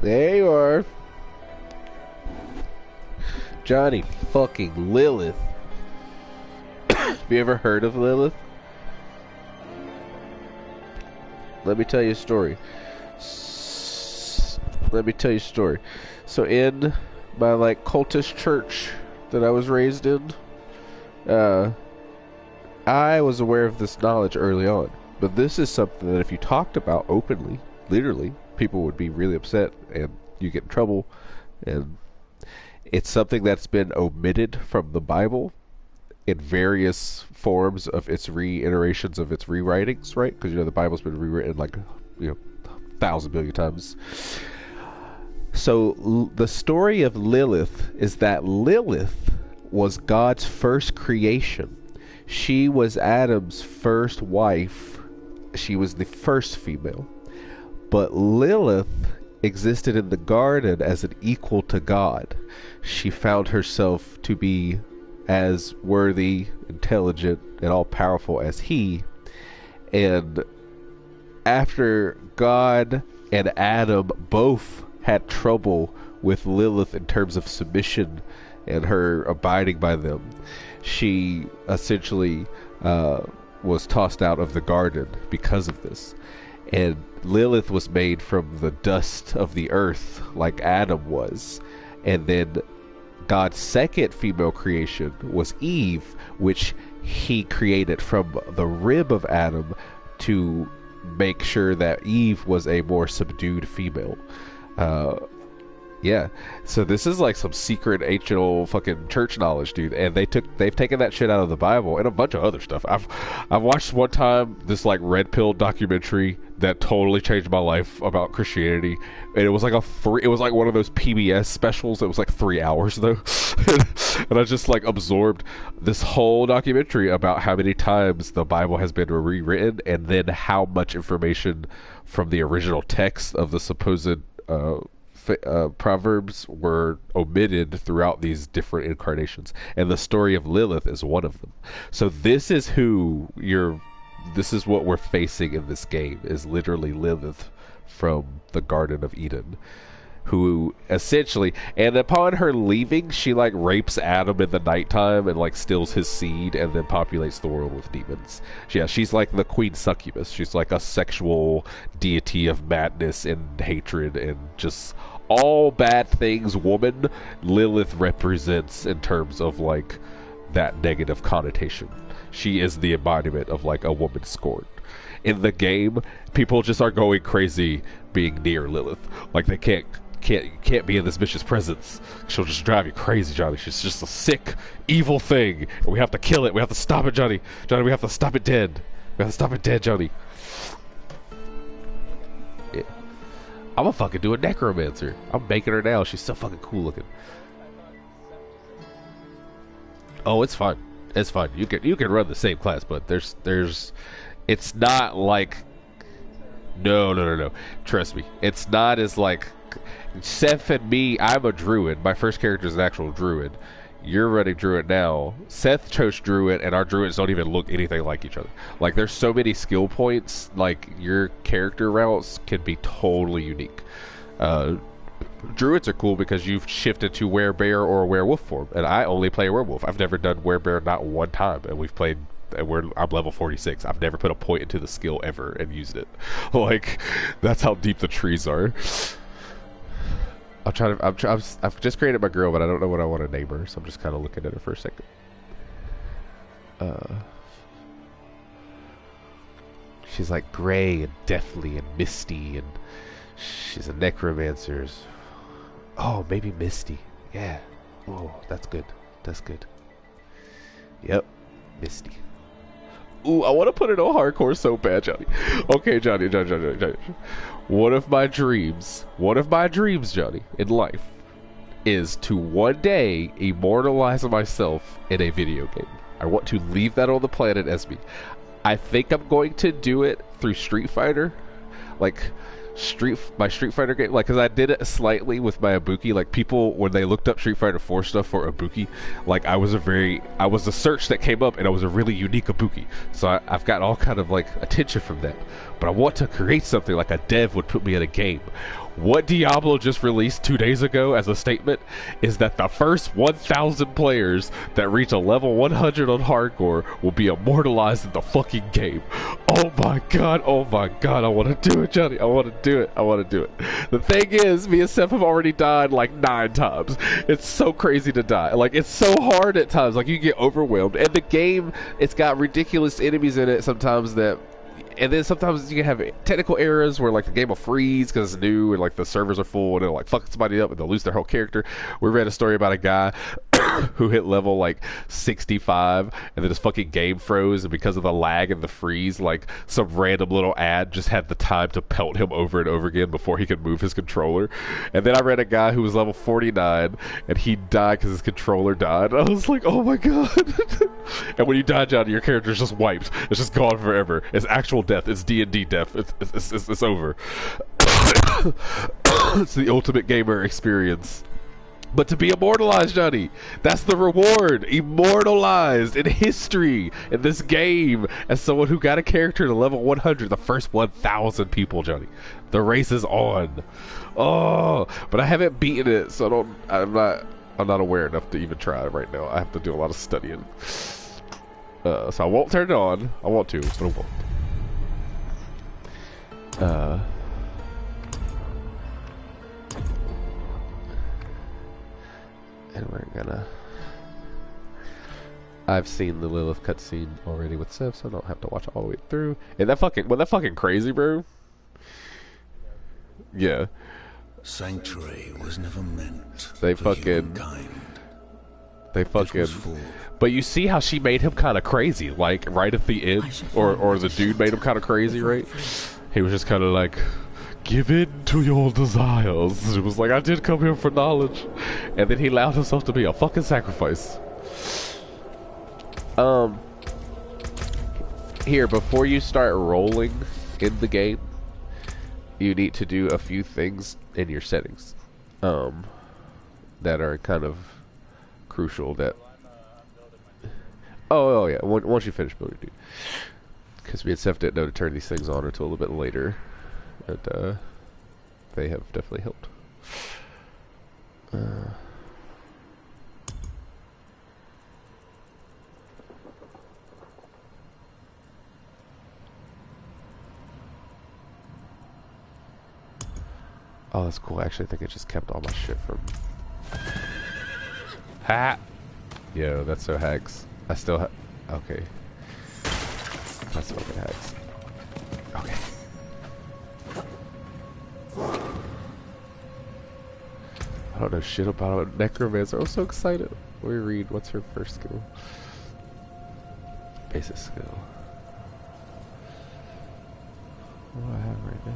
There you are. Johnny fucking Lilith. Have you ever heard of Lilith? Let me tell you a story. So in my like cultist church that I was raised in, I was aware of this knowledge early on. But this is something that if you talked about openly, literally, people would be really upset and you get in trouble. And it's something that's been omitted from the Bible in various forms of its reiterations of its rewritings, right? Because, you know, the Bible's been rewritten like, you know, 1,000 billion times. So the story of Lilith is that Lilith was God's first creation. She was Adam's first wife. She was the first female. But Lilith existed in the garden as an equal to God. She found herself to be as worthy, intelligent, and all-powerful as he. And after God and Adam both had trouble with Lilith in terms of submission and her abiding by them, she essentially was tossed out of the garden because of this. And Lilith was made from the dust of the earth like Adam was. And then God's second female creation was Eve, which he created from the rib of Adam to make sure that Eve was a more subdued female. Yeah, so this is like some secret ancient old fucking church knowledge, dude. And they've taken that shit out of the Bible and a bunch of other stuff. I've watched one time this like red pill documentary that totally changed my life about Christianity, and it was like it was like one of those PBS specials. It was like 3 hours though, and I just like absorbed this whole documentary about how many times the Bible has been rewritten, and then how much information from the original text of the supposed Proverbs were omitted throughout these different incarnations, and the story of Lilith is one of them. So this is what we're facing in this game, is literally Lilith from the Garden of Eden, who essentially, and upon her leaving, she like rapes Adam in the nighttime and like steals his seed and then populates the world with demons. Yeah, she's like the queen succubus. She's like a sexual deity of madness and hatred and just all bad things woman. Lilith represents in terms of like that negative connotation. She is the embodiment of like a woman scorned. In the game, people just are going crazy being near Lilith. Like they can't be in this bitch's presence. She'll just drive you crazy, Johnny. She's just a sick, evil thing. And we have to kill it. We have to stop it, Johnny. Johnny, we have to stop it dead. We have to stop it dead, Johnny. Yeah. I'm gonna fucking do a necromancer. I'm making her now. She's so fucking cool looking. Oh, it's fine. It's fine. You can run the same class, but it's not like no. Trust me. It's not as like Seth and me. I'm a druid. My first character is an actual druid. You're running druid now. Seth chose druid, and our druids don't even look anything like each other. Like there's so many skill points. Like your character routes can be totally unique. Druids are cool because you've shifted to werebear or werewolf form, and I only play werewolf. I've never done werebear not one time, and we've played. And I'm level 46. I've never put a point into the skill ever and used it. Like that's how deep the trees are. I've just created my girl, but I don't know what I want to name her, so I'm just kind of looking at her for a second. She's like gray and deathly and misty, and she's a necromancer. Oh, maybe Misty. Yeah. Oh, that's good. That's good. Yep, Misty. Ooh, I want to put it on hardcore so bad, Johnny. Okay, Johnny. One of my dreams, Johnny, in life, is to one day immortalize myself in a video game. I want to leave that on the planet as me. I think I'm going to do it through Street Fighter, like my Street Fighter game, like because I did it slightly with my Ibuki. Like people, when they looked up Street Fighter 4 stuff for Ibuki, like I was a search that came up, and I was a really unique Ibuki. So I've got all kind of like attention from that. But I want to create something like a dev would put me in a game What Diablo just released 2 days ago as a statement is that the first 1,000 players that reach a level 100 on hardcore will be immortalized in the fucking game. Oh my god, I want to do it, Johnny. I want to do it. I want to do it. The thing is, me and Seth have already died like 9 times. It's so crazy to die. Like, it's so hard at times. Like, you get overwhelmed. And the game, it's got ridiculous enemies in it sometimes that... And then sometimes you can have technical errors where like the game will freeze because it's new and like the servers are full and it'll like fuck somebody up and they'll lose their whole character. We read a story about a guy who hit level like 65 and then his fucking game froze, and because of the lag and the freeze, like some random little ad just had the time to pelt him over and over again before he could move his controller. And then I read a guy who was level 49 and he died because his controller died. I was like, oh my god. And when you die, Johnny, your character's just wiped. It's just gone forever. It's actual death. It's D&D death. It's over. It's the ultimate gamer experience. But to be immortalized, Johnny, that's the reward. Immortalized in history in this game as someone who got a character to level 100, the first 1,000 people, Johnny. The race is on. Oh, but I haven't beaten it, so I'm not aware enough to even try it right now. I have to do a lot of studying. So I won't turn it on. I want to, but I won't. And we're gonna... I've seen the Lilith cutscene already with Sif, so I don't have to watch it all the way through. And that fucking crazy, bro? Yeah. Sanctuary was never meant They for fucking... humankind. They fucking... But you see how she made him kind of crazy, like, right at the end? Or the dude made him kind of crazy, right? He was just kind of like... Give in to your desires. It was like, I did come here for knowledge. And then he allowed himself to be a fucking sacrifice. Here, before you start rolling in the game, you need to do a few things in your settings. That are kind of crucial that... Oh yeah, once you finish building, dude. Because me and Seth didn't know to turn these things on until a little bit later. And they have definitely helped. Oh, that's cool. Actually, I think it just kept all my shit from... Ha! Yo, that's so hacks. I still have... Okay. That's fucking hacks. Okay. I don't know shit about a necromancer. I'm so excited. Let me read. What's her first skill? Basic skill. What do I have right now?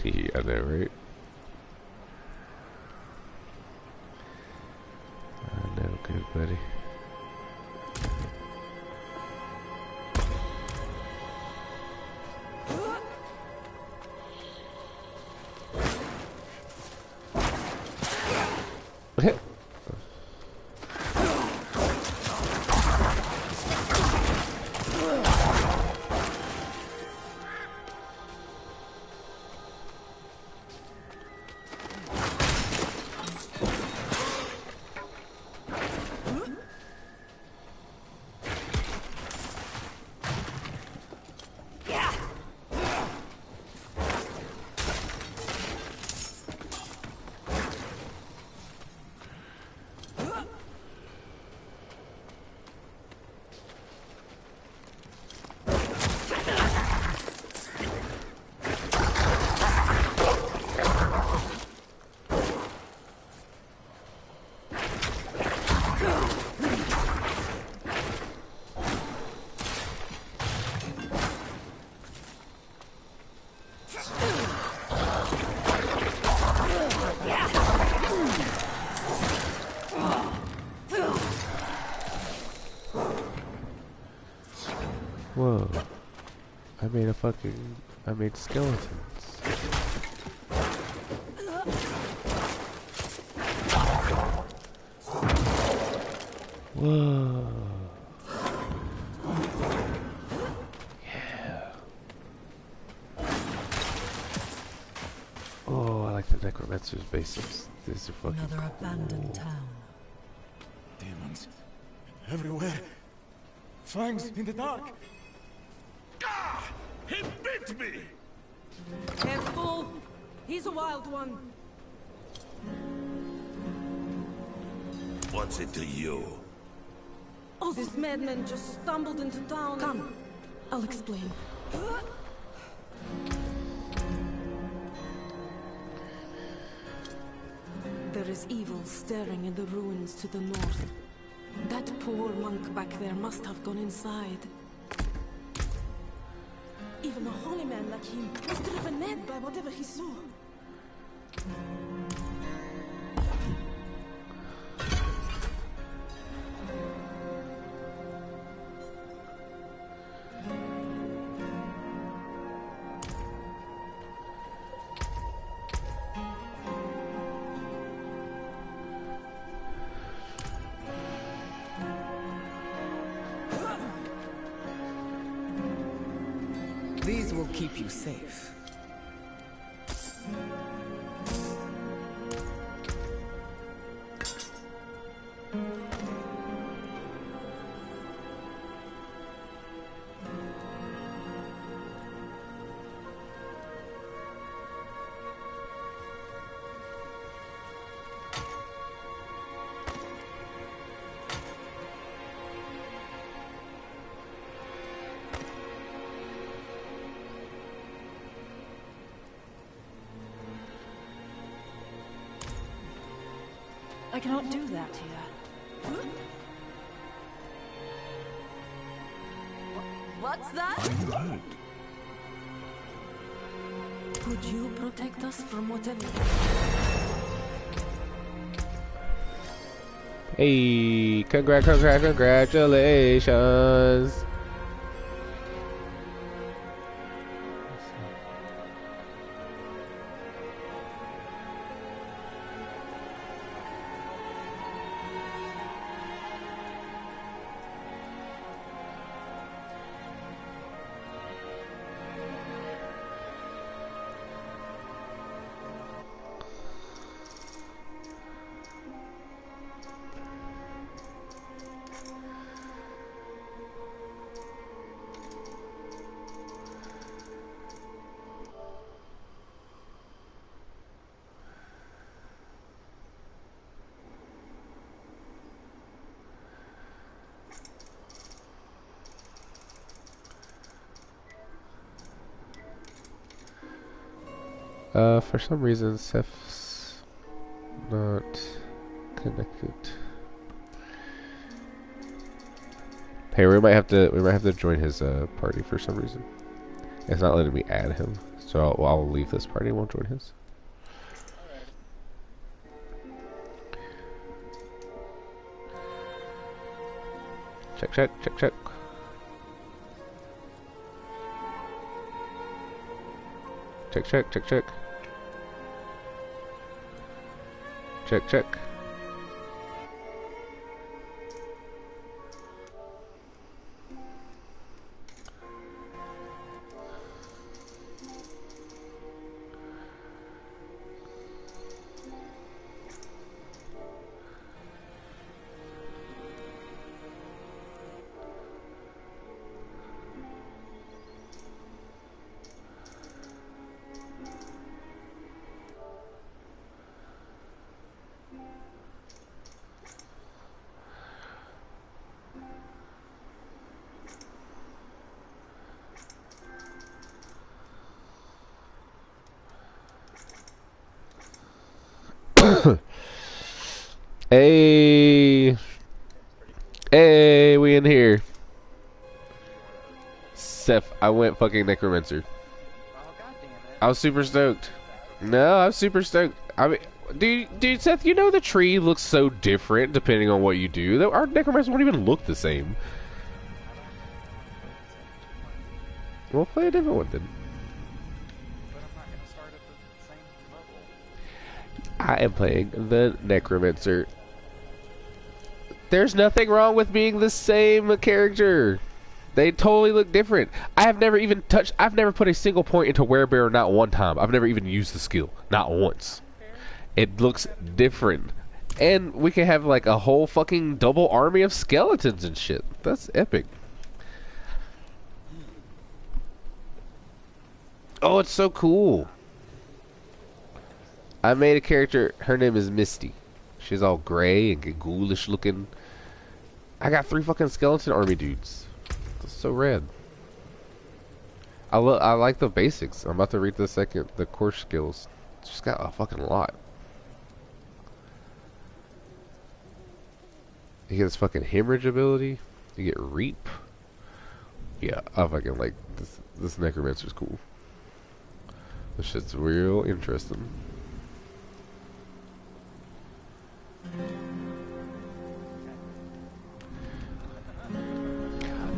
I know, right? I know, good buddy. Whoa. I made skeletons. Whoa. Yeah. Oh, I like the necromancer's bases. These are fucking Another abandoned town. Demons. Everywhere. Fangs in the dark. Ah! He bit me! Careful! He's a wild one. What's it to you? Oh, this madman just stumbled into town. Come, I'll explain. There is evil staring in the ruins to the north. That poor monk back there must have gone inside. Even a holy man like him was driven mad by whatever he saw. These will keep you safe. I cannot do that here. What's that? Are you hurt? Could you protect us from whatever? Hey, congratulations. For some reason, Seth's not connected. Hey, we might have to join his party for some reason. It's not letting me add him, so I'll leave this party and won't join his. Check, check, check, check. Check, check, check, check. Check, check. Hey, hey, we in here. Seth, I went fucking necromancer. I was super stoked. No, I'm super stoked. I mean, dude, Seth, you know the tree looks so different depending on what you do. Our necromancer won't even look the same. We'll play a different one then. I am playing the necromancer. There's nothing wrong with being the same character. They totally look different. I've never put a single point into werebearer, not one time. I've never even used the skill, not once. It looks different. And we can have like a whole fucking double army of skeletons and shit. That's epic. Oh, it's so cool. I made a character, her name is Misty. She's all gray and ghoulish looking. I got 3 fucking skeleton army dudes. That's so rad. I like the basics. I'm about to read the core skills. She's got a fucking lot. You get this fucking hemorrhage ability. You get reap. Yeah, I fucking like this. This necromancer's cool. This shit's real interesting.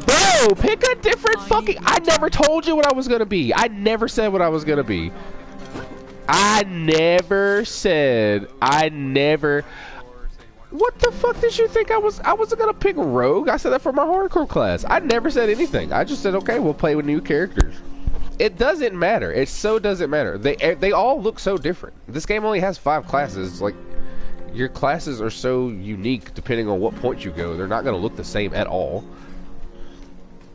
Bro, pick a different fucking... I never told you what I was gonna be. I never said what I was gonna be. I never said... What the fuck did you think I was... I wasn't gonna pick rogue. I said that for my hardcore class. I never said anything. I just said, okay, we'll play with new characters. It doesn't matter. It so doesn't matter. They all look so different. This game only has 5 classes. Like... Your classes are so unique depending on what point you go. They're not going to look the same at all.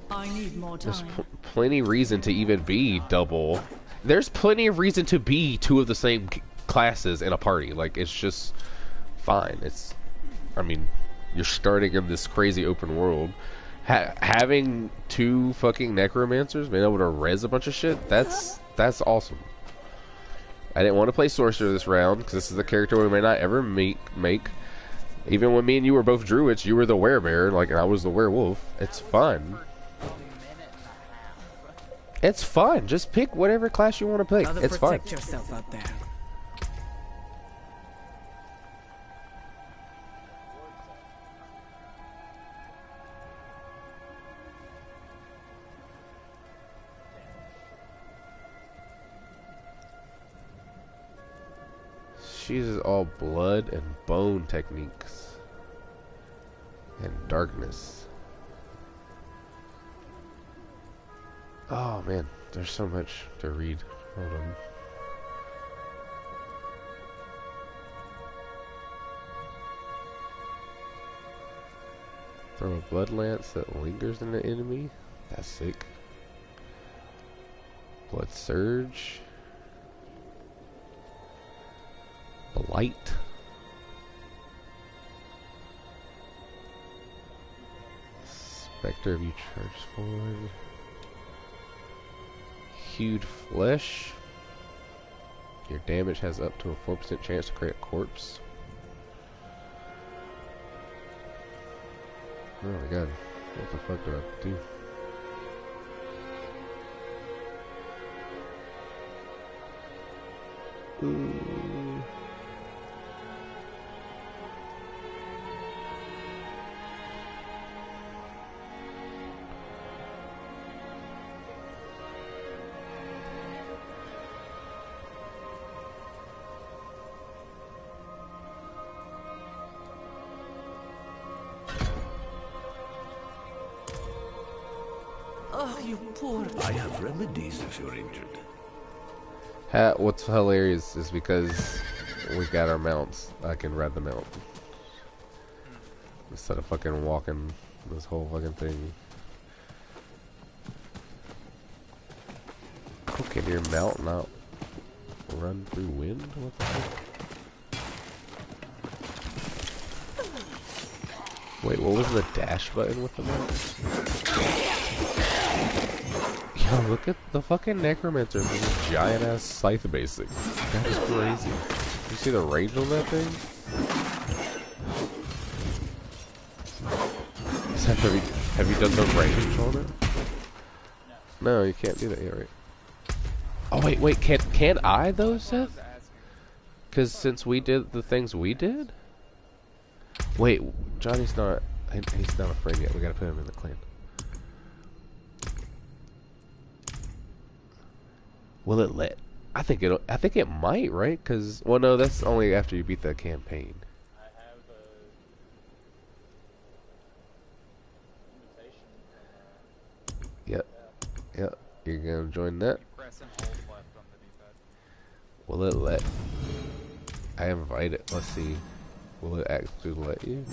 I need more time. There's plenty reason to even be double. There's plenty of reason to be 2 of the same classes in a party. Like, it's just fine. It's, I mean, you're starting in this crazy open world. Having 2 fucking necromancers, being able to res a bunch of shit, that's awesome. I didn't want to play sorcerer this round because this is the character we may not ever make. Even when me and you were both druids, you were the werebearer, like, and I was the werewolf. It's fun. It's fun. Just pick whatever class you want to pick. It's fun. Protect yourself out there. She uses all blood and bone techniques. And darkness. Oh man, there's so much to read. Hold on. Throw a blood lance that lingers in the enemy. That's sick. Blood surge. Blight. Spectre of you charge forward. Hewed flesh. Your damage has up to a 4% chance to create a corpse. Oh my god. What the fuck do I have to do? Ooh. Oh, you poor. I have remedies if you're injured. What's hilarious is because we got our mounts. I can ride the mount instead of fucking walking this whole fucking thing. Oh, can your mount not run through wind? What the fuck? Wait, what was the dash button with the mount? Yo, look at the fucking necromancer with this giant ass scythe basic. That is crazy. You see the range on that thing? Have you done the range on it? No, you can't do that yet, right? Oh wait, can't I though, Seth? Cause since we did the things we did? Wait, Johnny's not he's not a friend yet, we gotta put him in the clan. Will it let? I think it might, right? Cause well, no, that's only after you beat the campaign. I have a invitation from, Yep. You're gonna join that. press and hold left on the D-pad. Will it let? I invite it. Let's see. Will it actually let you?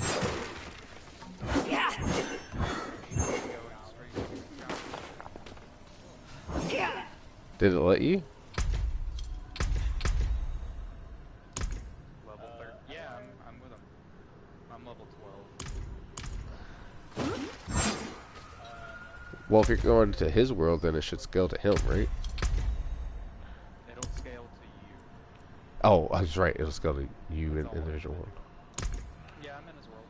Did it let you? Level 30. Yeah, I'm with him. I'm level 12. Well, if you're going to his world, then it should scale to him, right? It'll scale to you. Oh, I was right. It'll scale to you in individual world. Yeah, I'm in his world.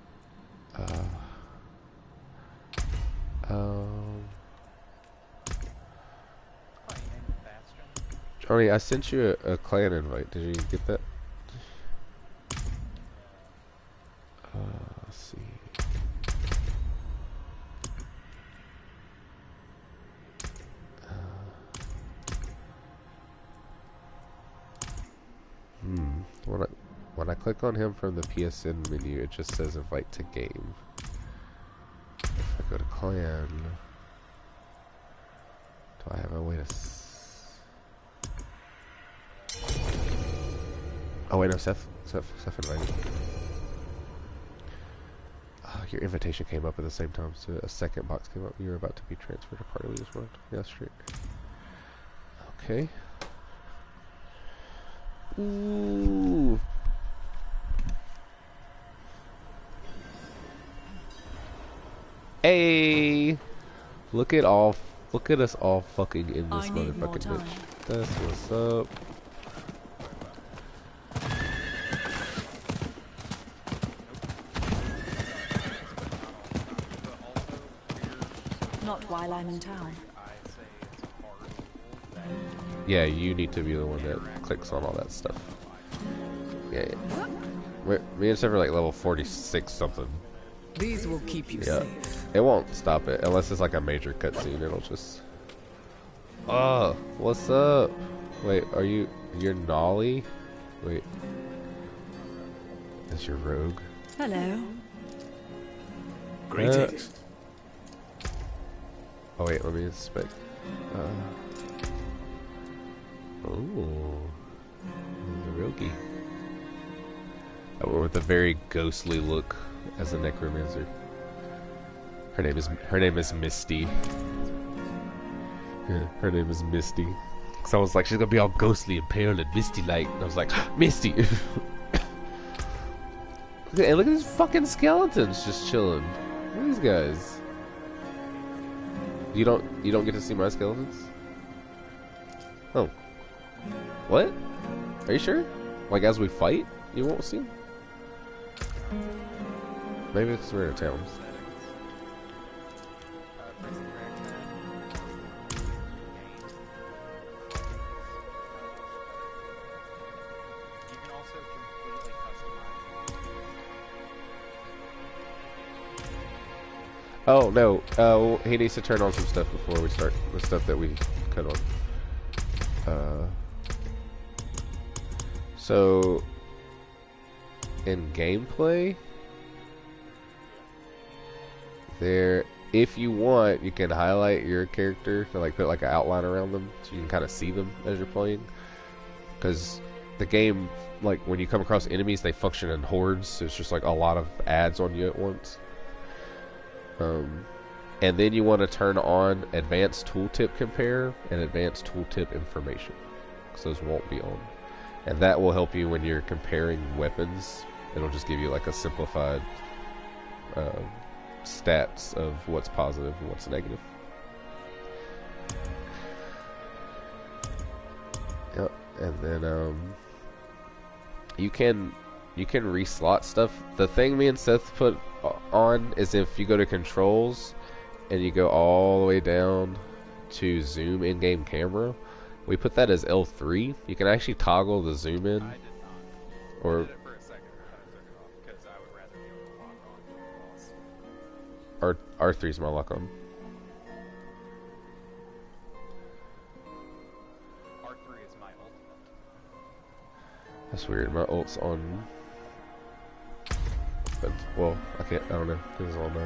Probably named it Bastion. Johnny, I sent you a clan invite. Did you get that? Let's see. When I click on him from the PSN menu, it just says invite to game. If I go to clan, do I have a way to? Oh wait, no, Seth invited. Your invitation came up at the same time, so a second box came up. You're about to be transferred to party leaders world. Yeah, straight. Okay. Ooh. Hey, look at us all fucking in this motherfucking bitch. That's what's up. Not while I'm in town. Yeah, you need to be the one that clicks on all that stuff. Yeah. Me and Steph are like level 46 something. These will keep you safe. It won't stop it unless it's like a major cutscene. It'll just. Oh, what's up? Wait, you're Nolly? Wait. That's your rogue. Hello. Greetings. Oh wait, let me inspect. Oh, the roguey. Oh, with a very ghostly look as a necromancer. Her name is Misty. Yeah, her name is Misty. Cause I was like, she's gonna be all ghostly and pale and misty like. And I was like, Misty. Hey, look at these fucking skeletons just chilling. Look at these guys. You don't get to see my skeletons? Oh. What? Are you sure? Like as we fight, you won't see them? Maybe it's we're in towns. Oh no, he needs to turn on some stuff before we start the stuff that we cut on. So in gameplay, if you want, you can highlight your character to like put like an outline around them, so you can kind of see them as you're playing. Because the game, like when you come across enemies, they function in hordes, so it's just like a lot of ads on you at once. And then you want to turn on Advanced Tooltip Compare and Advanced Tooltip Information, because those won't be on. And that will help you when you're comparing weapons. It'll just give you like a simplified stats of what's positive and what's negative. Yep, and then you can reslot stuff. The thing me and Seth put on is if you go to controls and you go all the way down to zoom in-game camera, we put that as L3. You can actually toggle the zoom in. I did not. Or I did it for a second, but I took it off because I would rather be able to lock on. R3 is my lock on. R3 is my ultimate. That's weird. My ult's on. But, well, I don't know. It's on You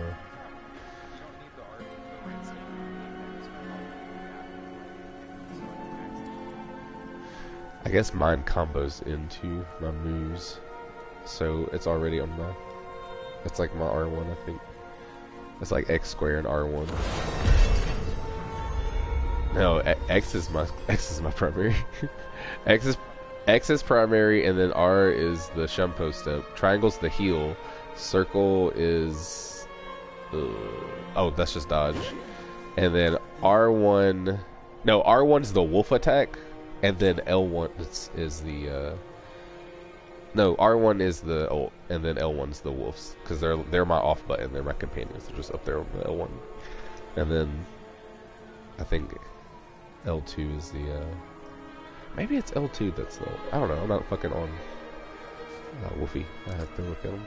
don't need the R3 for right stick. I guess mine combos into my moves, so it's already on my. It's like my R1, I think. It's like X square and R1. No, X is my primary. X is primary, and then R is the Shumpo step. Triangle's the heal. Circle is oh, that's just dodge. And then R1. No, R1's the wolf attack. And then L1 is the no, R1 is the ult, and then L1's the wolves, because they're my off button, they're my companions, they're just up there on the L1. And then I think L2 is the maybe it's L2 that's the ult. I don't know, I'm not fucking on Wolfie. I have to look at them.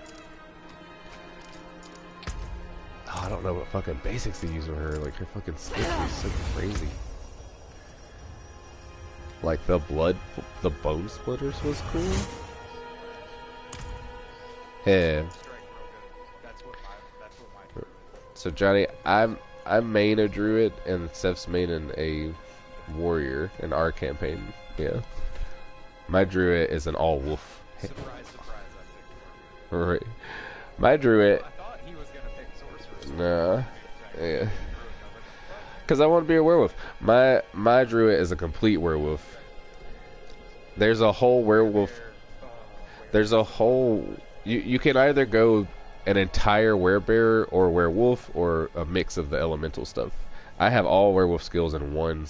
Oh, I don't know what fucking basics to use with her, like her fucking skills are so crazy. Like the bone splitters was cool. Yeah. So Johnny, I'm main a druid and Seth's main a warrior in our campaign. Yeah. My druid is an all wolf. Surprise, surprise! I picked warrior. Right. My druid. I thought he was gonna pick sorcerer. Nah. Yeah. Because I want to be a werewolf. My druid is a complete werewolf. There's a whole werewolf. There's a whole. You can either go an entire werebear or werewolf or a mix of the elemental stuff. I have all werewolf skills in one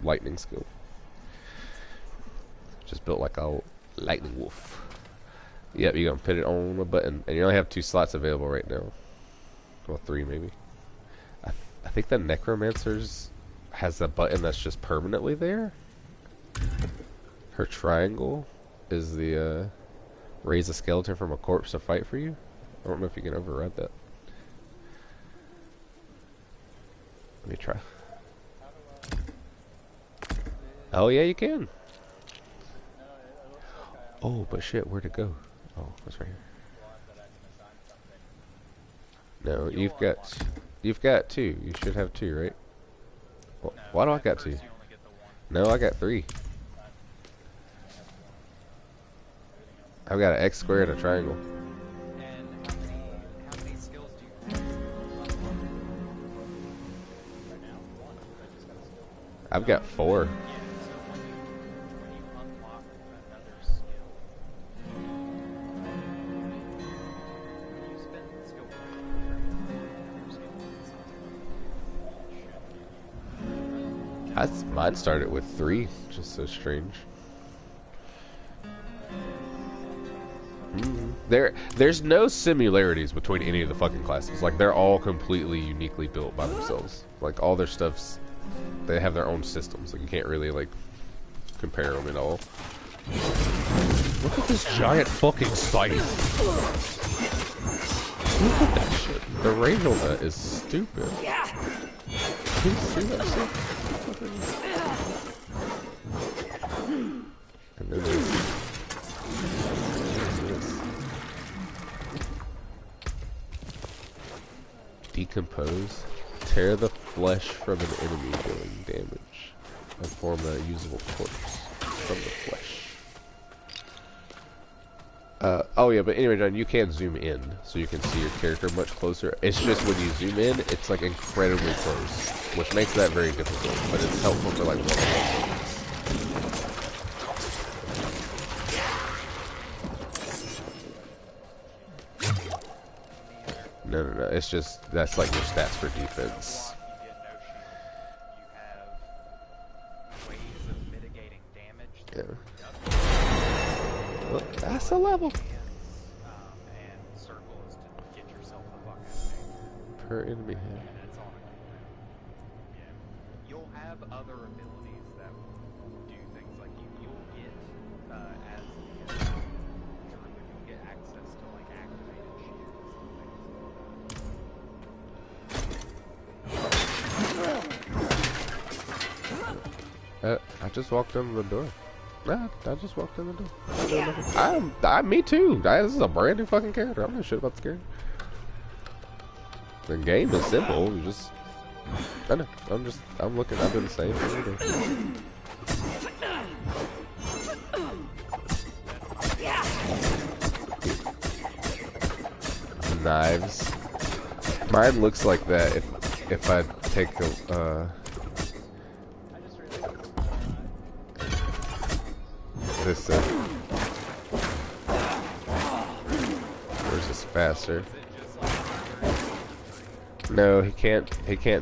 lightning skill. Just built like a lightning wolf. Yep, you're gonna put it on a button, and you only have 2 slots available right now. Well, 3 maybe. I think the Necromancer's has a button that's just permanently there. Her triangle is the raise a skeleton from a corpse to fight for you. I don't know if you can override that. Let me try. Oh yeah, you can. Oh, but shit, where'd it go? Oh, it's right here. No, you've got 2. You should have 2, right? Well, why do I got 2? No, I got 3. I've got an X square and a triangle. And how many skills do you have? I've got 4. Yeah, so when you unlock another skill, you spend skill points for Mine started with 3, which is so strange. There's no similarities between any of the fucking classes. Like, they're all completely uniquely built by themselves. Like, all their stuff's, they have their own systems. Like, you can't really, like, compare them at all. Look at this giant fucking scythe. Look at that shit. The range on that is stupid. Can you see that shit? And then there's this. Decompose. Tear the flesh from an enemy dealing damage. And form a usable corpse from the flesh. Oh yeah, but anyway, John, you can zoom in, so you can see your character much closer. It's just when you zoom in, it's like incredibly close, which makes that very difficult, but it's helpful for like one-on-one. No, it's just, that's like your stats for defense. Yeah. Well, that's a level. And circle is to get yourself the fuck out of Per enemy head. and that's all. Yeah. You'll have other abilities that will do things like you'll get as the druid, you'll get access to like activated shields. I just walked in the door. Nah, I just walked in the door. Me too. This is a brand new fucking character. I don't know shit about the character. The game is simple. You just, I know. I'm looking. I do the same thing every day. Knives. Mine looks like that if I take a this where's this faster? No, he can't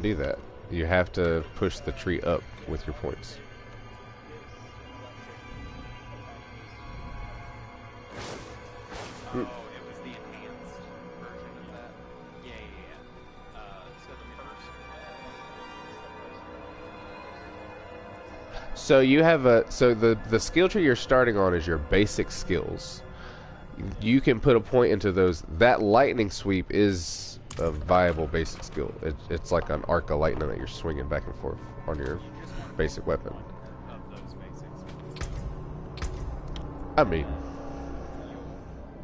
do that. You have to push the tree up with your points. Oh, it was the enhanced version of that. Yeah. So the first. So you have the skill tree you're starting on is your basic skills. You can put a point into those. That lightning sweep is a viable basic skill. It's like an arc of lightning that you're swinging back and forth on your basic weapon. Of those basics. I mean,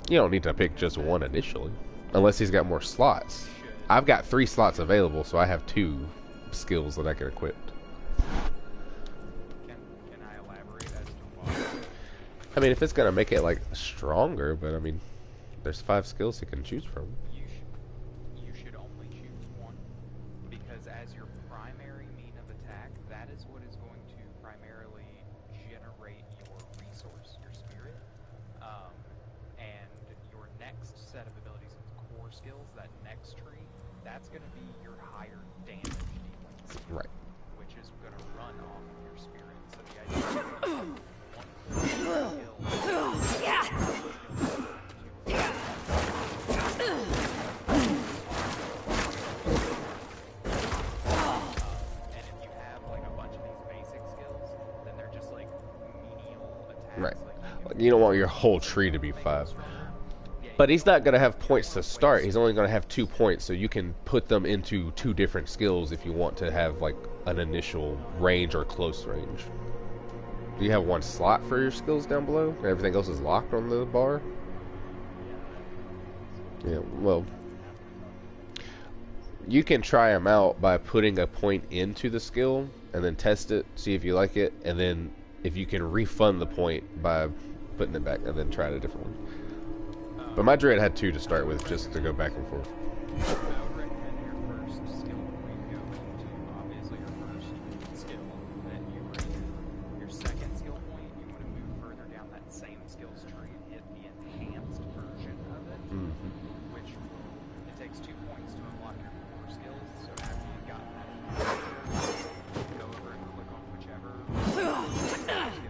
you don't need to pick just one initially, unless he's got more slots. I've got 3 slots available, so I have 2 skills that I can equip. Can I elaborate as to why? I mean, if it's gonna make it like stronger, but I mean, there's 5 skills you can choose from. You should only choose one, because as your primary mean of attack, that is what is going to primarily generate your resource, your spirit, and your next set of abilities and core skills, that next tree, that's going to be your higher damage dealing skill, Right. which is going to run off of your spirit. So the idea is one core skill. Right. You don't want your whole tree to be 5. But he's not going to have points to start. He's only going to have 2 points, so you can put them into 2 different skills if you want to have like an initial range or close range. Do you have 1 slot for your skills down below? And everything else is locked on the bar? Yeah, well, you can try them out by putting a point into the skill and then test it, see if you like it, and then if you can refund the point by putting it back and then try a different one. But my druid had 2 to start with, just to go back and forth. I would recommend your first skill before you go into, obviously, your first skill that you raise. Your second skill point, you want to move further down that same skills tree and hit the enhanced version of it, which it takes 2 points to unlock your core skills. So after you've gotten that enhanced, go over and click on whichever skill you want to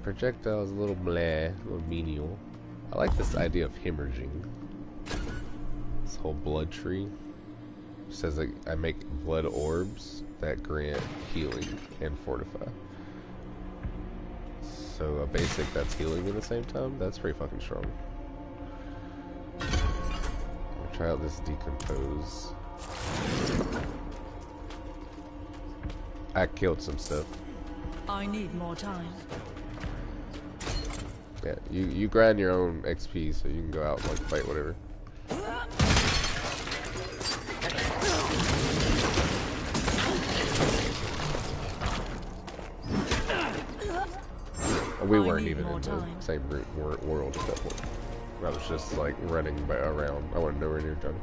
Projectile is a little bleh, a little menial. I like this idea of hemorrhaging. This whole blood tree. It says that I make blood orbs that grant healing and fortify. So a basic that's healing at the same time? That's pretty fucking strong. Try out this decompose. I killed some stuff. I need more time. Yeah, you grind your own XP so you can go out and like fight whatever. We weren't even in the same world at that point. I was just like running around. I wasn't nowhere near Johnny.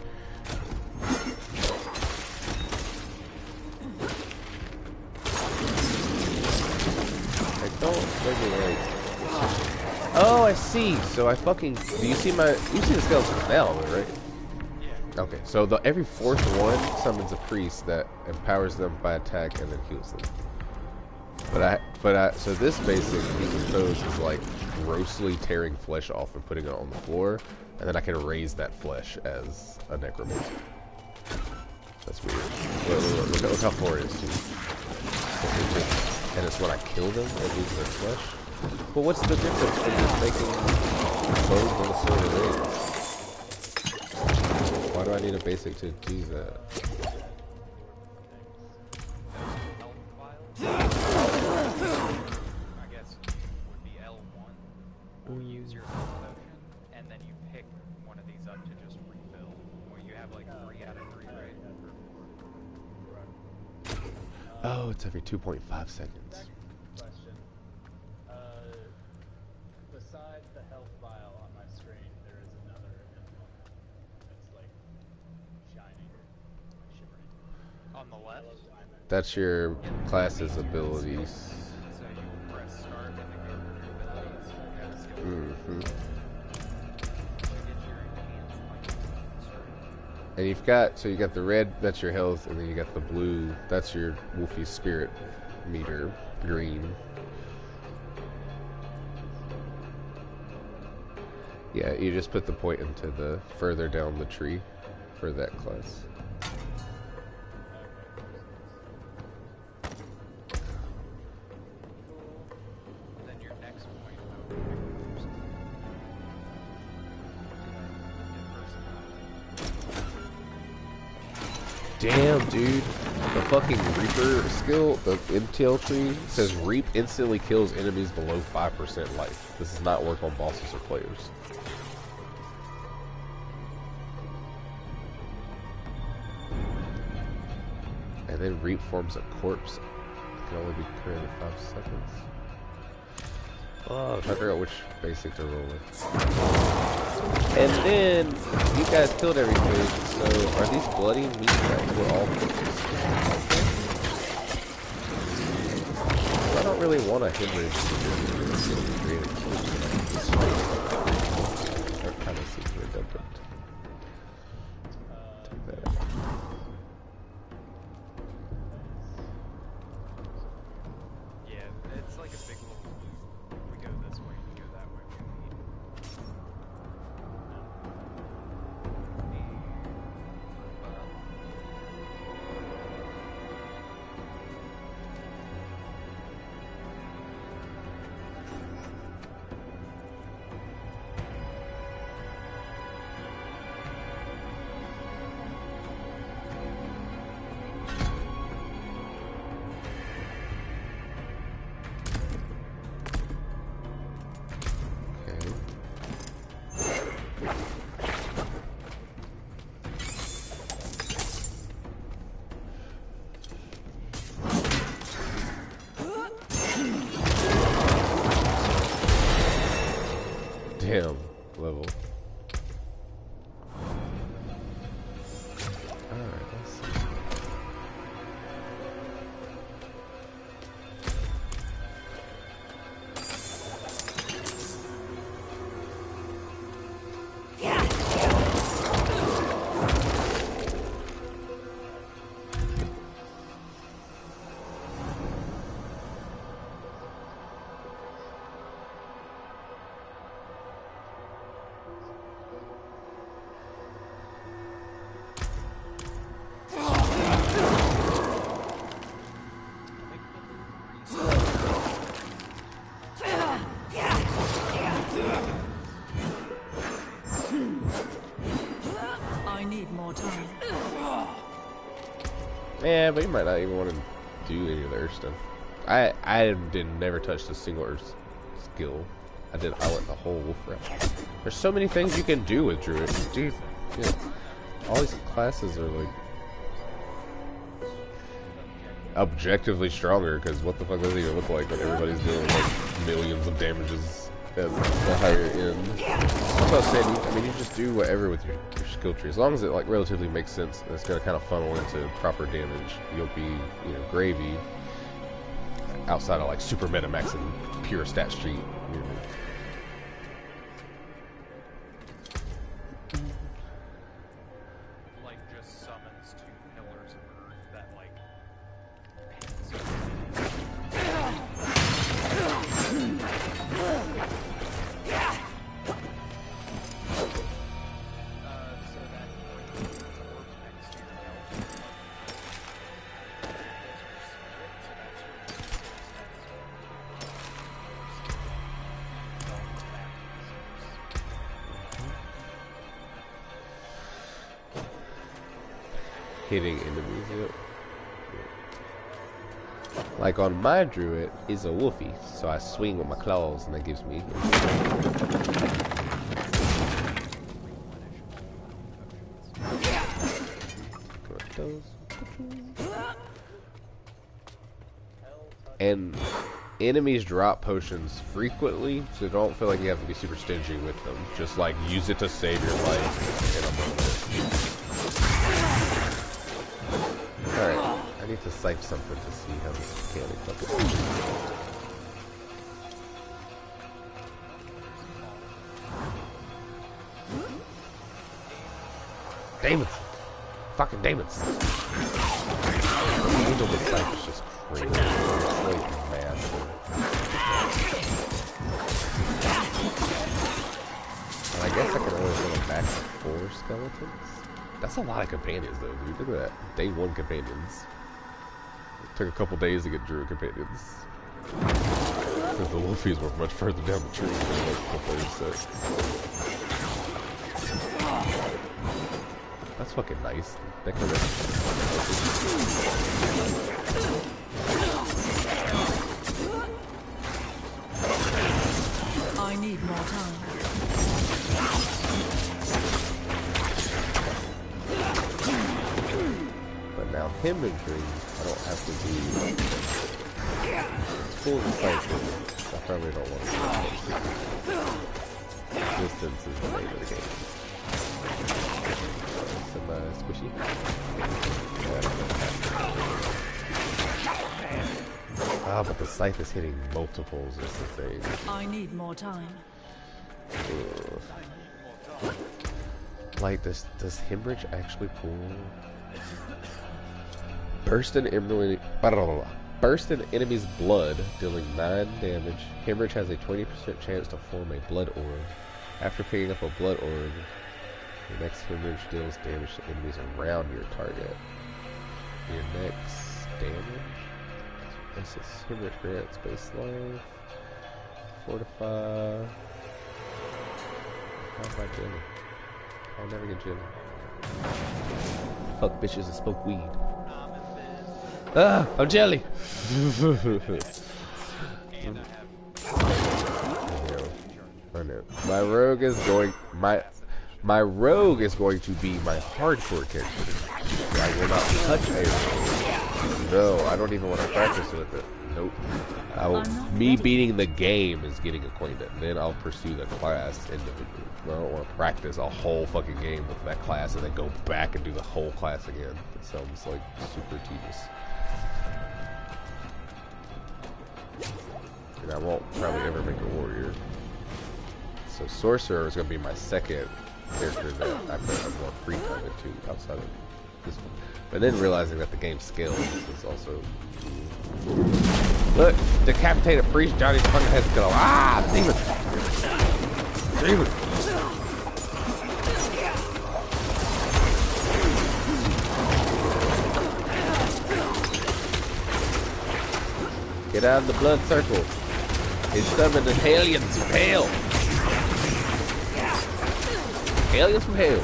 Like, don't make me late. Oh, I see. So I fucking. Do you see my? You see the skeletons now, right? Yeah. Okay. So every fourth one summons a priest that empowers them by attack and then heals them. So this basic decompose is like grossly tearing flesh off and putting it on the floor, and then I can raise that flesh as a necromancer. That's weird. Look how far it is, too. And it's when I kill them, it leaves their flesh. But what's the difference from just making bones on the sword of rage? Why do I need a basic to do that? Use your health potion, and then you pick one of these up to just refill. Or you have like 3 out of 3, right? Oh, it's every 2.5 seconds. Second question. Besides the health vial on my screen, there is another emblem that's like shining, shimmering. On the left? That's your class's abilities. So you press start and then go through abilities. And you got the red, that's your health, and then you got the blue, that's your Wolfie's spirit meter, green. Yeah, you just put the point into the further down the tree for that class. Damn, dude. The fucking Reaper skill, the MTL tree, says Reap instantly kills enemies below 5% life. This does not work on bosses or players. And then Reap forms a corpse. It can only be currently 5 seconds. Oh, I'm trying to figure out which basic to roll with. And then, you guys killed everything, so are these bloody meat that were all corpses? I don't really want a hemorrhage to create a kill. That kind of seems redundant. Take that out. Yeah, it's like a big little loop. We go this way, we go that way, need more time. Yeah, but you might not even want to do any of the earth stuff. I didn't never touched a single earth skill. I went the whole wolf route. There's so many things you can do with druid. Dude, yeah. All these classes are like objectively stronger, because what the fuck does it even look like when everybody's doing like millions of damages at the higher end? That's what I was saying. I mean, you just do whatever with your skill tree, as long as it like relatively makes sense and it's gonna kind of funnel into proper damage. You'll be, you know, gravy outside of like super meta max and pure stat street. You know. Like just summons two pillars of earth that like so that orbs next to your health. Hitting enemies, yep. Like on my druid is a wolfie, so I swing with my claws and that gives me and enemies drop potions frequently, so don't feel like you have to be super stingy with them. Just like use it to save your life in a moment. Alright, I need to scythe something to see how this mechanic fucking. Demons! Fucking demons! The angel with scythe is just crazy. It's like massive. And I guess I can only go back to 4 skeletons. That's a lot of companions though, dude. Look at that. Day 1 companions. It took a couple days to get druid companions. Because the wolfies were much further down the tree than like the 36. That's fucking nice. That kind of... I need more time. Now hymnetry, I don't have to do full disciple. I probably don't want to do distance is the name of the game. Some squishy. Ah, but the scythe is hitting multiples is the thing. I need more time. Like, does Hemorrhage actually pull? Burst an enemy's blood, dealing 9 damage. Hemorrhage has a 20% chance to form a blood orb. After picking up a blood orb, the next hemorrhage deals damage to enemies around your target. Your next damage? This is hemorrhage grants base life. Fortify. How's my jelly? I'll never get jelly. Fuck bitches and smoke weed. Ah, I'm jelly. I know. My rogue is going to be my hardcore character. I will not touch a rogue. No, I don't even want to practice with it. Nope. Me beating the game is getting acquainted. Then I'll pursue the class individually. I don't want to practice a whole fucking game with that class and then go back and do the whole class again. It sounds like super tedious. And I won't probably ever make a warrior. So sorcerer is going to be my second character that I put more free time into outside of this one. But then realizing that the game scales is also... Look! Decapitated priest, Johnny's fucking head's gonna... Ah! Demon! Demon! Get out of the blood circle. He's summoned the aliens from hell. Aliens from hell.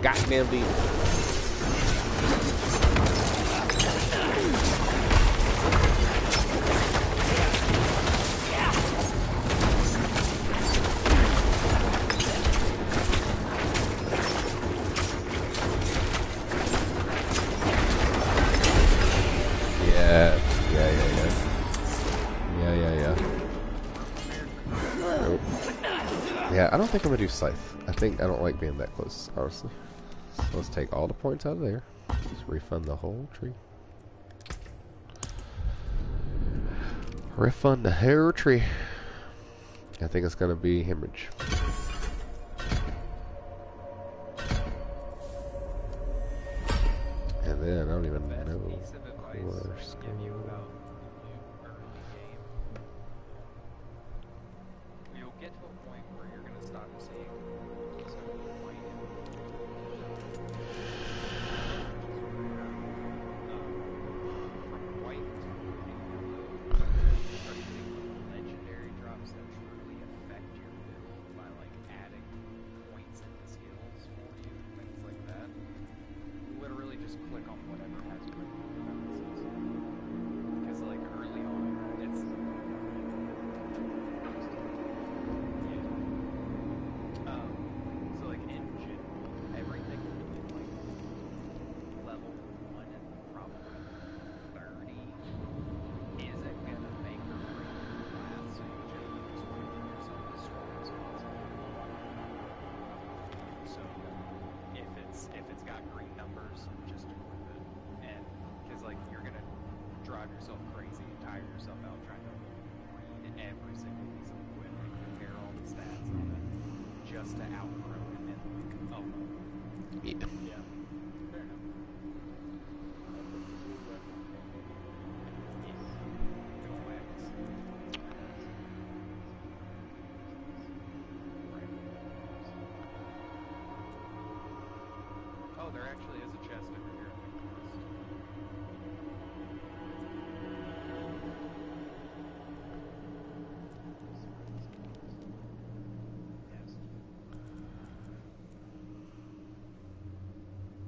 goddamn demon. Yeah, I don't think I'm gonna do Scythe. I don't like being that close, honestly. So let's take all the points out of there. Just refund the whole tree. Refund the whole tree. I think it's gonna be hemorrhage. And then I don't even know where's Get to a point where you're going to stop seeing some point from white to start getting legendary drops that truly affect your build by like adding points into skills for you, things like that. Literally just click on whatever has great bonuses. Because like early on, it's so like in general, everything like level 1 and probably 30 isn't gonna make or break your class, so you generally just want to give yourself as strong as possible. So if it's got green numbers, just equip it. And because like you're gonna drive yourself crazy and tire yourself out trying to read every single piece of equipment, compare all the stats on it, just to outgrow it and like, oh, yeah. Yeah. Fair enough. go X. Right. Oh, there actually is a chest over here. Yes.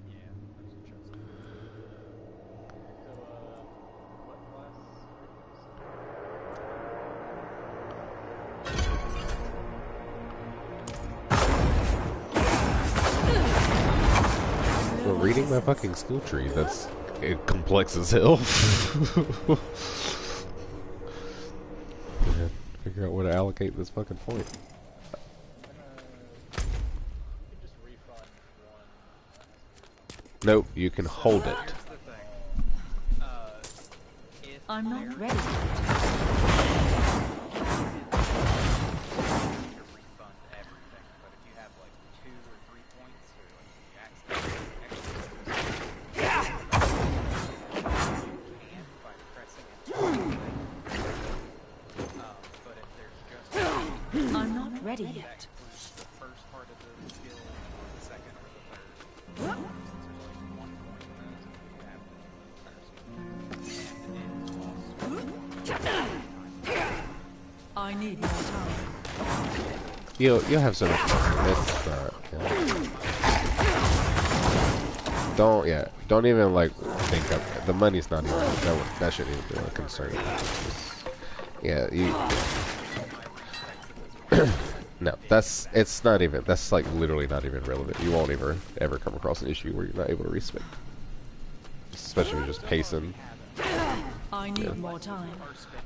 Yeah, there's a chest. So, what class? Well, reading my fucking skill tree, that's complex as hell. Yeah, figure out where to allocate this fucking point. You can just refund one. Nope, you can hold it. Here's the thing. If I'm not there's ready. to refund everything, but if you have like 2 or 3 points or like you accidentally you can by pressing it. But if there's just I'm not ready that yet. includes the first part of the skill, or the second or the third. Since there's only 1 point in those, you have the entire skill. And it costs I need more time. You'll have so much fun. It's not. Yeah. Don't even like think of the money's not even that shouldn't even be a concern. Yeah, you. No, it's not even. That's like literally not even relevant. You won't ever come across an issue where you're not able to respect, especially if you're just pacing. I need more time.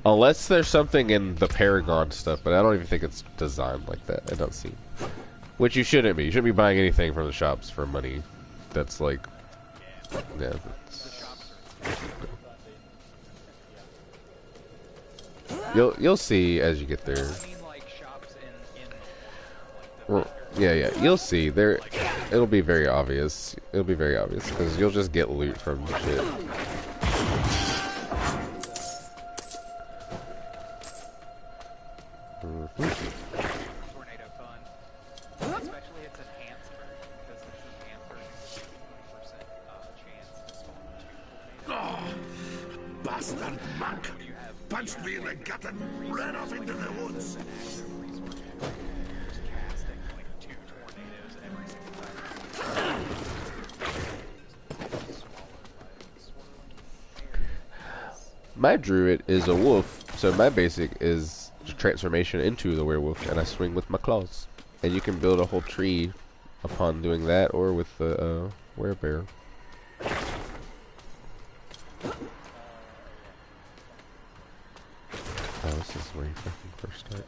Unless there's something in the Paragon stuff, but I don't even think it's designed like that. I don't see. Which you shouldn't be. You shouldn't be buying anything from the shops for money. That's like, yeah. You'll see as you get there. I mean, like shops in the Well, yeah. You'll see there. It'll be very obvious. It'll be very obvious because you'll just get loot from shit. Tornado fun. Especially its enhanced version, because this enhanced version gives you a 20% chance to spawn 2 tornadoes. Bastard monk! Punched me in the gut and ran off into the woods. An active resource generator, just casting like 2 tornadoes every single time. my druid is a wolf, so my basic is transformation into the werewolf, and I swing with my claws. And you can build a whole tree upon doing that, or with the werebear. Oh, this is where you fucking first start.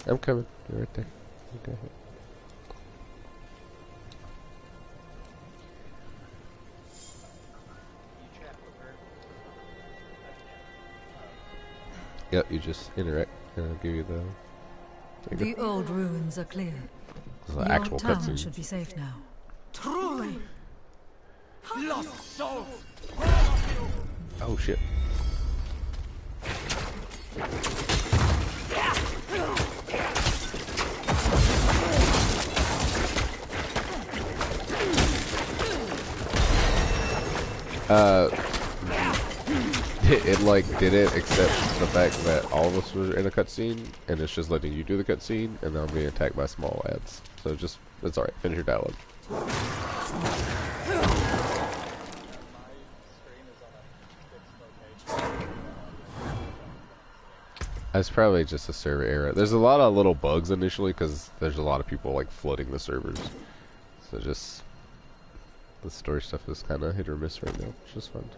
I'm coming. You're right there. Okay. Yep, you just interact, and I'll give you the... The old ruins are clear. This is an Your actual town cutscene. should be safe now. Truly! Lost souls! Oh shit. It like did it, except the fact that all of us were in a cutscene, and it's just letting you do the cutscene, and then I'm being attacked by small ads. So just, it's alright, finish your dialogue. That's probably just a server error. There's a lot of little bugs initially, because there's a lot of people like flooding the servers. So just, the story stuff is kind of hit or miss right now, which is fun.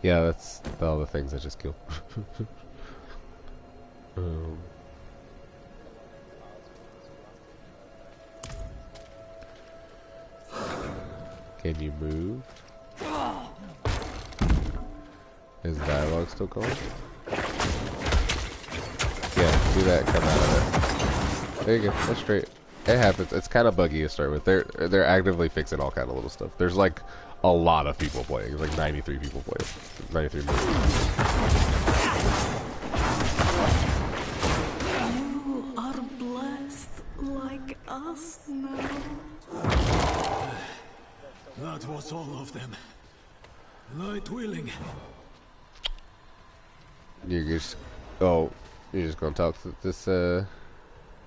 Yeah, that's all the things I just killed. Can you move? Is the dialogue still going? Yeah, do that, come out of it. There you go, that's straight. It happens. It's kind of buggy to start with. They're actively fixing all kind of little stuff. There's like a lot of people playing. There's like 93 people playing. 93 million. You are blessed like us now. That was all of them. Light willing. You're just, oh, you're just gonna talk to this,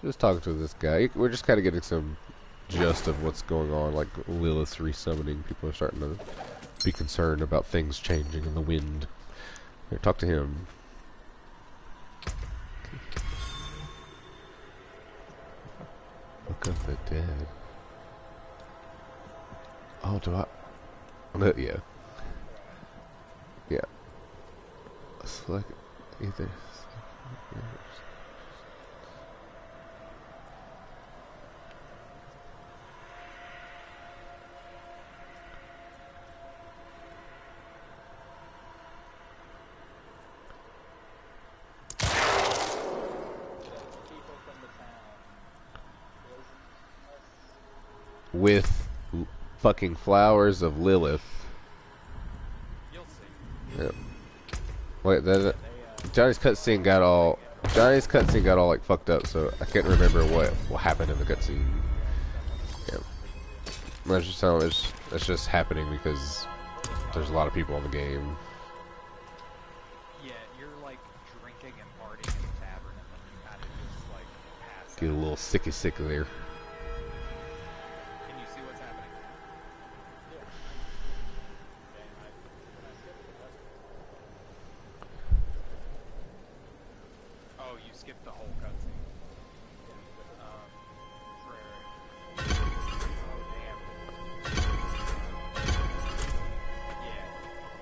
just talking to this guy. We're just kind of getting some gist of what's going on, like Lilith's resummoning. People are starting to be concerned about things changing in the wind. Here, talk to him. Look of the dead. Oh, do I? Yeah. Yeah. Select either. With fucking flowers of Lilith. You'll see. Yep. Wait, Johnny's cutscene got all like fucked up, so I can't remember what happened in the cutscene. Yep. I was just telling it's just happening because there's a lot of people in the game. Yeah, you're like drinking and partying in the tavern, and then you kind of just like pass Get a out. little sick there. Can you see what's happening? Oh, you skipped the whole cutscene. Prayer. Oh, damn. Yeah,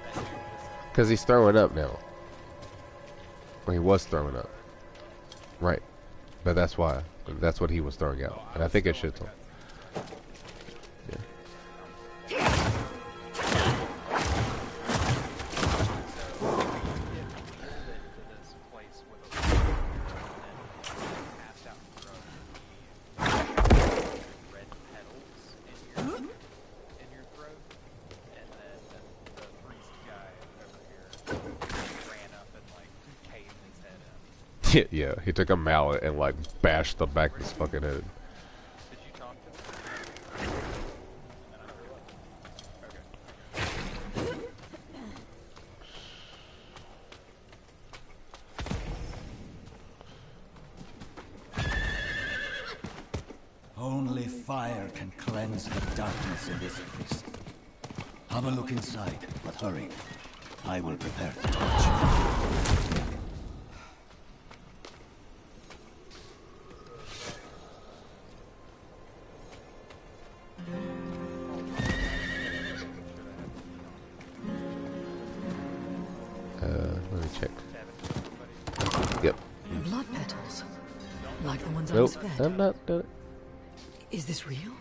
that dude just... Because he's throwing up now. Well, he was throwing up. Right. But that's why. That's what he was throwing out. And I think it should. Yeah, he took a mallet and like bashed the back of his fucking head. fire can cleanse the darkness in this place. Have a look inside, but hurry. I will prepare the torch. Let me check. Yep. Blood petals. Like the ones I Nope. was fed. I'm not done. Is this real?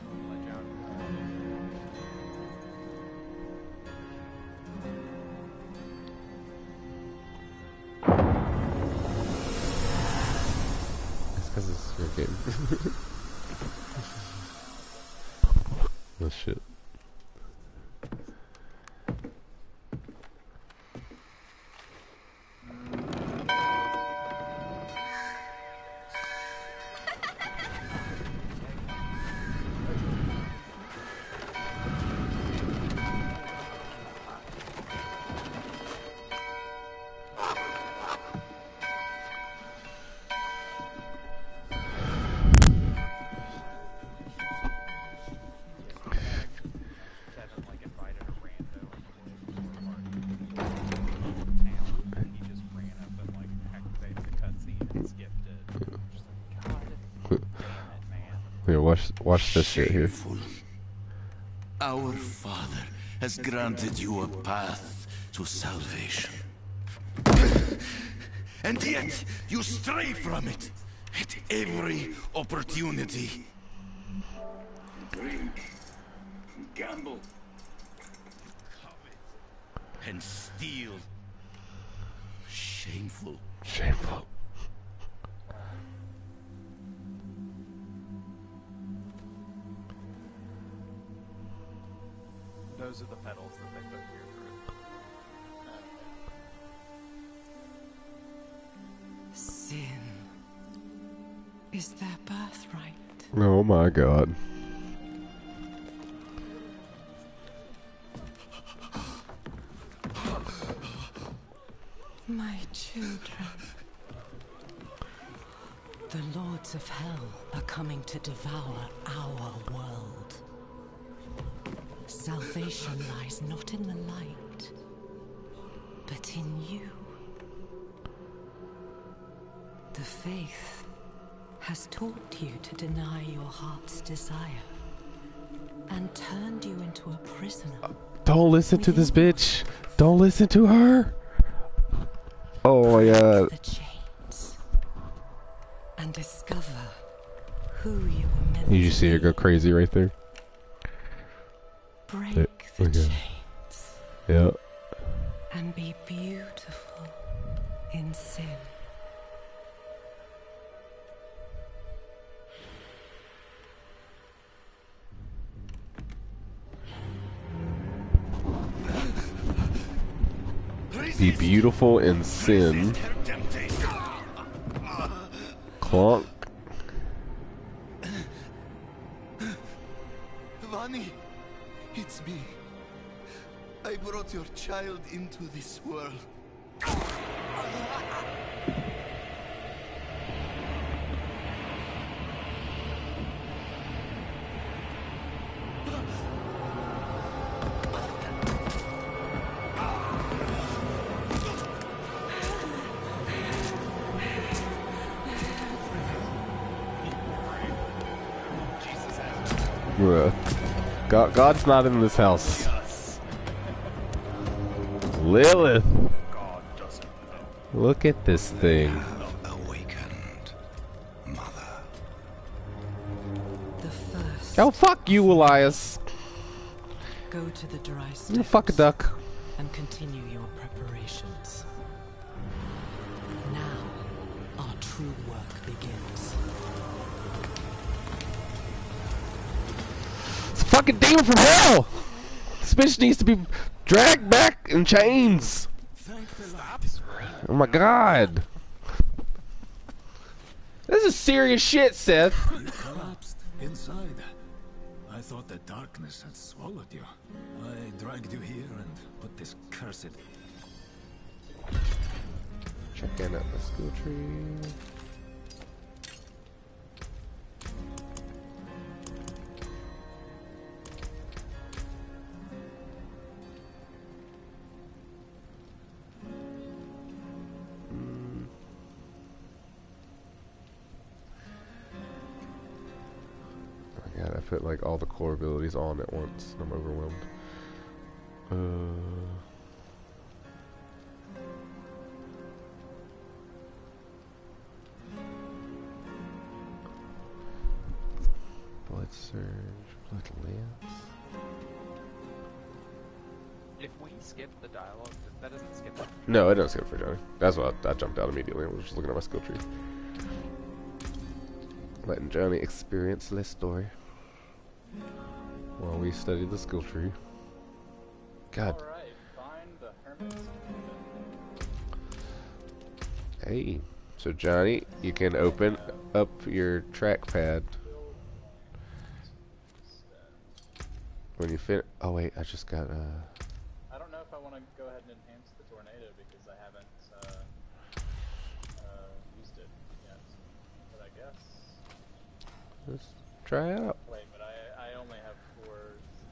It's because it's your game. Oh shit. Here, watch this shit here. Shameful. Our Father has granted you a path to salvation. And yet, you stray from it at every opportunity. Drink, gamble, covet, and steal. Shameful. Shameful. Those are the petals that they put here through. Sin is their birthright. Oh my god. My children. The lords of hell are coming to devour our world. Salvation lies not in the light, but in you. The faith has taught you to deny your heart's desire and turned you into a prisoner. Don't listen to this bitch. Don't listen to her. Oh my god. The chains and discover who you were meant You to see her be. go crazy right there. Break There the we go. chains Yeah. and be beautiful in sin. Be beautiful in sin. Clonk. Vani, it's me. I brought your child into this world. Bruh. God's not in this house. Lilith. God doesn't know. Look at this thing. Awakened, mother. The first. Oh, fuck you, Elias. Go to the dry You fuck a stones duck. and continue your preparations. Now, our true work begins. It's a fucking demon from hell. This bitch needs to be dragged back in chains. Oh my god. This is serious shit, Seth. You collapsed inside. I thought the darkness had swallowed you. I dragged you here and put this cursed... Checking out the skill tree. put like all the core abilities on at once, and I'm overwhelmed. Blood Surge, Blood Lance. If we skip the dialogue, that doesn't skip it. No, it doesn't skip for Johnny. That's why I jumped out immediately. I was just looking at my skill tree. Letting Johnny experience this story while we study the skill tree. God. Alright, find the hermit's kingdom. Hey. So Johnny, you can open up your trackpad when you fit. Oh wait, I just got I don't know if I want to go ahead and enhance the tornado because I haven't used it yet. But I guess. let's try it out. Wait, but I only have four.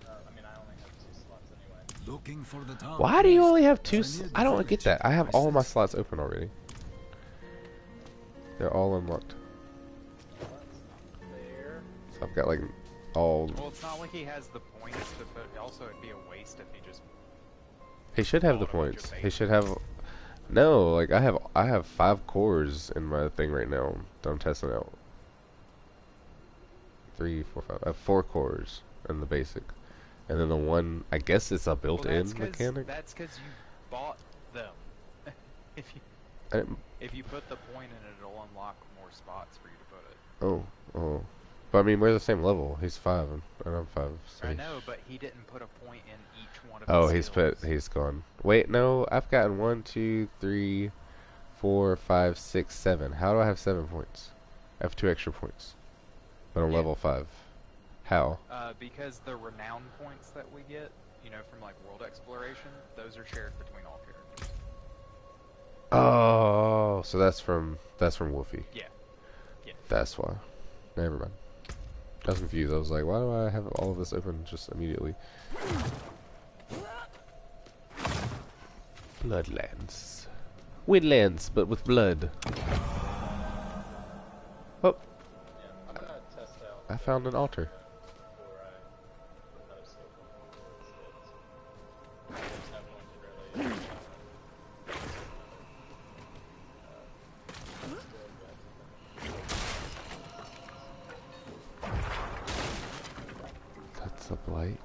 I mean, I only have 2 slots anyway. Looking for the town. Why do you only have 2? Near the I don't get village. that. I have I all my sense- slots open already. They're all unlocked. Well, that's not there. So I've got like all. Well, it's not like he has the points, but also it'd be a waste if he just. He should have the points. He should have. No, like I have 5 cores in my thing right now that I'm testing out. 3, 4, 5. I have 4 cores in the basic, and then the one I guess it's a built-in mechanic. That's because you bought them. if you I didn't- if you put the point in it, it'll unlock more spots for you to put it. oh, but I mean we're the same level. He's 5 and I'm 5. So I know, but he didn't put a point in each one of oh, his skills. he's gone. Wait, no, I've gotten 1, 2, 3, 4, 5, 6, 7. How do I have 7 points? I have 2 extra points, but I'm Yeah. level 5. How? Because the renown points that we get, from like world exploration, those are shared between all characters. Oh, so that's from Wolfie. Yeah. Yeah. That's why. Never mind. I was confused. I was like, why do I have all of this open just immediately? Bloodlands. Windlands, but with blood. Oh, Yeah, I'm gonna test out. I found an altar. Before I put another skill point in. There's no point to really. That's a blight.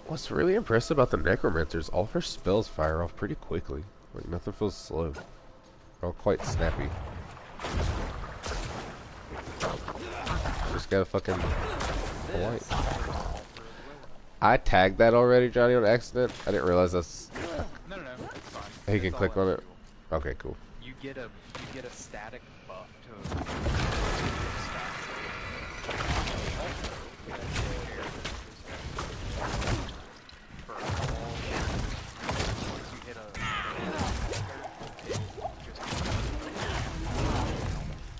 What's really impressive about the necromancers, all of her spells fire off pretty quickly. Like nothing feels slow. They're all quite snappy. Just gotta fucking blight. I tagged that already, Johnny, on accident. I didn't realize that's. No, it's fine. He can It's click all on in it. the Okay, cool. You get a static buff to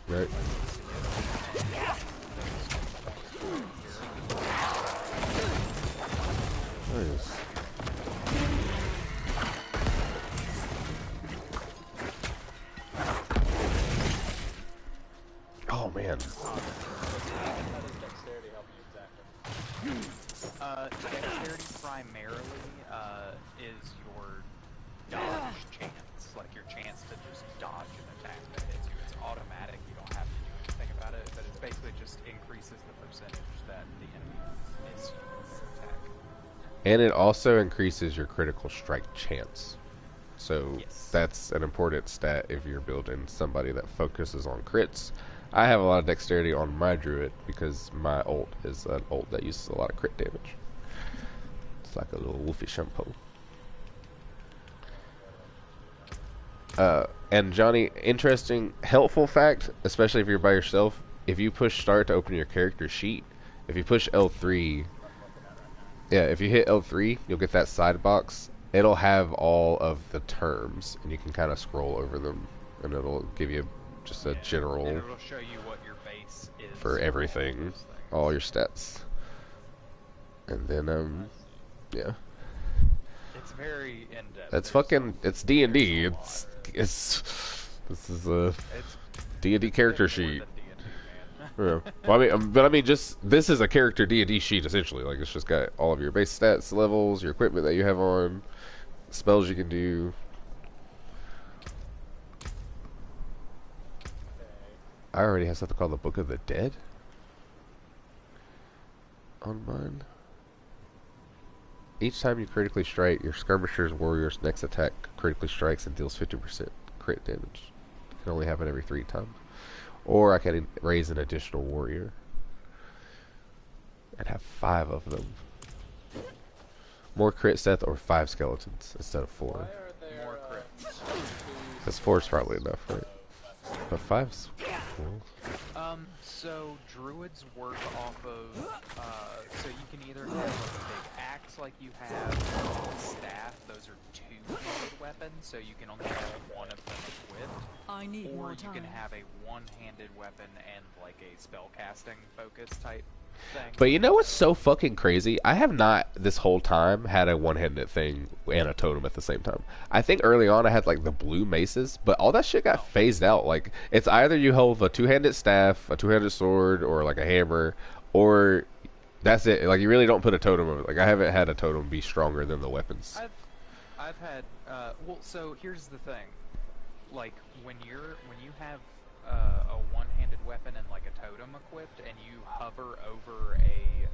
Right. Nice. Oh man. How does dexterity help you exactly? Dexterity primarily is your dodge chance, like your chance to just dodge an attack that hits you. It's automatic, you don't have to do anything about it, but it basically just increases the percentage that the enemy is their attack. And it also increases your critical strike chance. So Yes. that's an important stat if you're building somebody that focuses on crits. I have a lot of dexterity on my druid because my ult is an ult that uses a lot of crit damage. It's like a little wolfy shampoo. And Johnny, interesting, helpful fact, especially if you're by yourself, if you push start to open your character sheet, if you push L3, yeah, if you hit L3, you'll get that side box. It'll have all of the terms, and you can kind of scroll over them, and it'll give you just a general And it'll show you what your base is for everything, all your stats. And then, yeah. It's very in-depth. That's fucking, it's D&D. It's This is a It's D&D character more sheet. than D&D, man. Yeah. Well, but I mean, just this is a character D&D sheet essentially. Like it's just got all of your base stats, levels, your equipment that you have on, spells you can do. I already have something called the Book of the Dead on mine. Each time you critically strike, your skirmisher's warrior's next attack critically strikes and deals 50% crit damage. It can only happen every 3 times. Or I can raise an additional warrior and have 5 of them. More crit stats or 5 skeletons instead of 4. Why are there More crits. Because 4 is probably enough, right? But 5's cool. So druids work off of, so you can either have a big axe like you have, a staff, those are 2-handed weapons, so you can only have one of them equipped. I need Or more you time. can have a one-handed weapon and like a spellcasting focus type thing. But you know what's so fucking crazy? I have not this whole time had a one-handed thing and a totem at the same time. I think early on I had like the blue maces, but all that shit got phased out. Like it's either you hold a 2-handed staff, a 2-handed sword, or like a hammer, or that's it. Like you really don't put a totem over it. Like I haven't had a totem be stronger than the weapons. I've had well, so here's the thing, like when you have a one-handed weapon and like a totem equipped, and you hover over a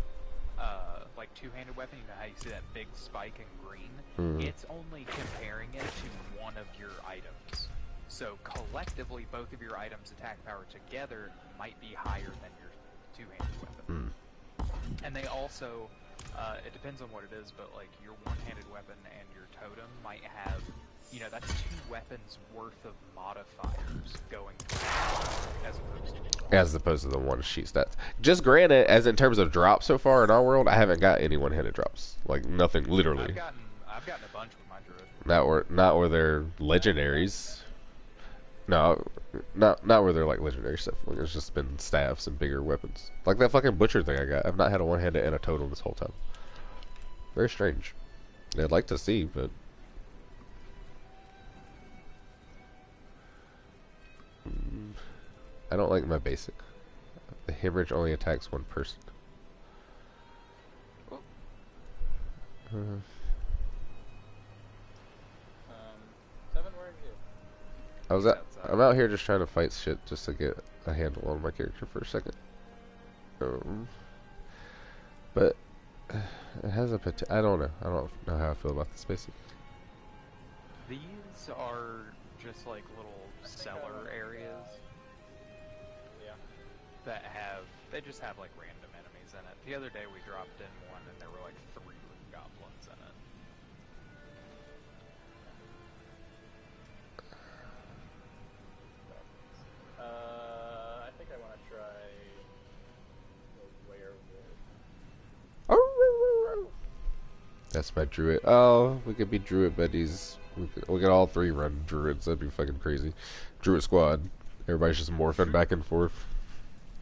like 2-handed weapon, you know how you see that big spike in green? It's only comparing it to one of your items. So collectively, both of your items' attack power together might be higher than your 2-handed weapon. And they also, it depends on what it is, but like your one-handed weapon and your totem might have, you know, that's 2 weapons worth of modifiers going As opposed to the one sheet stats. Just granted, as in terms of drops so far in our world, I haven't got any one-handed drops. Like nothing, literally. I've gotten a bunch with my druid. Not where they're legendaries. No, not where they're like legendary stuff. Like it's just been staffs and bigger weapons. Like that fucking butcher thing I got. I've not had a one-handed and a totem this whole time. Very strange. I'd like to see, but I don't like my basic. The hemorrhage only attacks one person. Seven, where are you? I'm out here just trying to fight shit just to get a handle on my character for a second. But it has a I don't know. I don't know how I feel about this basic. These are just like little cellar areas that they just have like random enemies in it. The other day we dropped in one and there were like 3 goblins in it. I think I want to try the werewolf. That's my druid. Oh, we could be druid buddies. We could all 3 run druids. That'd be fucking crazy. Druid squad. Everybody's just morphing back and forth.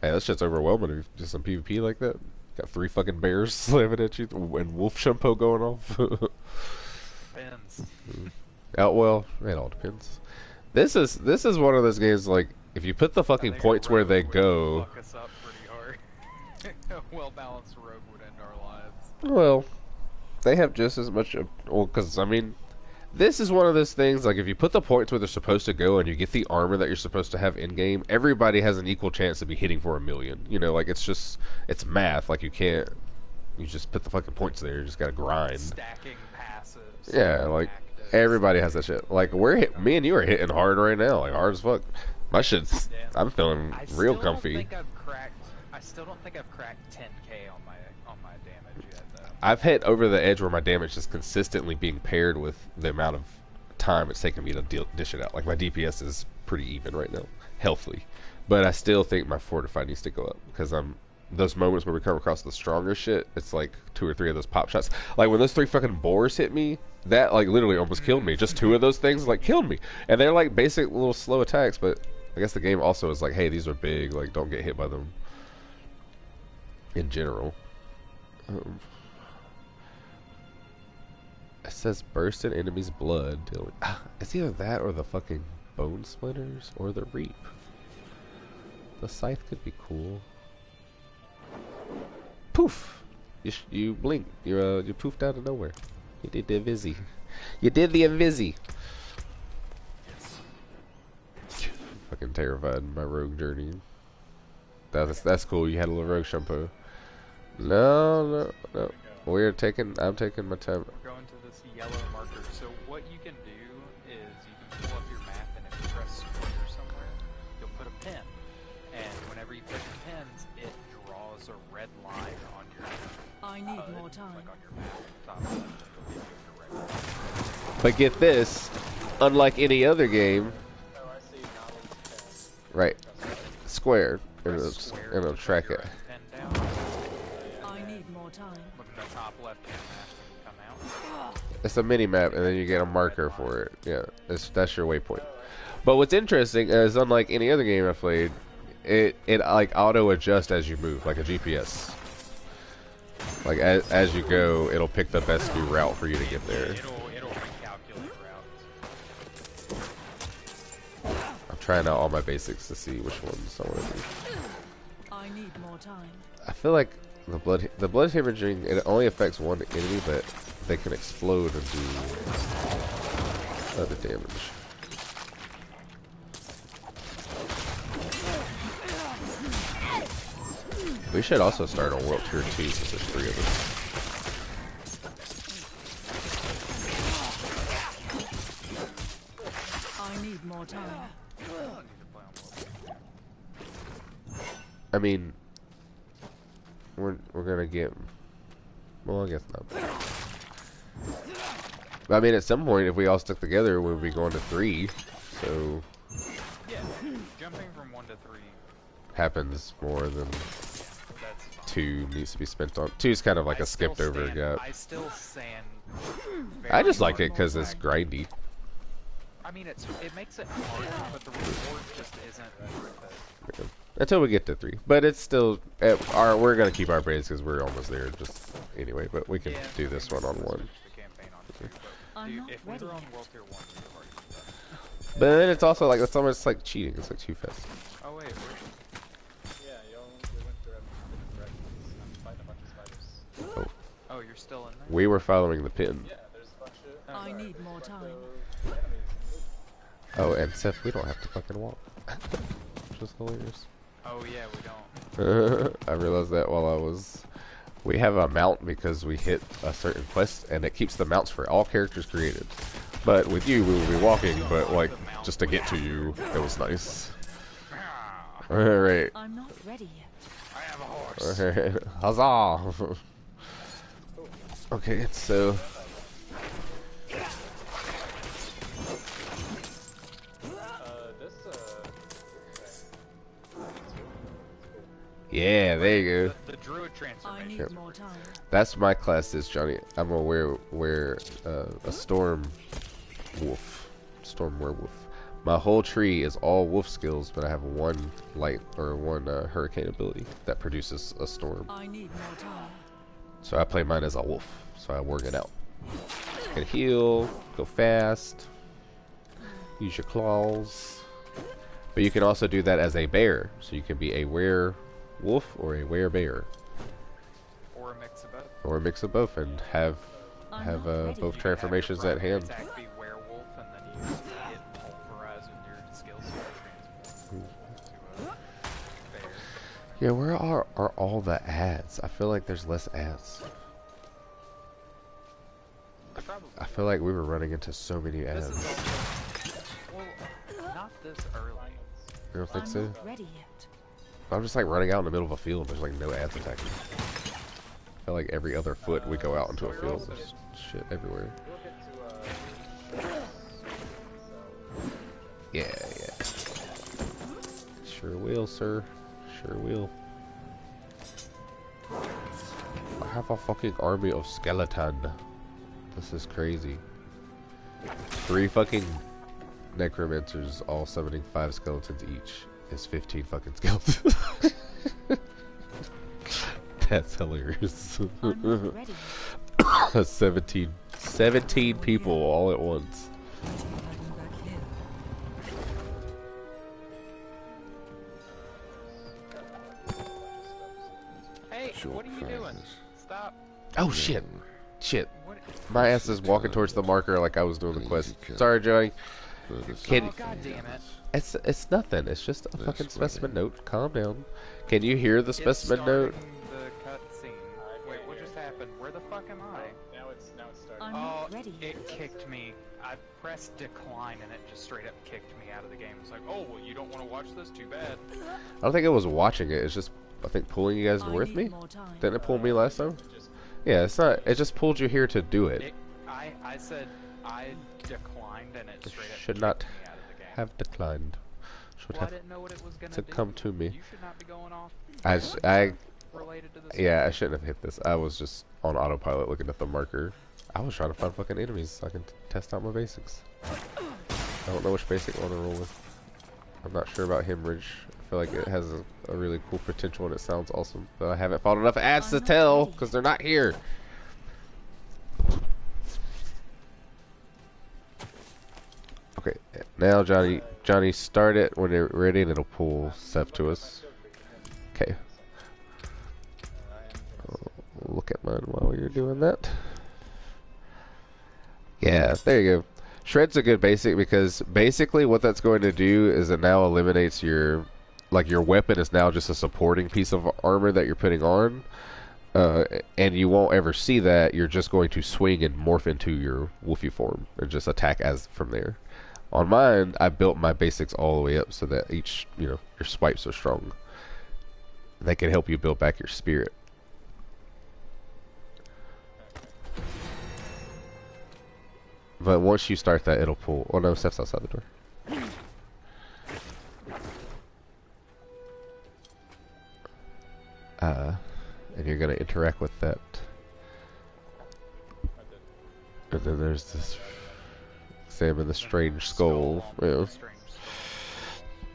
Hey, that shit's overwhelming if you do some PvP like that. Got 3 fucking bears slamming at you and wolf shampoo going off. Depends. Well, it all depends. This is one of those games like if you put the fucking points where they go. Fuck us up pretty hard. A well-balanced rogue would end our lives. Well, they have just as much. Well, because I mean, this is one of those things, like, if you put the points where they're supposed to go and you get the armor that you're supposed to have in-game, everybody has an equal chance to be hitting for 1,000,000. You know, like, it's math. Like, you can't, you just put the fucking points there. You just gotta grind. Stacking passives. Yeah, like, everybody has that shit. Like, me and you are hitting hard right now. Like, hard as fuck. My shit's, I'm feeling real comfy. I still don't think I've cracked 10k on my damage yet, though. I've hit over the edge where my damage is consistently being paired with the amount of time it's taking me to dish it out. Like, my DPS is pretty even right now, healthily. But I still think my fortify needs to go up, because those moments where we come across the stronger shit, it's like 2 or 3 of those pop shots. Like, when those 3 fucking boars hit me, that, like, literally almost killed me. Just 2 of those things, like, killed me. And they're, like, basic little slow attacks, but I guess the game also is like, hey, these are big, like, don't get hit by them in general. It says burst an enemy's blood. It's either that or the fucking bone splinters or the reap. The scythe could be cool. Poof! You blinked. You poofed out of nowhere. You did the invisi. You did the invisi. Fucking terrified in my rogue journey. That's cool. You had a little rogue shampoo. No. I'm taking my time. We're going to this yellow marker. So what you can do is you can pull up your map, and if you press square somewhere, you'll put a pin. And whenever you put the pins, it draws a red line on your I need more time. like on your map. Top left, it'll give you a red line. But get this, unlike any other game, Oh, I see. Now it's 10. right? Square, and Press square it'll to track your it. pen down. I need more time. Look at the top left-hand map when you come out. It's a mini map, and then you get a marker for it. Yeah, that's your waypoint. But what's interesting is, unlike any other game I've played, it like auto adjusts as you move, like a GPS. Like as you go, it'll pick the best new route for you to get there. It'll recalculate routes. I'm trying out all my basics to see which ones I want to do. I need more time. I feel like the blood hemorrhaging, it only affects one enemy, but they can explode and do other damage. We should also start on World Tier 2 since there's 3 of us. I need more time. I mean, we're gonna get. Well, I guess not. But I mean, at some point, if we all stuck together, we'll be going to 3. So Yeah, jumping from 1 to 3. happens more than That's fine. 2 needs to be spent on. 2 is kind of like a skipped over gap. I still stand. I just like it normal because it's back. grindy. I mean, it makes it hard, but the reward just isn't worth it. Until we get to 3, but it's still we're gonna keep our base because we're almost there. Just anyway, but we can Yeah, do this one on switch 1. the campaign on 2, but I'm dude, not if we ready were on yet. World Tier 1, we would already do that. But then it's also like it's almost like cheating. It's like too fast. Oh wait, Yeah, you went through different directions. I'm fighting a bunch of spiders. oh, you're still in there? We were following the pin. Yeah, there's a bunch of I need more time. enemies. Oh, and Seth, we don't have to fucking walk. Which was hilarious. Oh yeah, we don't. I realized that while I was. We have a mount because we hit a certain quest, and it keeps the mounts for all characters created. But with you, we will be walking, but like just to get to you, it was nice. Alright. I'm not ready yet. I have a horse. Alright. Huzzah! Okay, so. Yeah, there you go. The druid I transformation. need more time. That's my class is Johnny. I'm gonna wear a storm wolf, storm werewolf. My whole tree is all wolf skills, but I have one light or one hurricane ability that produces a storm. I need more time. So I play mine as a wolf. So I work it out. Can heal, go fast, use your claws. But you can also do that as a bear. So you can be a werewolf or a werebear. Or a mix of both. Or a mix of both and have I'm not ready. both You can transformations have at your hand. primary attack be werewolf, and then you hit pulverize with your skills to transform to a bear. Yeah, where are all the ads? I feel like there's less ads. Probably. I feel like we were running into so many This ads. is also, well, not this early. You don't think I'm so? not ready yet. I'm just like running out in the middle of a field. There's like no ads attacking. I feel like every other foot we go out into a field. There's shit everywhere. Yeah. Sure will, sir. Sure will. I have a fucking army of skeleton. This is crazy. 3 fucking necromancers all summoning 5 skeletons each is 15 fucking skeletons. That's hilarious. I'm not ready yet. That's 17 people all at once. Hiding back here. What are you doing? Stop. Oh shit. Shit. What? My ass is walking towards the marker like I was doing the quest. Sorry, Johnny. Can Oh, god damn it. it's nothing. It's just a fucking specimen note. Calm down. Can you hear the specimen It's note? starting the cutscene. Wait, what just happened? Where the fuck am I? Now it's starting. I'm Oh, not ready it yet. kicked me. I pressed decline and it just straight up kicked me out of the game. It's like, oh, well, you don't want to watch this? Too bad. I don't think it was watching it. It's just, I think, pulling you guys I with need me. more time. Didn't it pull me last time? Yeah, it's not. It just pulled you here to do it. I said I declined and it straight up Should kicked not me out of the game. have declined. Should Well, I have didn't know what it was gonna to do. come to me. You should not be going off. I Related to this. yeah, I shouldn't have hit this. I was just on autopilot looking at the marker. I was trying to find fucking enemies so I can test out my basics. I don't know which basic I want to roll with. I'm not sure about Hemorrhage. I feel like it has a really cool potential and it sounds awesome. But I haven't found enough ads to tell because they're not here. Okay, now Johnny, start it when you're ready and it'll pull stuff to us. Okay. Look at mine while you're doing that. Yeah, there you go. Shred's a good basic because basically what that's going to do is it now eliminates your weapon is now just a supporting piece of armor that you're putting on. And you won't ever see that. You're just going to swing and morph into your wolfy form and just attack as from there. On mine, I built my basics all the way up so that each, your swipes are strong. They can help you build back your spirit. But once you start that, it'll pull. Oh no, Steph's outside the door. And you're gonna interact with that. And then there's this examine the strange skull. Yeah.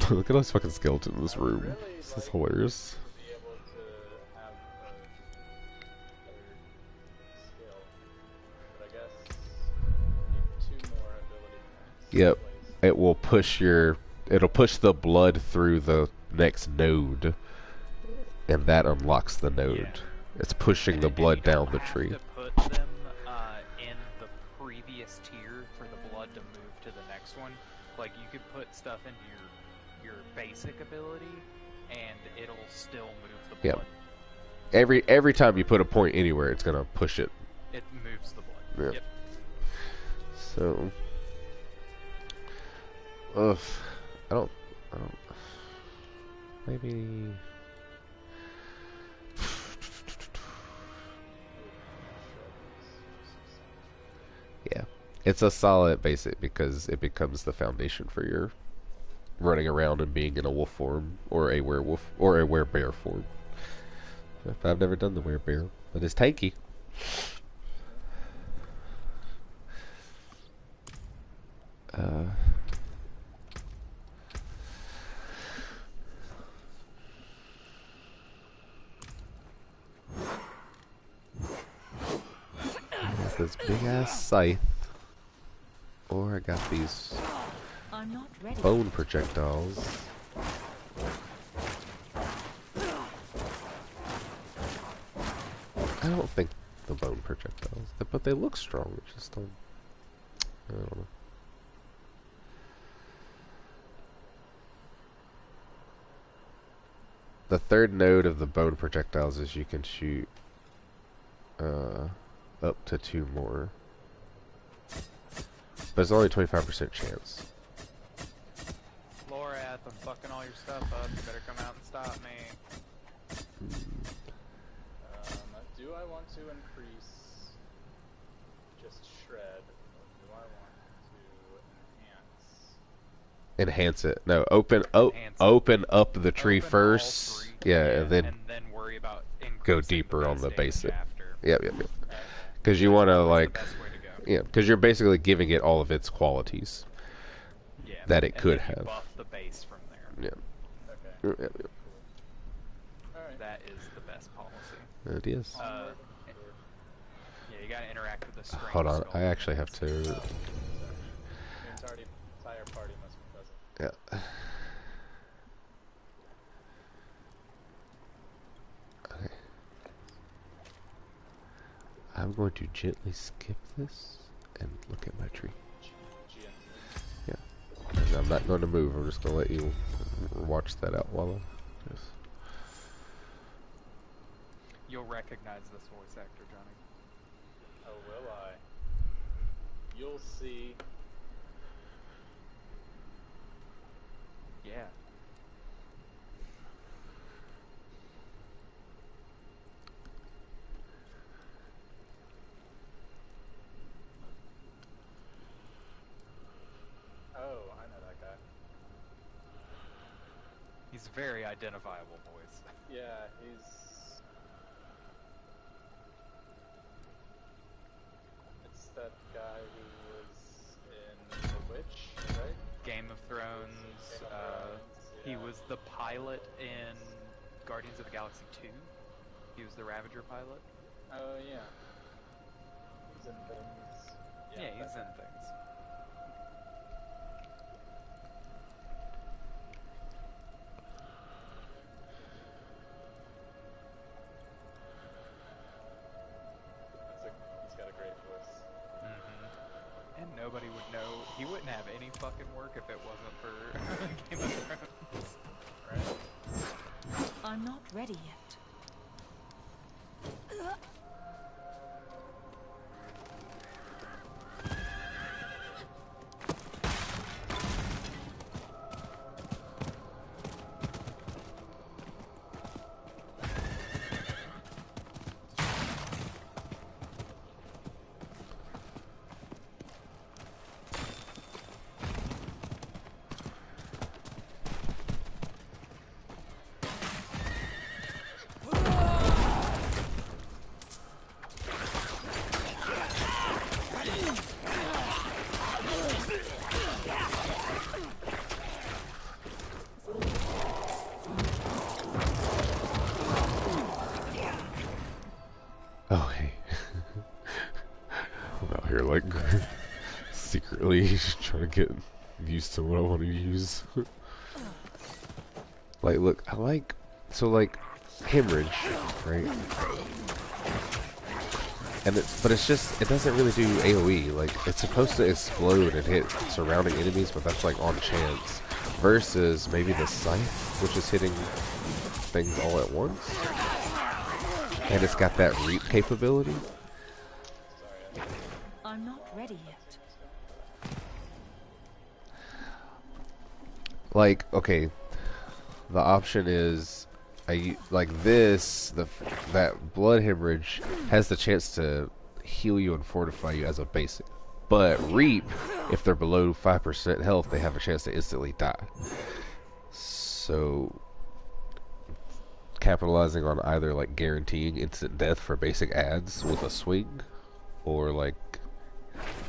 Look at this fucking skeleton in this room. This is hilarious. Be able to have a skill, but I guess you need 2 more ability points. Yep. It will push it'll push the blood through the next node. And that unlocks the node. Yeah. It's pushing the And blood you down don't the have tree. to put them in the previous tier for the blood to move to the next one. Like you could put stuff into your basic ability, and it'll still move the Yep. blood. Every time you put a point anywhere, it's gonna push it. It moves the blood. Yep. Yep. So, ugh, I don't. Maybe. Yeah, it's a solid basic because it becomes the foundation for your running around and being in a wolf form or a werewolf or a werebear form. I've never done the werebear, but it's tanky. Got this big ass scythe, or I got these I'm not ready. bone projectiles. I don't think the bone projectiles, but they look strong. It's just I don't know. The third node of the bone projectiles is you can shoot up to 2 more. But it's only 25% chance. Lorath, I'm fucking all your stuff up. You better come out and stop me. Do I want to increase just shred, or do I want to Enhance enhance? it. No, open up the tree Open all first. 3, Yeah, and then worry about go increasing deeper on the base basic. damage after. Yep. Because you want to Always the like, best way to go. yeah, because you're basically giving it all of its qualities Yeah, that it and could then you have. buff the base from there. Yeah. Okay. Yep. Alright. That is the best policy. It is. Yeah, you gotta interact with the strange Hold on, skull. I actually have to. The entire party must be present. Yeah. Okay. going to gently skip this and look at my tree. Yeah. And I'm not going to move. I'm just going to let you watch that out while I'm just... You'll recognize this voice actor, Johnny. Oh, will I? You'll see. Yeah. Oh, I know that guy. He's a very identifiable voice. Yeah, he's... It's that guy who was in The Witch, right? Game of Thrones. He was the pilot in Guardians of the Galaxy 2. He was the Ravager pilot. Oh, yeah. He's in things. Yeah, he's in things. He's got a great voice. And nobody would know. He wouldn't have any fucking work if it wasn't for Game of Thrones. Right? I'm not ready yet. Oh, hey. I'm out here, like, secretly trying to get used to what I want to use. Like, look, I like... So, like, hemorrhage, right? And but it's just, it doesn't really do AoE. Like, it's supposed to explode and hit surrounding enemies, but that's, like, on chance. Versus maybe the scythe, which is hitting things all at once. And it's got that reap capability. I'm not ready yet. Like, okay, the option is, like this, that blood hemorrhage has the chance to heal you and fortify you as a basic. But reap, if they're below 5% health, they have a chance to instantly die. So, capitalizing on either like guaranteeing instant death for basic adds with a swing, or like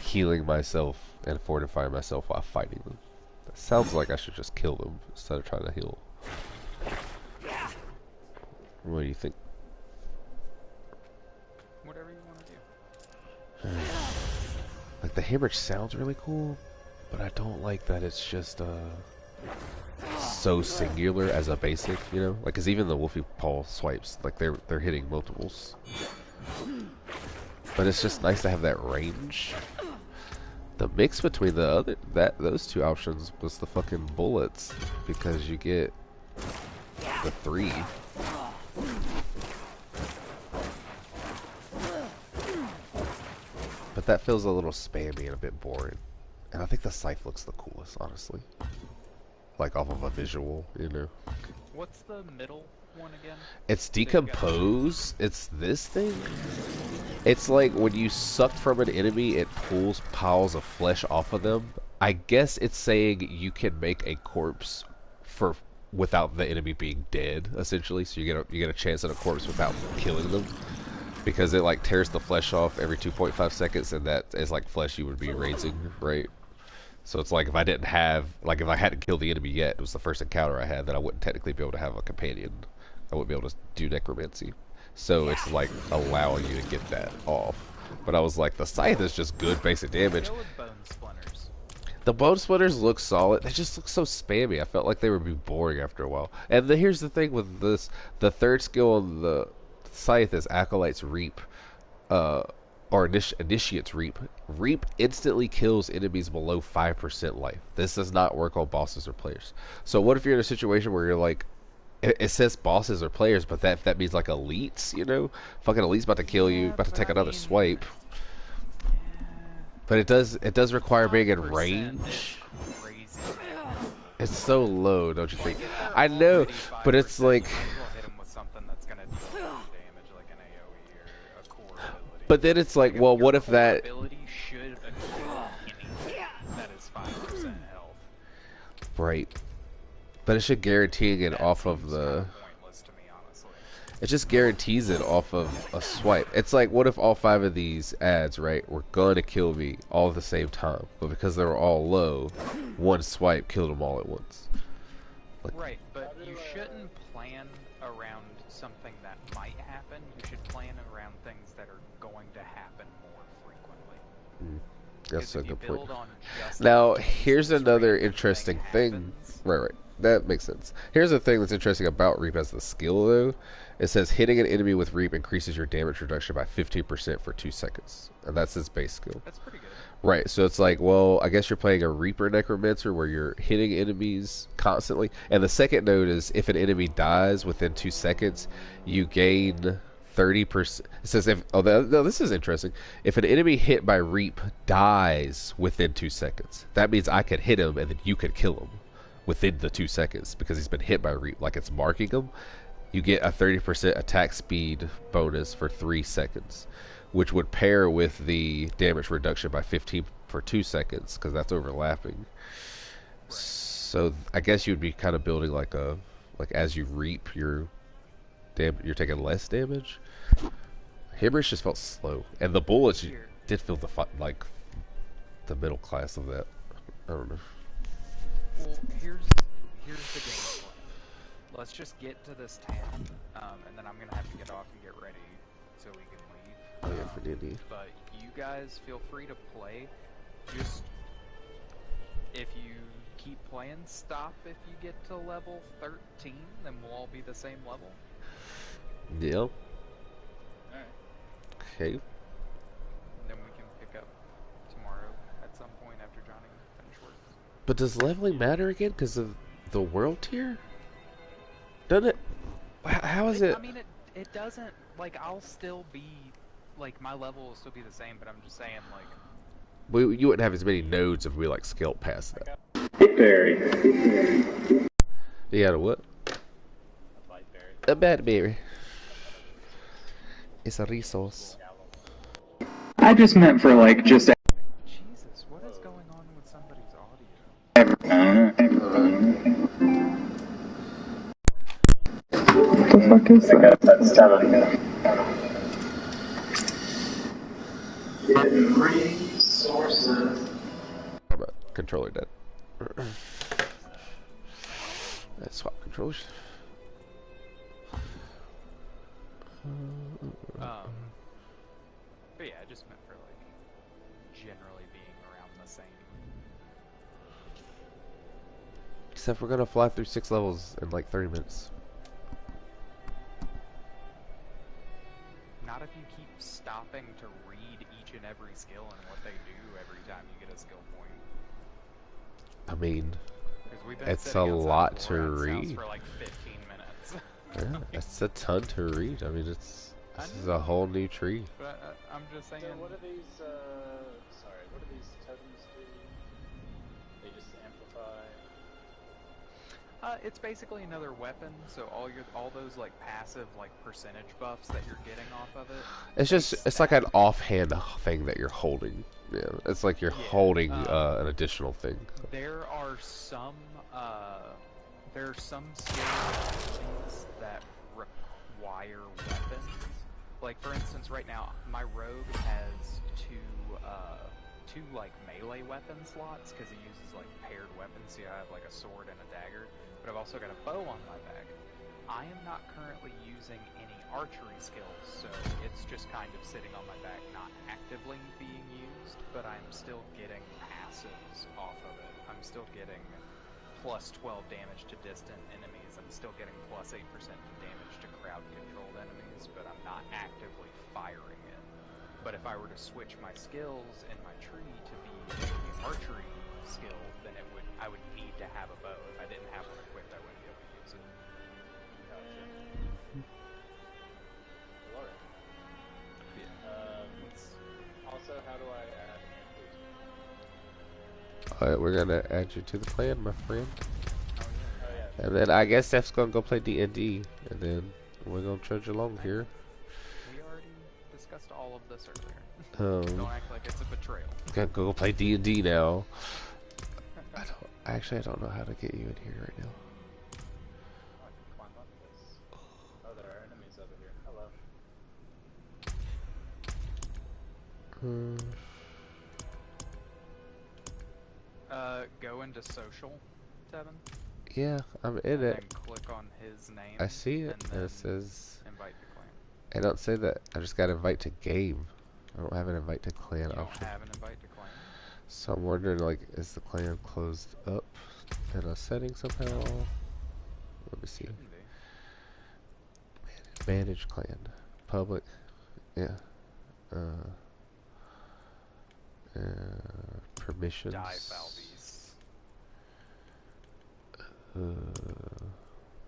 healing myself and fortifying myself while fighting them. It sounds like I should just kill them instead of trying to heal. What do you think? Whatever you want to do. Like, the hemorrhage sounds really cool, but I don't like that it's just so singular as a basic, you know? Like, 'cause even the Wolfie Paw swipes, like, they're hitting multiples. But it's just nice to have that range. The mix between those two options was the fucking bullets, because you get the 3. But that feels a little spammy and a bit boring. And I think the scythe looks the coolest, honestly. Like, off of a visual, you know? What's the middle one again? It's decompose. It's this thing. It's like when you suck from an enemy, it pulls piles of flesh off of them. I guess it's saying you can make a corpse without the enemy being dead, essentially. So you get a chance at a corpse without killing them, because it like tears the flesh off every 2.5 seconds, and that is like flesh you would be raising, right? So it's like if I didn't have, like if I hadn't killed the enemy yet, it was the first encounter I had, then I wouldn't technically be able to have a companion. I wouldn't be able to do necromancy. So it's like allowing you to get that off. But I was like, the scythe is just good basic damage. Go with bone splinters. The bone splitters look solid. They just look so spammy. I felt like they would be boring after a while. And here's the thing with this: the third skill on the scythe is Acolyte's Reap. or initiates Reap. Reap instantly kills enemies below 5% life. This does not work on bosses or players. So what if you're in a situation where you're like, it says bosses or players, but that means like elites, you know? Fucking elites about to kill you, about to take another swipe. But it does require being in range. It's so low, don't you think? I know, but it's like. But then it's like, well, what if that? Right. But it should guarantee it off of the. It just guarantees it off of a swipe. It's like, what if all 5 of these ads, right, were going to kill me all at the same time, but because they were all low, one swipe killed them all at once. Like, right, but you shouldn't plan around something that might happen. You should plan around things that are going to happen more frequently. That's a good point. Now, here's another interesting thing. Right. That makes sense. Here's the thing that's interesting about Reap as the skill, though. It says hitting an enemy with Reap increases your damage reduction by 15% for 2 seconds. And that's his base skill. That's pretty good. Right, so it's like, well, I guess you're playing a Reaper Necromancer where you're hitting enemies constantly. And the second note is if an enemy dies within 2 seconds, you gain 30%. It says if, oh, no, this is interesting. If an enemy hit by Reap dies within 2 seconds, that means I could hit him and then you could kill him within the 2 seconds because he's been hit by Reap, like it's marking him. You get a 30% attack speed bonus for 3 seconds, which would pair with the damage reduction by 15 for 2 seconds because that's overlapping. Right. So I guess you'd be kind of building like a, like as you reap, you're taking less damage. Hammers just felt slow, and the bullets did feel like the middle class of that. I don't know. Well, here's the game plan. Let's just get to this town, and then I'm gonna have to get off and get ready so we can leave. Oh yeah, for D&D. But you guys feel free to play. Just if you keep playing, stop if you get to level 13, then we'll all be the same level. Yeah. Alright. Okay. Then we can pick up tomorrow at some point after Johnny finishes work. But does leveling matter again because of the world tier? Doesn't it? How is it? I mean, it doesn't, like, I'll still be, like, my level will still be the same, but I'm just saying, like... You wouldn't have as many nodes if we, like, scaled past that. Berry. You got a what? A bad berry. It's a resource. I just meant for, like, just... Jesus, what is going on with somebody's audio? What the fuck is that? That's telling you. Getting resources. How about controller dead? Let's swap controllers. But yeah, I just meant for, like, generally being around the same. Except we're gonna fly through 6 levels in like 30 minutes. Not if you keep stopping to read each and every skill and what they do every time you get a skill point. I mean, We've been it's a lot to read. read. For like 15 minutes. Yeah, it's a ton to read. I mean, this is a whole new tree. But I'm just saying. So what are these, sorry, what do these totems do? They just amplify? It's basically another weapon, so all those like passive like percentage buffs that you're getting off of it. It's like an offhand thing that you're holding. Yeah, it's like you're holding an additional thing. There are some skills that require weapons. Like for instance, right now my rogue has two like melee weapon slots because he uses like paired weapons. So I have like a sword and a dagger, but I've also got a bow on my back. I am not currently using any archery skills, so it's just kind of sitting on my back, not actively being used, but I'm still getting passives off of it. I'm still getting plus 12 damage to distant enemies. I'm still getting plus 8% damage to crowd-controlled enemies, but I'm not actively firing it. But if I were to switch my skills in my tree to be the archery skill, then I would need to have a bow. If I didn't have one equipped, I wouldn't be able to use it. Gotcha. Alright. Also, how do I add an Alright, we're gonna add you to the clan, my friend. Oh yeah. And then I guess Steph's gonna go play D&D, and then we're gonna trudge along here. We already discussed all of this earlier. Don't act like it's a betrayal. Gotta go play D&D now. I don't know how to get you in here right now. I can climb up this. Oh, there are enemies over here. Hello. Go into social, Tevin. Yeah, I'm in it. And click on his name. I see it. And And it says... invite to clan. I don't say that. I just got invite to game. I don't have an invite to clan You option. don't have an invite to clan. So I'm wondering, like, is the clan closed up in a setting somehow? Let me see. Shouldn't be. Manage clan. Public. Yeah. Permissions. Die Falbies.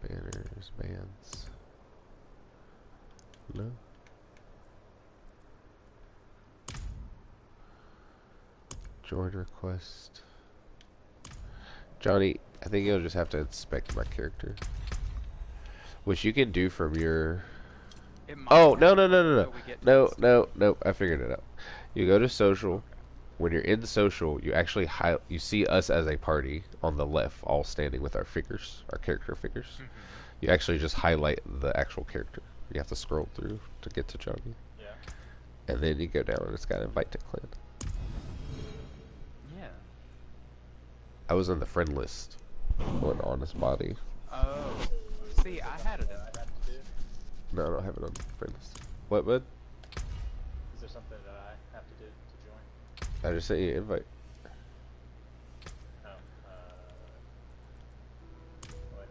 Banners, bans. No. Join request. Johnny, I think you'll just have to inspect my character. Which you can do from your... Oh, no. No, I figured it out. You go to social. When you're in social, you actually you see us as a party on the left, all standing with our figures, our character figures. You actually just highlight the actual character. You have to scroll through to get to Johnny. Yeah. And then you go down and it's got invite to clan. Yeah. I was on the friend list. On Honest Body. Oh. See, I had it in there. No, I don't have it on the friend list. What, bud? Is there something that I have to do to join? I just sent you an invite. Oh, what?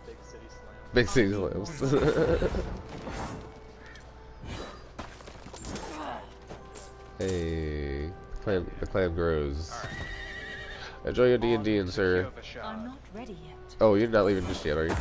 Big city slam. Big City Slams. Hey, the clan grows. Enjoy your D&D, and sir. I'm not ready yet. Oh, you're not leaving just yet, are you?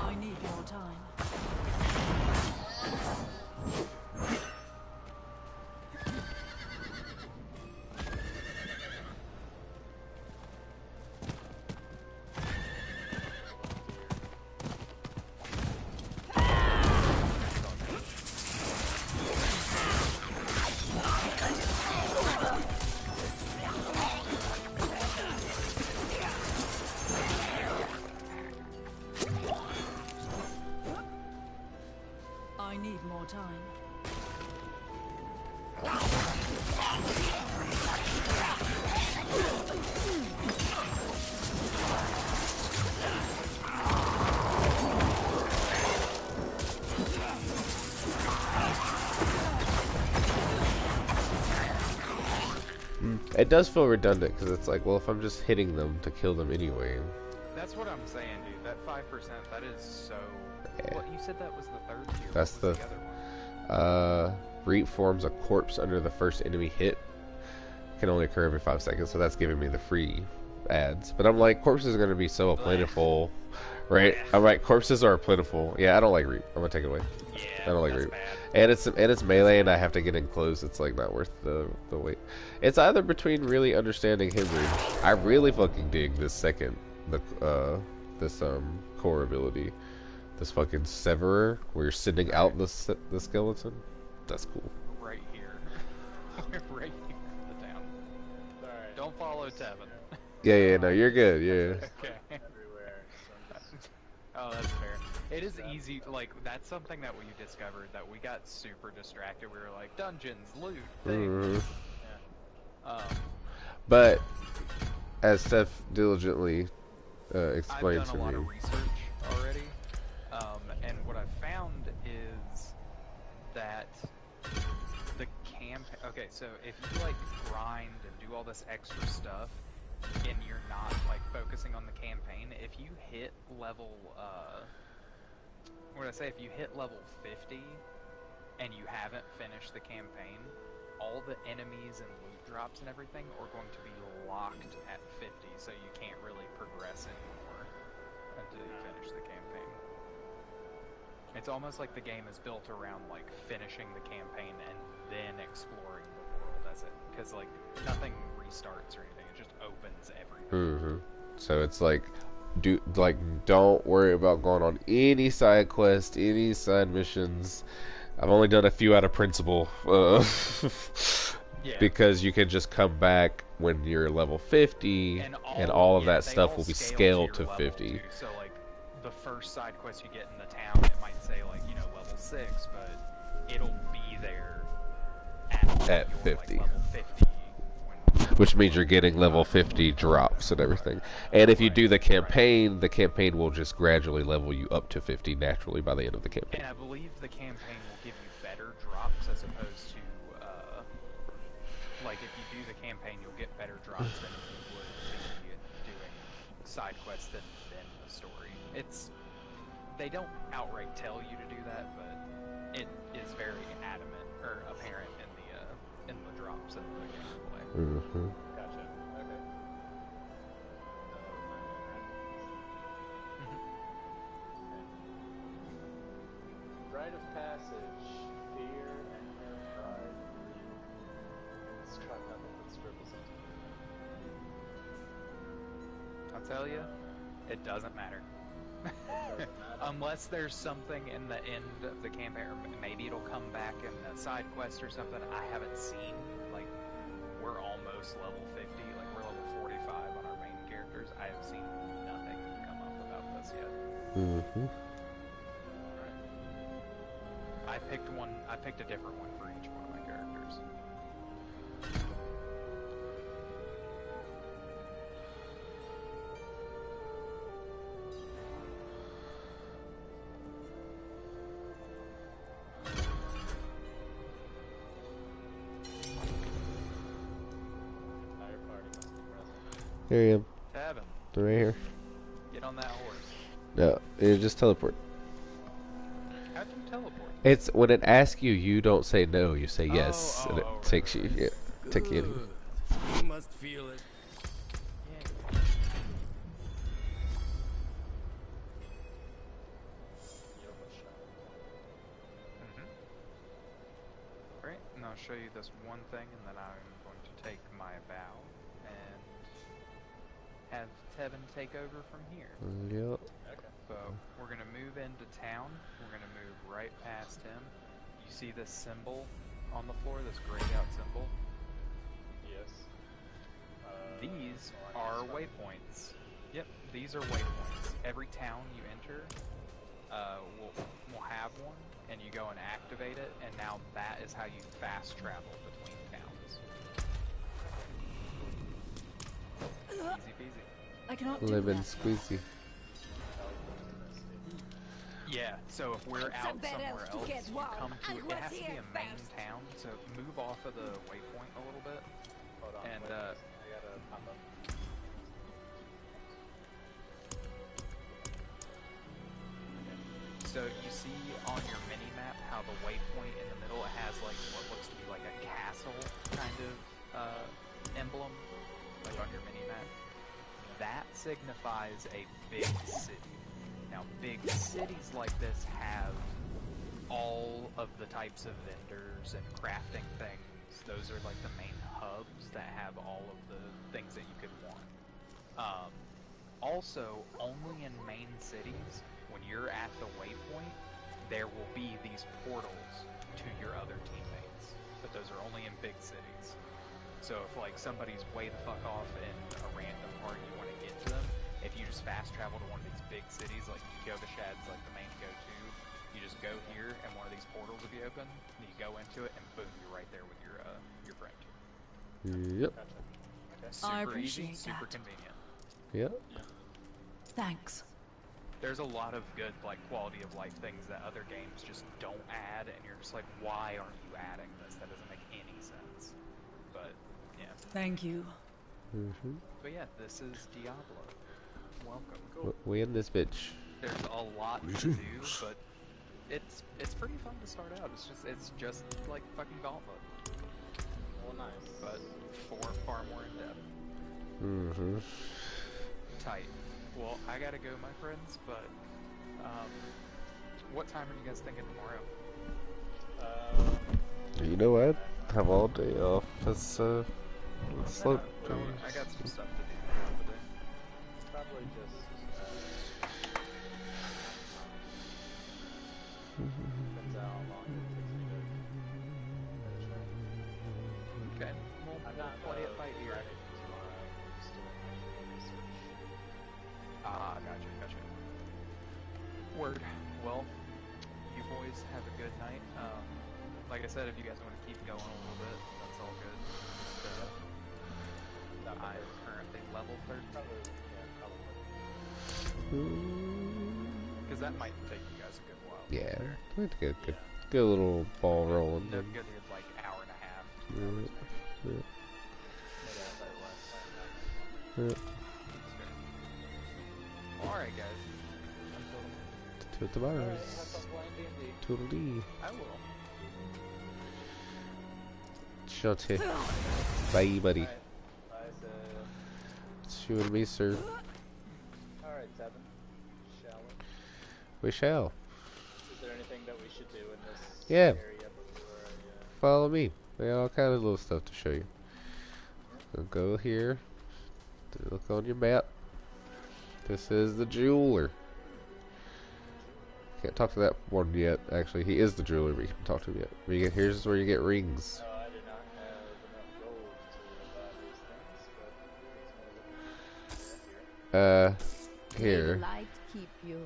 I need more time. I need more time. It does feel redundant because it's like, well, if I'm just hitting them to kill them anyway. That's what I'm saying, dude. That 5%, that is so... Yeah. What, you said that was the third tier? That's What was the- the other one? Reap forms a corpse under the first enemy hit. Can only occur every 5 seconds, so that's giving me the free ads. But I'm like, corpses are going to be so plentiful, right? I'm like, corpses are plentiful. Yeah, I don't like Reap. I'm going to take it away. Yeah, I don't like that's Reap. bad. And it's melee, and I have to get in close. It's like not worth the wait. It's either between really understanding hemorrhage. I really fucking dig this core ability. This fucking severer, where you're sending out the skeleton. That's cool. Right here. Right here in the town. Alright. Don't follow Tevin. Yeah, no, you're good. Yeah. Okay. Everywhere. So I'm just Oh, that's fair. It is easy, like, that's something that we discovered, that we got super distracted. We were like, dungeons, loot, things. But as Steph diligently explained I've done to a lot me, of research already, and what I've found is that the okay, so if you like grind and do all this extra stuff, and you're not like focusing on the campaign, if you hit level, what did I say? If you hit level 50 and you haven't finished the campaign, all the enemies and loot drops and everything are going to be locked at 50, so you can't really progress anymore until you finish the campaign. It's almost like the game is built around like finishing the campaign and then exploring the world as it, because like nothing restarts or anything, it just opens everything. So it's like, don't worry about going on any side quest, any side missions. I've only done a few out of principle, because you can just come back when you're level 50, and all of that stuff will be scaled to 50. Too. So like the first side quest you get in the town, it might say like, you know, level 6, but it'll be there at 50. Like, level 50. Which means you're getting level 50 drops and everything. And if you do the campaign will just gradually level you up to 50 naturally by the end of the campaign. And I believe the campaign will give you better drops as opposed to, like if you do the campaign, you'll get better drops than if you would be doing side quests and then the story. They don't outright tell you to do that, but it is very adamant or apparent in the drops in the gameplay. Gotcha. Okay. Rite of passage, fear, anger, pride, greed. Let's try nothing but scribbles into it. I'll tell you, it doesn't matter. Unless there's something in the end of the campaign, or maybe it'll come back in a side quest or something I haven't seen. Like, we're almost level 50, like we're level 45 on our main characters. I have seen nothing come up about this yet. I picked a different one for each one of my characters. Here I am. Tavin, Right here. get on that horse. No, it just teleport. How'd you teleport? It's when it asks you, you don't say no, you say yes, and it takes you. Yeah, take you anywhere. You must feel it. Great, and I'll show you this one thing, and then I'm going to take my vow and have Tevin take over from here. Yep. So we're going to move into town. We're going to move right past him. You see this symbol on the floor, this grayed out symbol? Yes. These are waypoints. Yep, these are waypoints. Every town you enter will have one, and you go and activate it, and now that is how you fast travel between towns. Easy peasy. I cannot do Lemon that. squeezy. Yeah, so if we're It's out a bit somewhere else to else, get you wild, come to and it what's has to be here a main first? town, so move off of the waypoint a little bit. Hold on. And, wait, I gotta pop up. So you see on your mini-map how the waypoint in the middle, it has like what looks to be like a castle kind of emblem, like on your mini-map. That signifies a big city. Now big cities like this have all of the types of vendors and crafting things. Those are like the main hubs that have all of the things that you could want. Also, only in main cities, when you're at the waypoint, there will be these portals to your other teammates. But those are only in big cities. So if like somebody's way the fuck off in a random part and you want to get to them, if you just fast travel to one of these big cities, like Gilgashad's like the main go-to, you just go here and one of these portals will be open, and you go into it, and boom, you're right there with your friend. Yep. Gotcha. Okay. Super appreciate easy, super that. convenient. Yep. Thanks. There's a lot of good, like, quality of life things that other games just don't add, and you're just like, why aren't you adding this? That doesn't make any sense. But, yeah. Thank you. But yeah, this is Diablo. Welcome. We in this bitch. There's a lot to do, but it's pretty fun to start out. It's just like fucking Gauntlet, Well, nice. but far more in depth. Mm-hmm. Tight. Well, I gotta go, my friends. But what time are you guys thinking tomorrow? You know what? Have all day off. It's slow. I got some stuff to do throughout the day. Probably just depends how long it takes me to Okay. Well, I'm not play it by ear. ready tomorrow. I'm just doing my research. Ah, gotcha. Word. Well, you boys have a good night. Like I said, if you guys want to keep going a little bit, that's all good. I'm currently level 30. Probably. Because that might take you guys a good while. Yeah. Get a little ball rolling. No, Then. good, like hour and a half. Yeah. Maybe I'll play less time. Yeah. Alright, guys. Till tomorrow. Alright, have fun playing D&D. Toodle-dee. I will. Shut it. Bye, buddy. Alright, bye, It's you and me, sir. Alright, Tevin. Shall we? We shall. Is there anything that we should do in this Yeah. area before Follow me. I got all kind of little stuff to show you. So go here. Look on your map. This is the jeweler. Can't talk to that one yet. Actually, he is the jeweler, but you can't talk to him yet. But here's where you get rings. I do not have enough gold to buy these things, but it's more Here. Light keep you.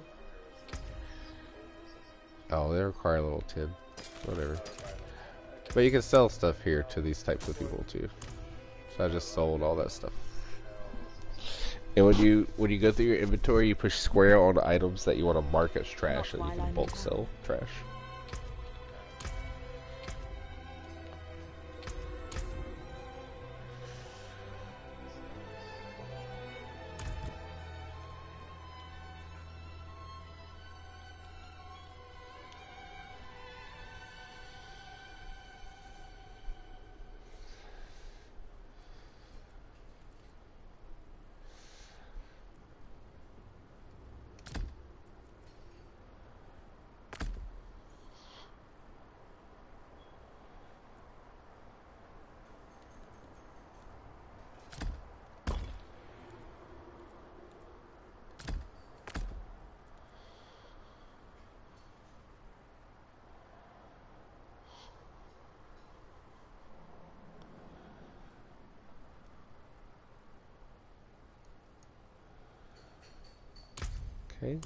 Oh, they require a little tin. Whatever. But you can sell stuff here to these types of people too. So I just sold all that stuff. And when you go through your inventory, you push square on items that you want to mark as trash, and you can bulk sell trash. Okay.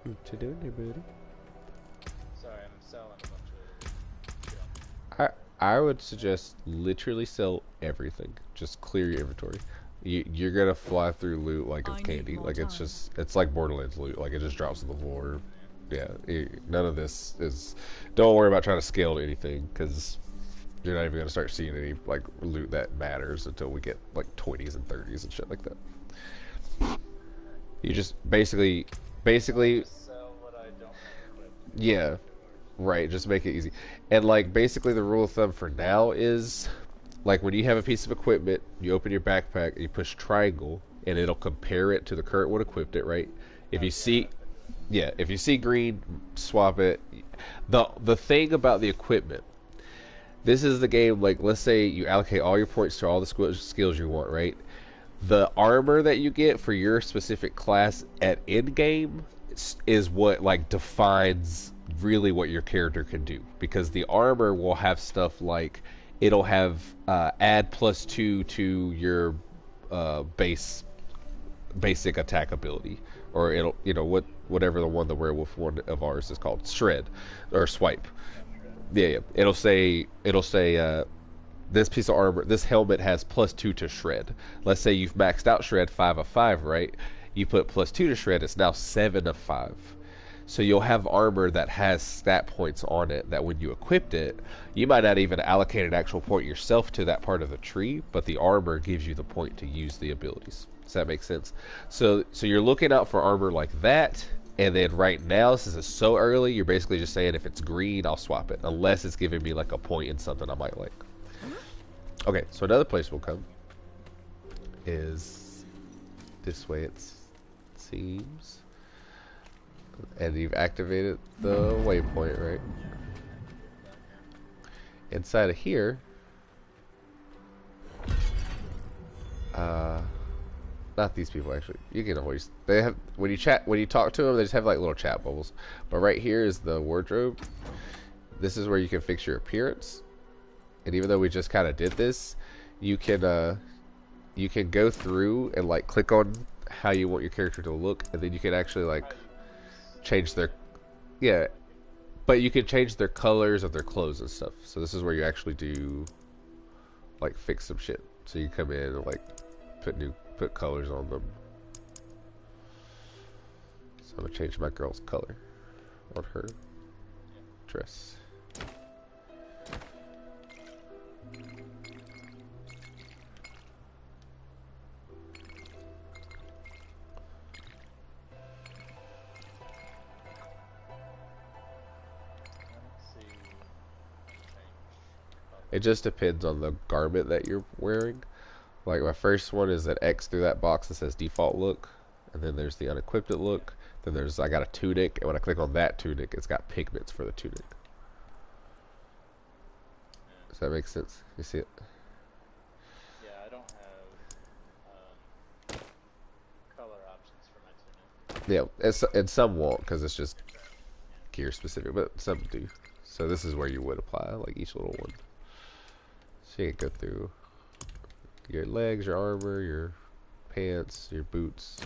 What you doing there, buddy? Sorry, I'm selling a bunch of junk. I would suggest literally sell everything. Just clear your inventory. You're gonna fly through loot like it's I need candy. more Like time. it's like Borderlands loot. Like it just drops on the floor. Yeah, none of this is. Don't worry about trying to scale to anything because you're not even gonna start seeing any like loot that matters until we get like 20s and 30s and shit like that. You just basically, Sell what I don't have. yeah, right. Just make it easy. And like basically, the rule of thumb for now is like when you have a piece of equipment, you open your backpack, and you push triangle, and it'll compare it to the current one equipped it. Right? If you see. Yeah, if you see green, swap it. The thing about the equipment, this is the game, like, let's say you allocate all your points to all the skills you want, right? The armor that you get for your specific class at end-game is what, like, defines really what your character can do. Because the armor will have stuff like, it'll have add +2 to your basic attack ability. Or it'll, you know, whatever the werewolf one of ours is called, shred or swipe. Yeah. It'll say this piece of armor, this helmet has +2 to shred. Let's say you've maxed out shred 5 of 5, right? You put +2 to shred, it's now 7 of 5. So you'll have armor that has stat points on it that when you equipped it, you might not even allocate an actual point yourself to that part of the tree, but the armor gives you the point to use the abilities. Does that make sense? So you're looking out for armor like that, and then right now, since it's so early, you're basically just saying if it's green, I'll swap it, unless it's giving me like a point in something I might like. Okay, so another place we'll come is this way, it seems. And you've activated the waypoint, right? Inside of here, not these people actually. You can always, they have, when you talk to them, they just have like little chat bubbles. But right here is the wardrobe. This is where you can fix your appearance. And even though we just kind of did this, you can go through and like click on how you want your character to look, and then you can actually like change their, yeah, but you can change their colors of their clothes and stuff. So this is where you actually do like fix some shit. So you come in and like put colors on them. So I'm gonna change my girl's color on her dress. It just depends on the garment that you're wearing. Like my first one is an X through that box that says default look, and then there's the unequipped look. Then I got a tunic, and when I click on that tunic, it's got pigments for the tunic. Does that make sense? You see it? Yeah, I don't have color options for my tunic. Yeah, and some won't because it's just gear specific, but some do. So this is where you would apply like each little one. So you can go through your legs, your armor, your pants, your boots,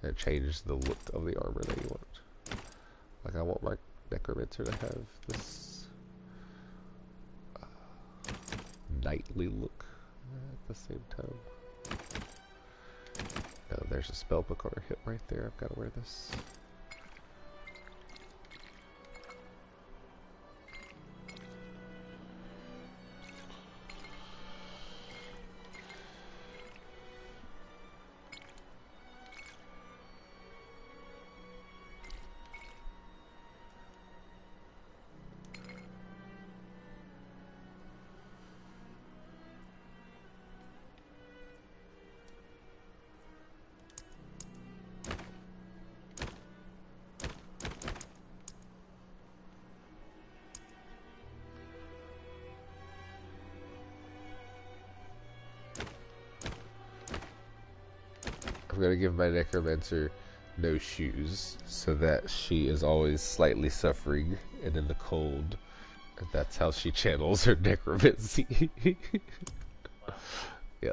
and change the look of the armor that you want. Like I want my necromancer to have this knightly look at the same time. Oh, there's a spell book on her hip right there. I've got to wear this. I'm going to give my necromancer no shoes so that she is always slightly suffering and in the cold. And that's how she channels her necromancy. Yeah.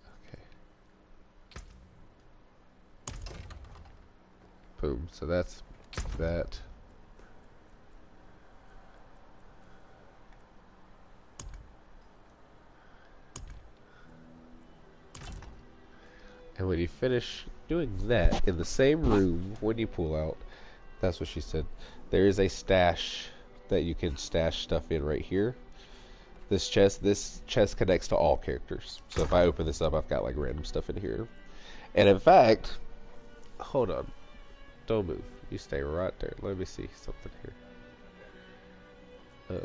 Okay. Boom. So that's that. And when you finish doing that, in the same room, when you pull out, that's what she said, there is a stash that you can stash stuff in right here. This chest connects to all characters. So if I open this up, I've got like random stuff in here. And in fact, hold on. Don't move. You stay right there. Let me see something here.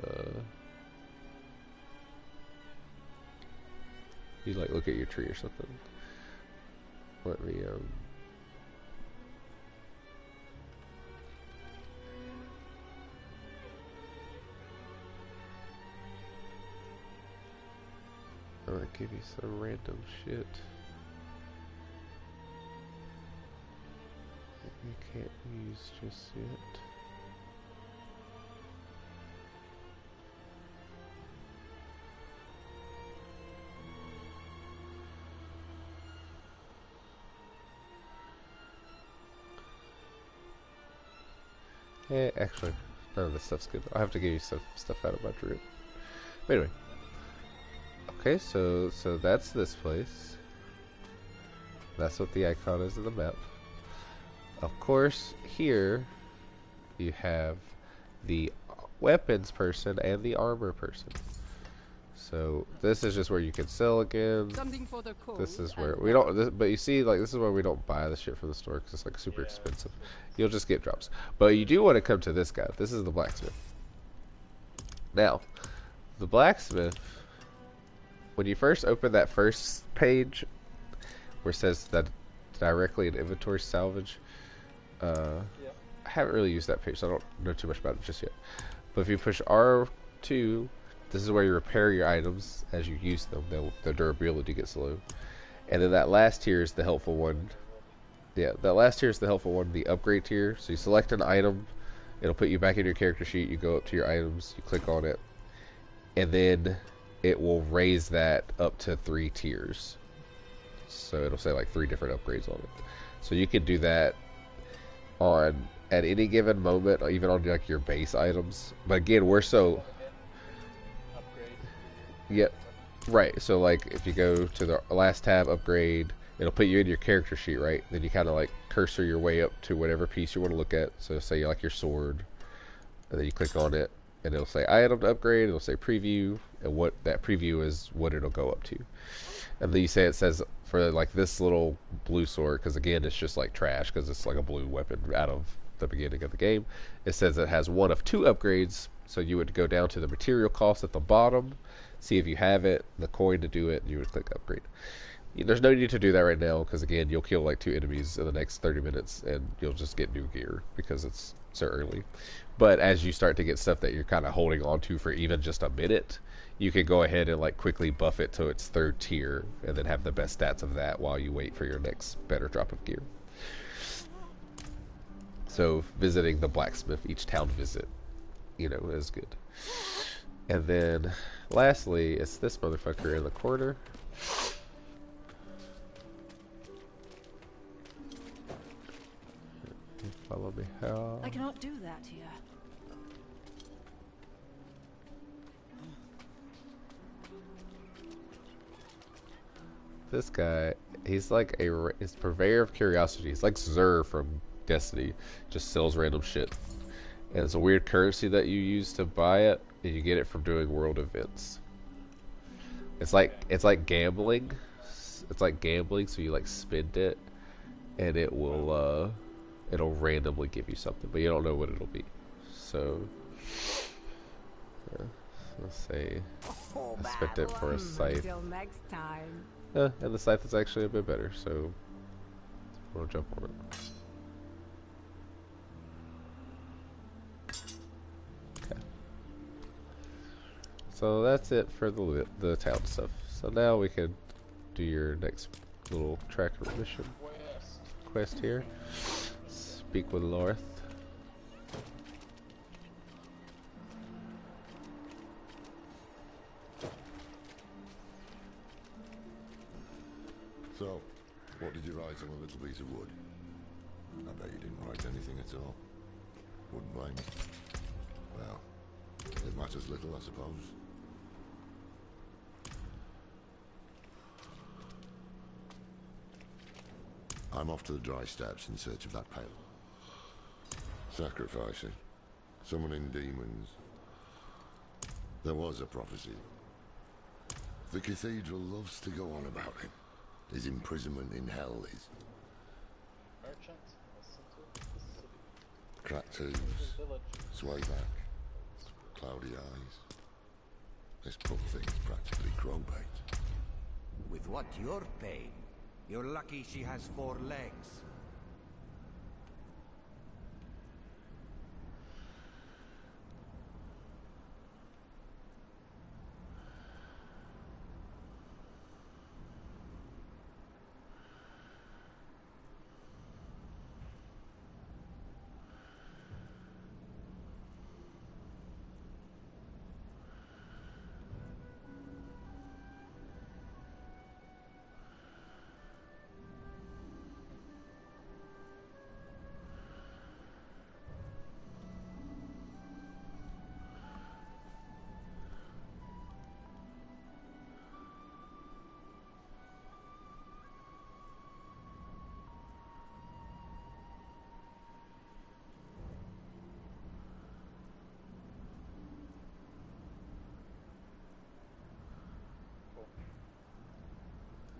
You like look at your tree or something. Let me I'm gonna give you some random shit that you can't use just yet. Actually, none of this stuff's good. I'll have to give you some stuff out of my druid. But anyway. Okay, so that's this place. That's what the icon is in the map. Of course, here you have the weapons person and the armor person. So this is just where you can sell again. Something for the cold. This is where we don't. But you see, like this is where we don't buy the shit from the store because it's like super expensive. You'll just get drops. But you do want to come to this guy. This is the blacksmith. Now, the blacksmith. When you first open that first page, where it says that directly in inventory salvage, I haven't really used that page, so I don't know too much about it just yet. But if you push R2, this is where you repair your items as you use them. Their durability gets low. And then that last tier is the helpful one. Yeah, that last tier is the helpful one, the upgrade tier. So you select an item, it'll put you back in your character sheet. You go up to your items, you click on it, and then it will raise that up to 3 tiers. So it'll say like 3 different upgrades on it. So you can do that at any given moment, or even on like your base items. But again, we're so Upgrade. Yep. Right. So like if you go to the last tab, upgrade, it'll put you in your character sheet, right? Then you kind of like cursor your way up to whatever piece you want to look at. So say like your sword, and then you click on it, and it'll say item to upgrade, it'll say preview, and what that preview is, what it'll go up to. And then you say it says for like this little blue sword, because again it's just like trash because it's like a blue weapon out of the beginning of the game. It says it has 1 of 2 upgrades, so you would go down to the material cost at the bottom, see if you have it, the coin to do it, and you would click upgrade. There's no need to do that right now because again you'll kill like 2 enemies in the next 30 minutes and you'll just get new gear because it's so early. But as you start to get stuff that you're kind of holding on to for even just a minute, you can go ahead and like quickly buff it to its 3rd tier and then have the best stats of that while you wait for your next better drop of gear. So visiting the blacksmith, each town visit, is good. And then lastly, it's this motherfucker in the corner. Follow me. I cannot do that here. This guy, he's like he's purveyor of curiosity. He's like Xur from Destiny, just sells random shit. And it's a weird currency that you use to buy it, and you get it from doing world events. It's like gambling. It's like gambling, so you like spend it, and it will it'll randomly give you something, but you don't know what it'll be. So let's say I spent it for a scythe. Until next time. And the scythe is actually a bit better, so we'll jump on it. Okay. So that's it for the town stuff. So now we can do your next little tracker mission quest here. Speak with Lorth. So, what did you write on a little piece of wood? I bet you didn't write anything at all. Wouldn't blame you. Well, it matters little, I suppose. I'm off to the dry steppes in search of that pail. Sacrificing. Summoning demons. There was a prophecy. The cathedral loves to go on about him. His imprisonment in hell is... Merchants in the center of the city. cracked hooves, sway back, cloudy eyes. This poor thing's practically crowbait. With what you're paying, you're lucky she has 4 legs.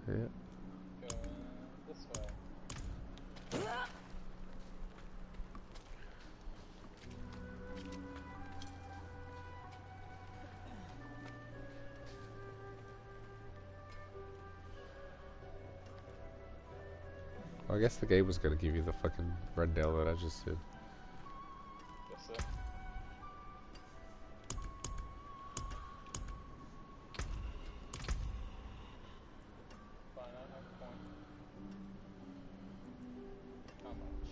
Yeah. Going this way. Well, I guess the game was gonna give you the fucking rundown that I just did. Guess so. Fine, I have a point. How much?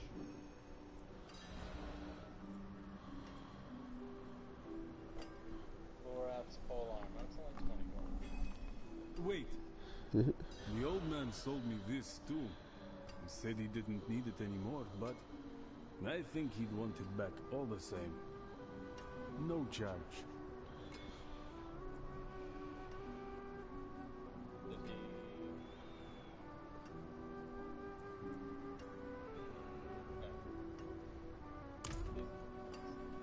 Lorath's pole arm. That's only 20 more. Wait. The old man sold me this too. He said he didn't need it anymore, but I think he'd want it back all the same. No charge. Did he... No.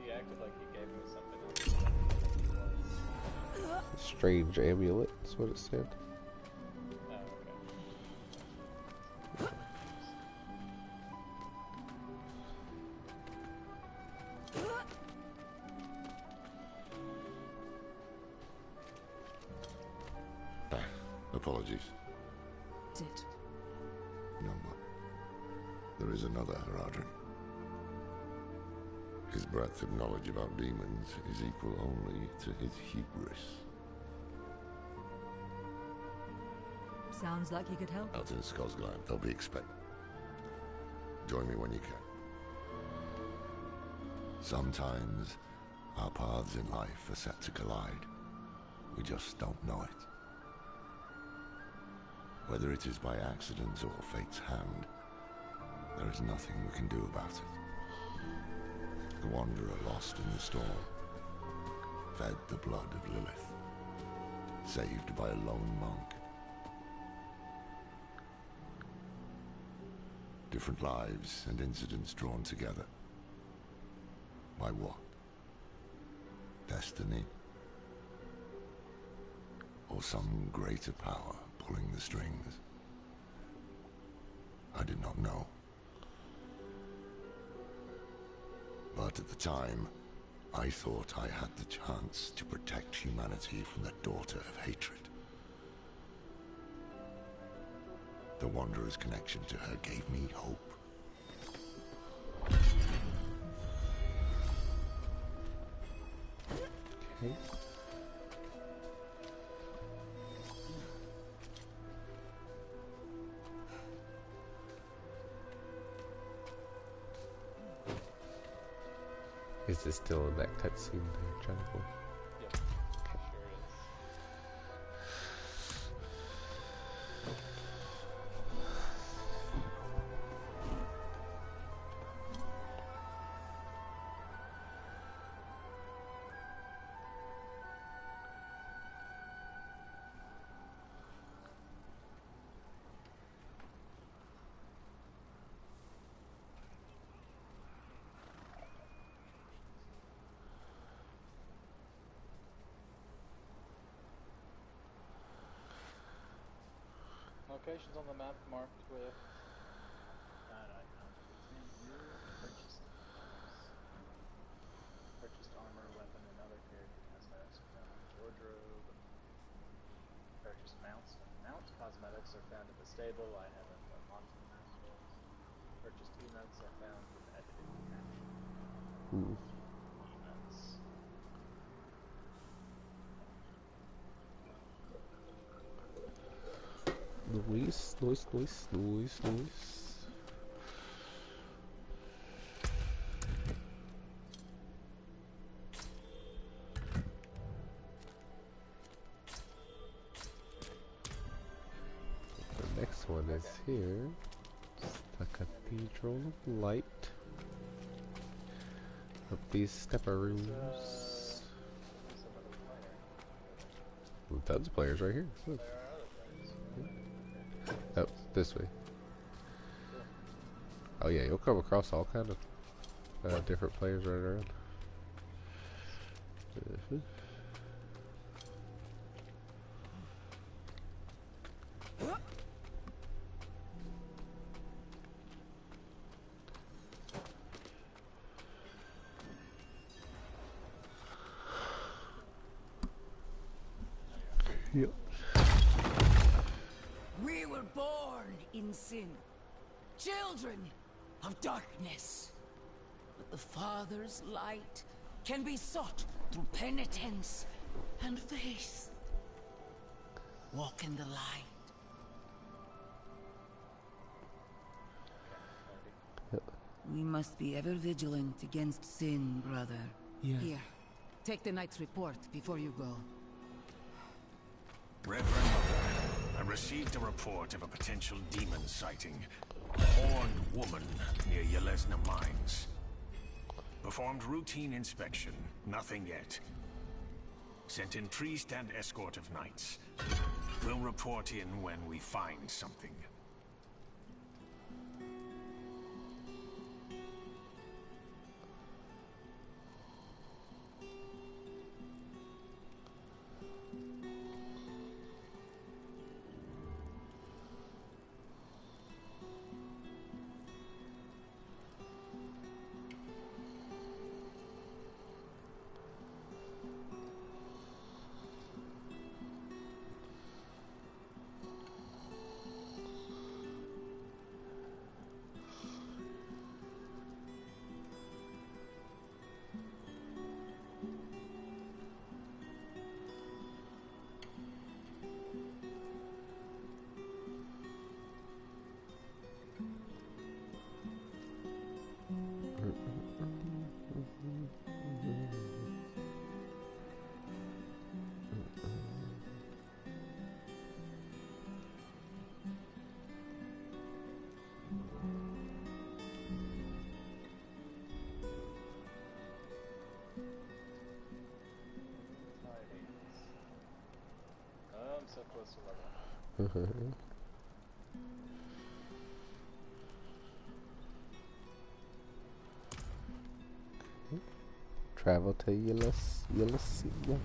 He acted like he gave me something else. Strange amulet, that's what it said. Oh, okay. Apologies. Is it? No, but there is another Haradrim. His breadth of knowledge about demons is equal only to his hubris. Sounds like you could help. Out in Skosgland, they'll be expected. Join me when you can. Sometimes our paths in life are set to collide. We just don't know it. Whether it is by accident or fate's hand, there is nothing we can do about it. The wanderer lost in the storm, fed the blood of Lilith, saved by a lone monk. Different lives and incidents drawn together. By what? Destiny? Or some greater power pulling the strings? I did not know. But at the time, I thought I had the chance to protect humanity from the daughter of hatred. The Wanderer's connection to her gave me hope. Okay. Is this still in that cutscene there, Jonathan? Yep, sure is. locations on the map marked with... No, you purchased armor, weapon, and other character cosmetics are found in the wardrobe. Purchased mounts and mount cosmetics are found in the stable. I haven't unlocked the mount yet. Purchased emotes are found in edited caption. Emotes. Noise. The next one is here. It's the Cathedral of Light. Up these stepper rooms. Tons of players right here. Look. Oh, this way. Oh yeah, you'll come across all kind of different players right around. Yep. We were born in sin, children of darkness. But the Father's light can be sought through penitence and faith. Walk in the light. We must be ever vigilant against sin, brother. Yeah. Here, take the knight's report before you go. Reverend Mother, I received a report of a potential demon sighting. A horned woman near Yelesna Mines. Performed routine inspection. Nothing yet. Sent in priest and escort of knights. We'll report in when we find something. So close to level. Travel to Yelesna.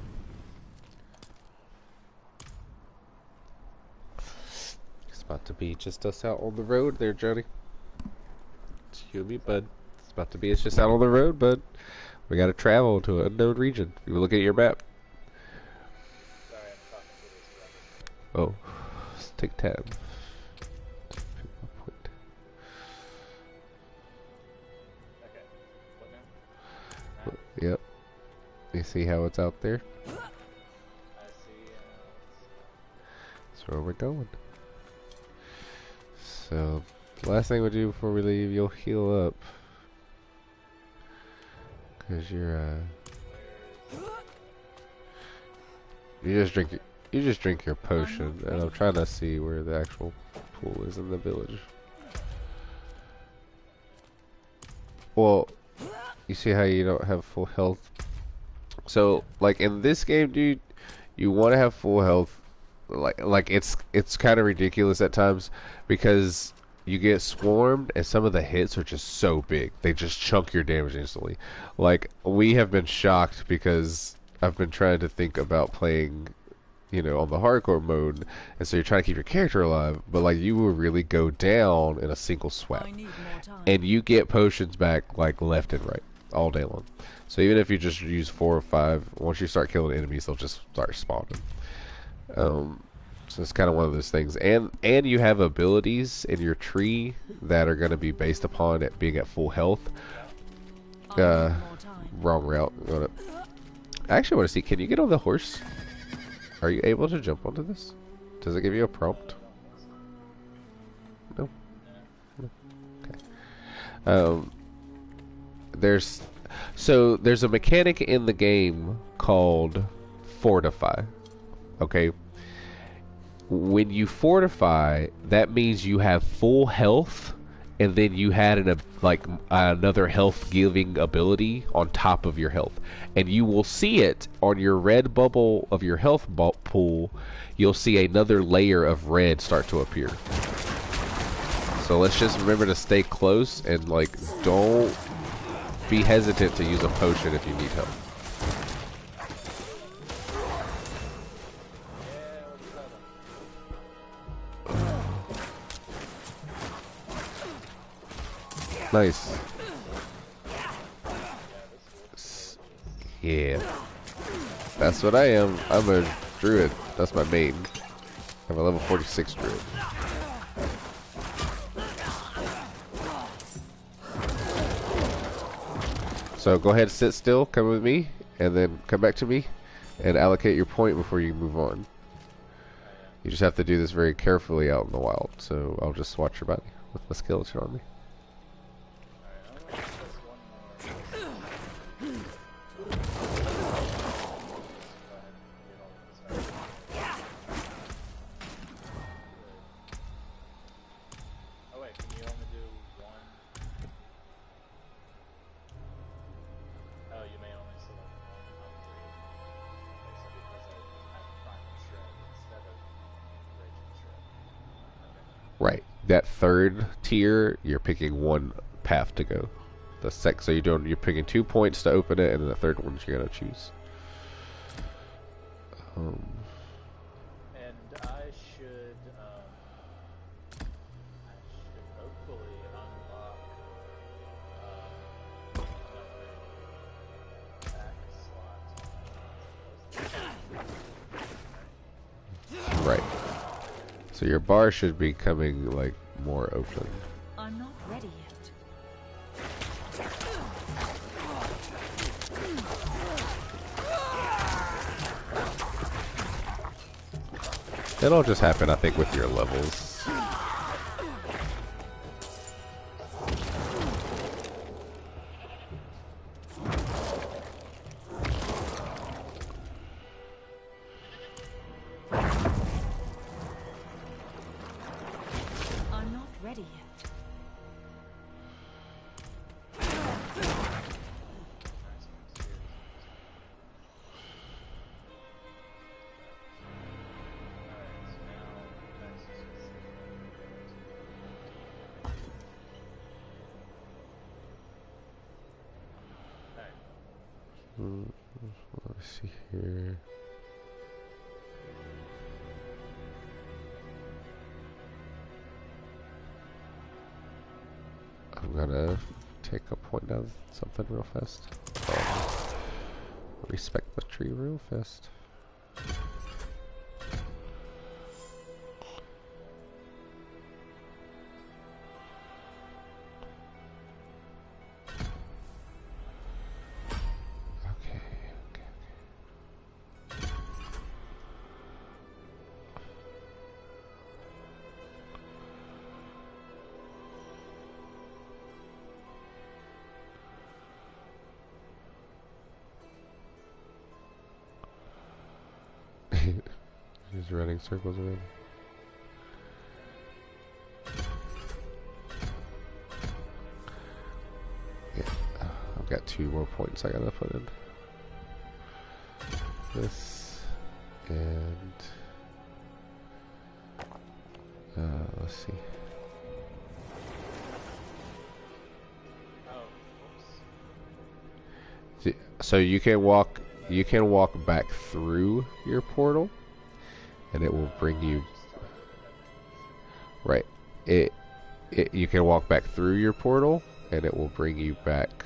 It's about to be just us out on the road there, Johnny. It's you and me, bud. It's about to be us just out on the road, bud. We gotta travel to an unknown region. You look at your map. Oh, let's take tab. Okay. What now? Yep. You see how it's out there? I see. That's where we're going. So, last thing we do before we leave, you'll heal up. Cause you're you just drink your potion, and I'm trying to see where the actual pool is in the village. Well, you see how you don't have full health? So, like in this game, dude, you want to have full health. Like it's kind of ridiculous at times because you get swarmed, and some of the hits are just so big. They just chunk your damage instantly. Like, we have been shocked because I've been trying to think about playing you know, on the hardcore mode, and so you're trying to keep your character alive, but like you will really go down in a single swap, and you get potions back like left and right all day long. So even if you just use 4 or 5, once you start killing enemies, they'll just start spawning. So it's kind of one of those things, and you have abilities in your tree that are going to be based upon it being at full health. Wrong route. I actually want to see, can you get on the horse? Are you able to jump onto this? Does it give you a prompt? No. Okay. There's a mechanic in the game called fortify. Okay. When you fortify, that means you have full health, and then you had another health giving ability on top of your health, and you will see it on your red bubble of your health pool. You'll see another layer of red start to appear. So let's just remember to stay close and like don't be hesitant to use a potion if you need help. Nice. Yeah. That's what I am. I'm a druid. That's my main. I'm a level 46 druid. So go ahead, sit still, come with me, and then come back to me, and allocate your point before you move on. You just have to do this very carefully out in the wild, so I'll just watch your body with my skeleton on me. Right. That third tier, you're picking one path to go. So you're picking 2 points to open it, and then the third one you're gonna choose. And I should hopefully unlock another back slot. Right. So your bar should be coming like more open. I'm not ready yet. It'll just happen, I think, with your levels. I'm not ready yet. Let's see here. I'm gonna take a point out of something real fast. Respect the tree real fast. He's running circles around. Yeah, I've got 2 more points I gotta put in. This and let's see. So you can walk back through your portal, and it will bring you right. You can walk back through your portal, and it will bring you back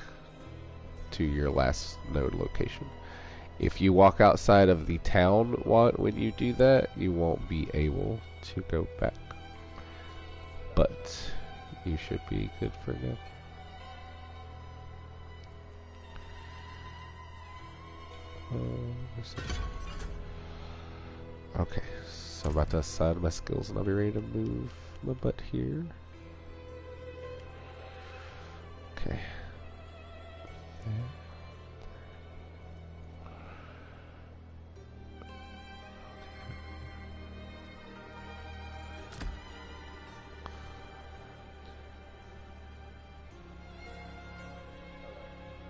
to your last node location. If you walk outside of the town when you do that, you won't be able to go back. But you should be good for now. Okay, so I'm about to assign my skills and I'll be ready to move my butt here. Okay.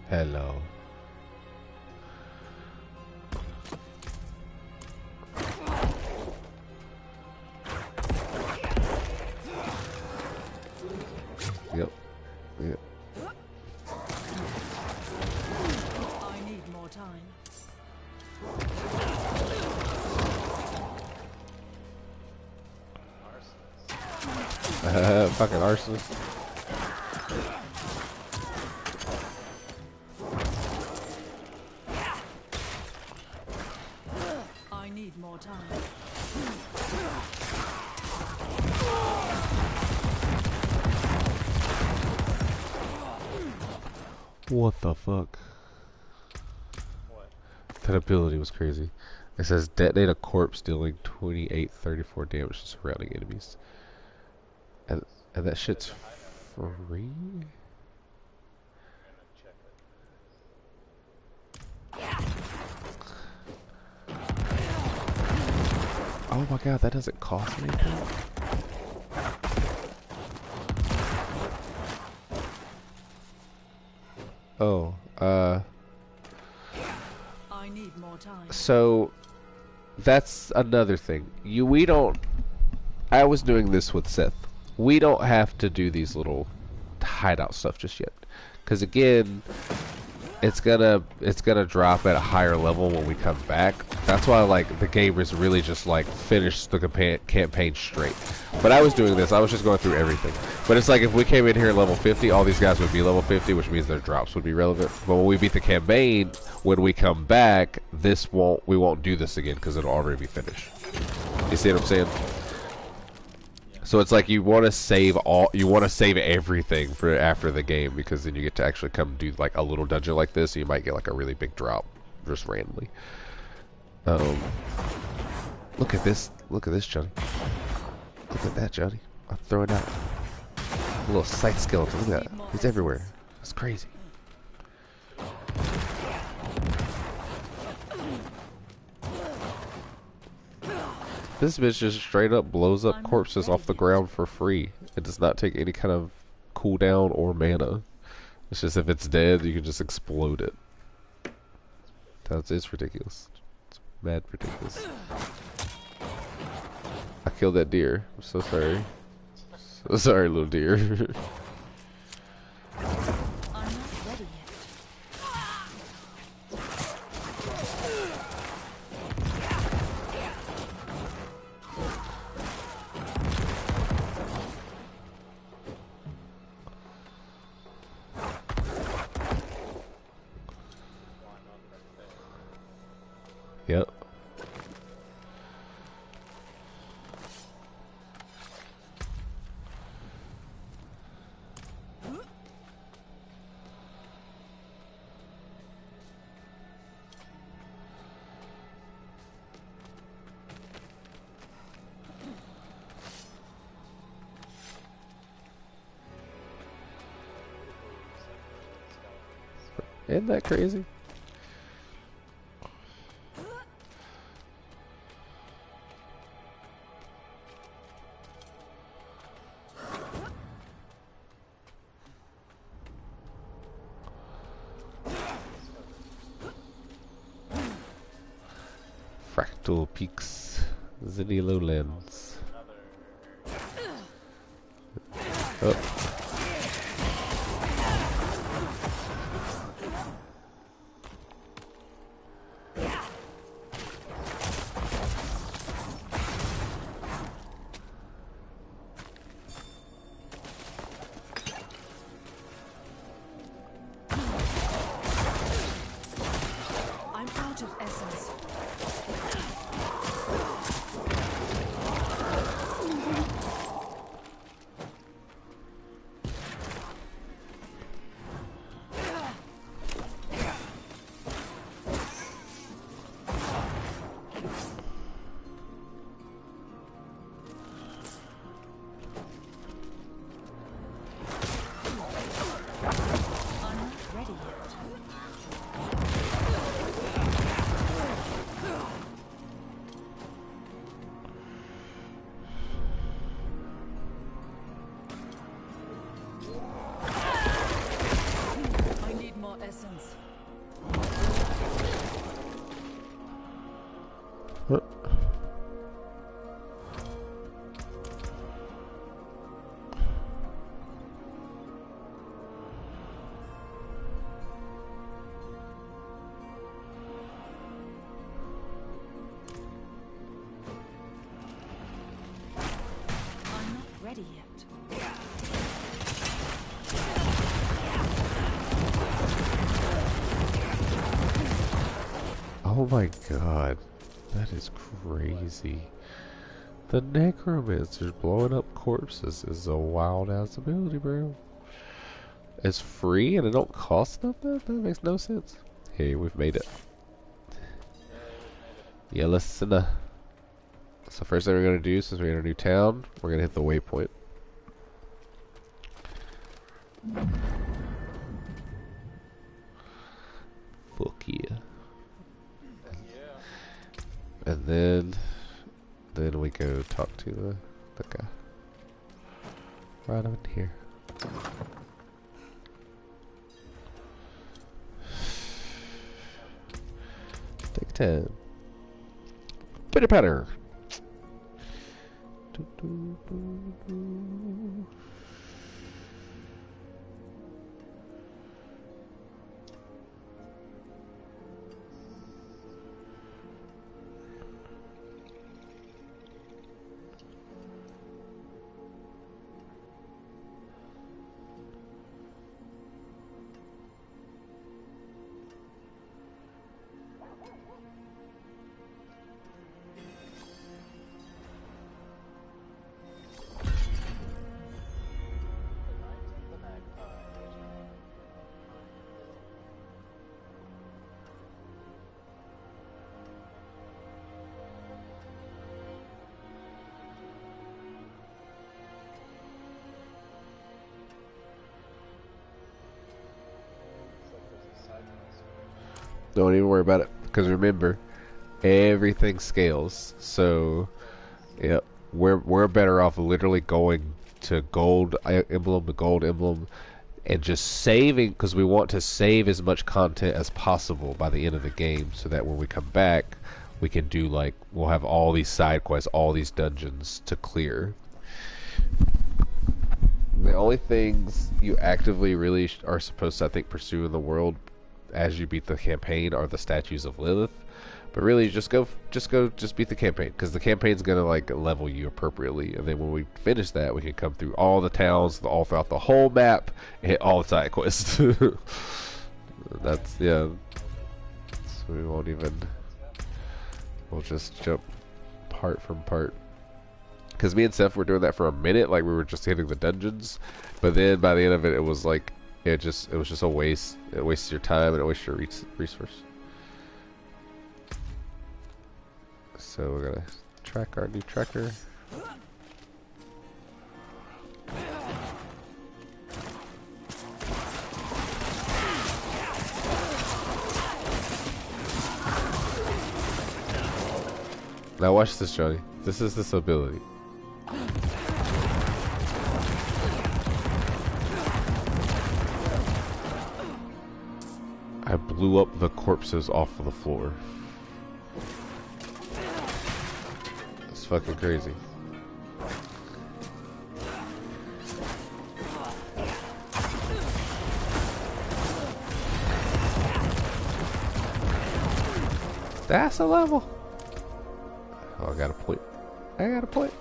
Hello. Yep. Yep. I need more time. Fucking arsonist. I need more time. What the fuck? What? That ability was crazy. It says detonate a corpse dealing 2834 damage to surrounding enemies. And that shit's free? Oh my god, that doesn't cost anything? Oh, I need more time. so that's another thing. We don't. I was doing this with Seth. We don't have to do these little hideout stuff just yet, because again, it's gonna drop at a higher level when we come back. That's why like the game is really just like finish the campaign straight. But I was doing this. I was just going through everything. But it's like if we came in here level 50, all these guys would be level 50, which means their drops would be relevant. But when we beat the campaign, when we come back, we won't do this again because it'll already be finished. You see what I'm saying? So it's like you want to save everything for after the game, because then you get to actually come do like a little dungeon like this, and you might get like a really big drop just randomly. Look at this Johnny. Look at that, Johnny. I'm throwing out a little sight skeleton. Look at that. He's everywhere. It's crazy. This bitch just straight up blows up corpses off the ground for free. It does not take any kind of cooldown or mana. It's just if it's dead, you can just explode it. It's ridiculous. It's mad ridiculous. I killed that deer. I'm so sorry. So sorry, little deer. Yep. Isn't that crazy? Fractal Peaks, Ziddy Lowlands. Oh. Huh. I'm not ready yet. Oh my god. That is crazy. The necromancers blowing up corpses is a wild ass ability, bro. It's free and it don't cost nothing? That makes no sense. Hey, we've made it. Yeah, listen. So first thing we're gonna do, since we're in a new town, we're gonna hit the waypoint. Fuck yeah. And then we go talk to the guy. Right over here. Take time. Pitter patter. Don't even worry about it, because remember, everything scales. So, yep, we're better off literally going to gold emblem, and just saving, because we want to save as much content as possible by the end of the game, so that when we come back, we can do we'll have all these side quests, all these dungeons to clear. The only things you actively really are supposed to, I think, pursue in the world as you beat the campaign are the statues of Lilith, but really just beat the campaign, because the campaign's gonna level you appropriately, and then when we finish that, we can come through all the towns all throughout the whole map and hit all the side quests. That's so we won't even, we'll just jump part from part, because me and Seth were doing that for a minute, we were just hitting the dungeons, but then by the end of it, it was it was just a waste. It wastes your time and it wastes your resource. So we're gonna track our new tracker. Now watch this, Johnny. This is this ability. I blew up the corpses off of the floor. It's fucking crazy. That's a level. Oh, I got a point. I got a point.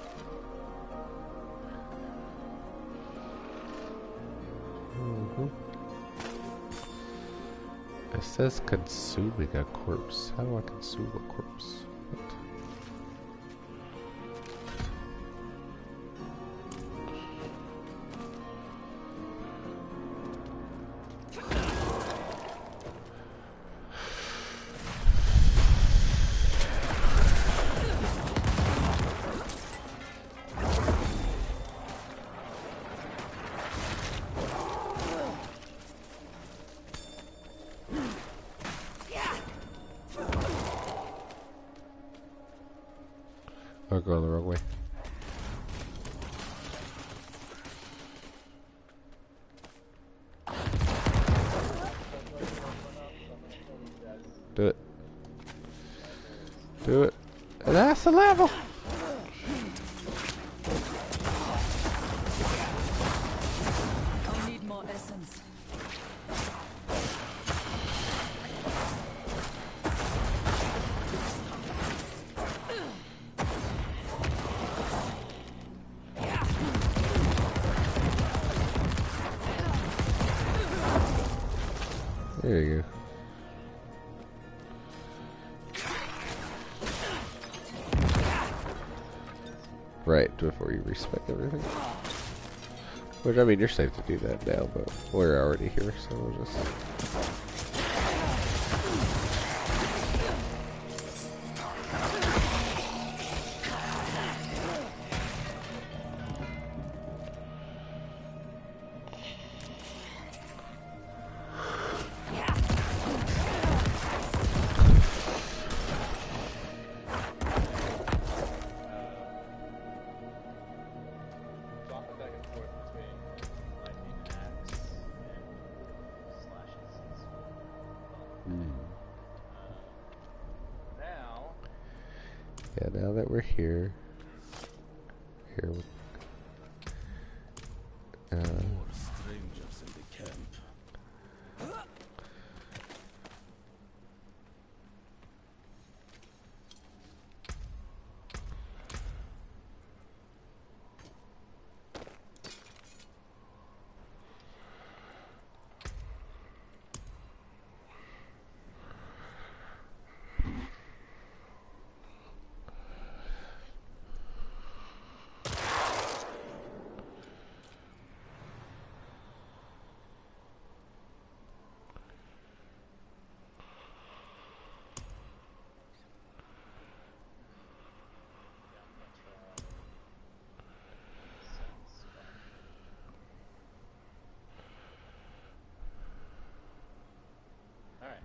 It says consuming a corpse. How do I consume a corpse? What? I'm going the wrong way. Do it. Do it. That's the level. I need more essence. There you go. Right, before you respec everything. Which, I mean, you're safe to do that now, but we're already here, so we'll just... Swapping back and forth between lightning axe and slashes and sword. Now, Yeah, now that we're here... Here we... More strangers in the camp. alright.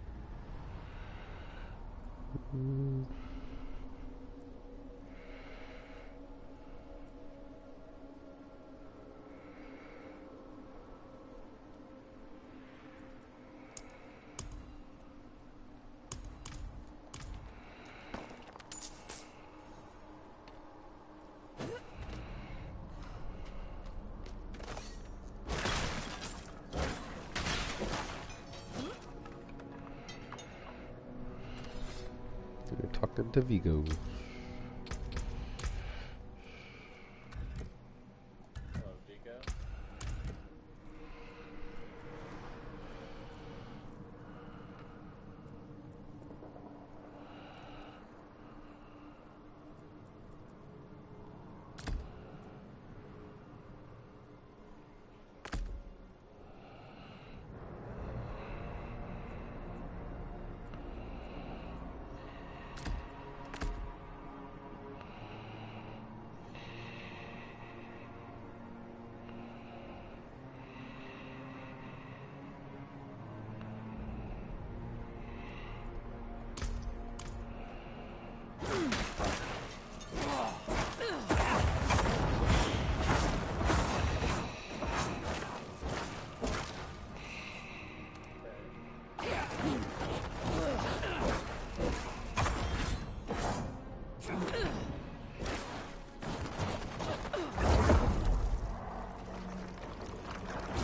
We're talking to Vigo. Hello, Vigo.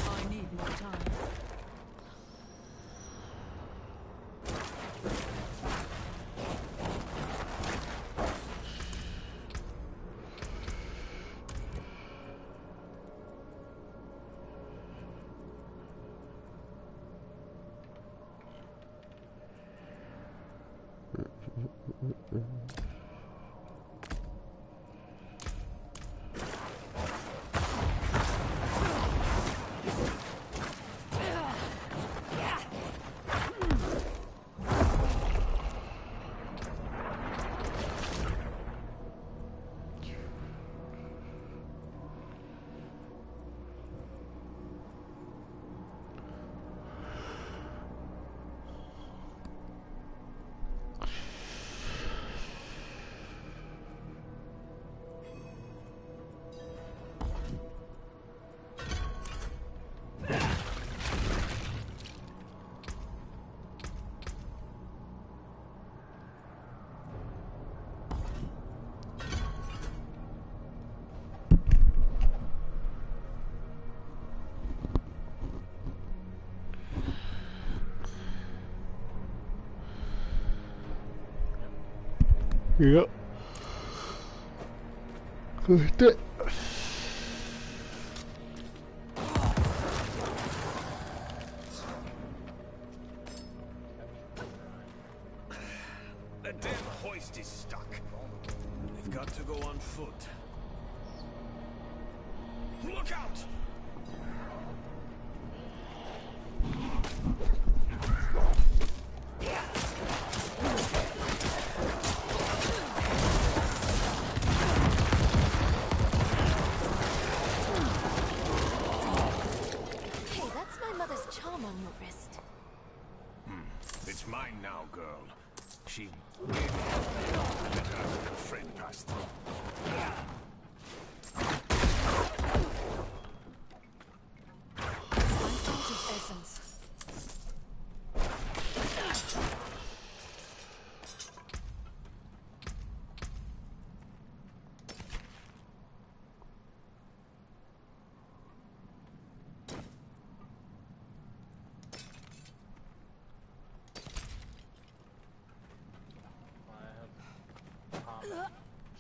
I need more time. Yep. Good. The damn hoist is stuck. We've got to go on foot. Look out! Hey, that's my mother's charm on your wrist. It's mine now, girl. She gave me let her and her friend pass through. Essence.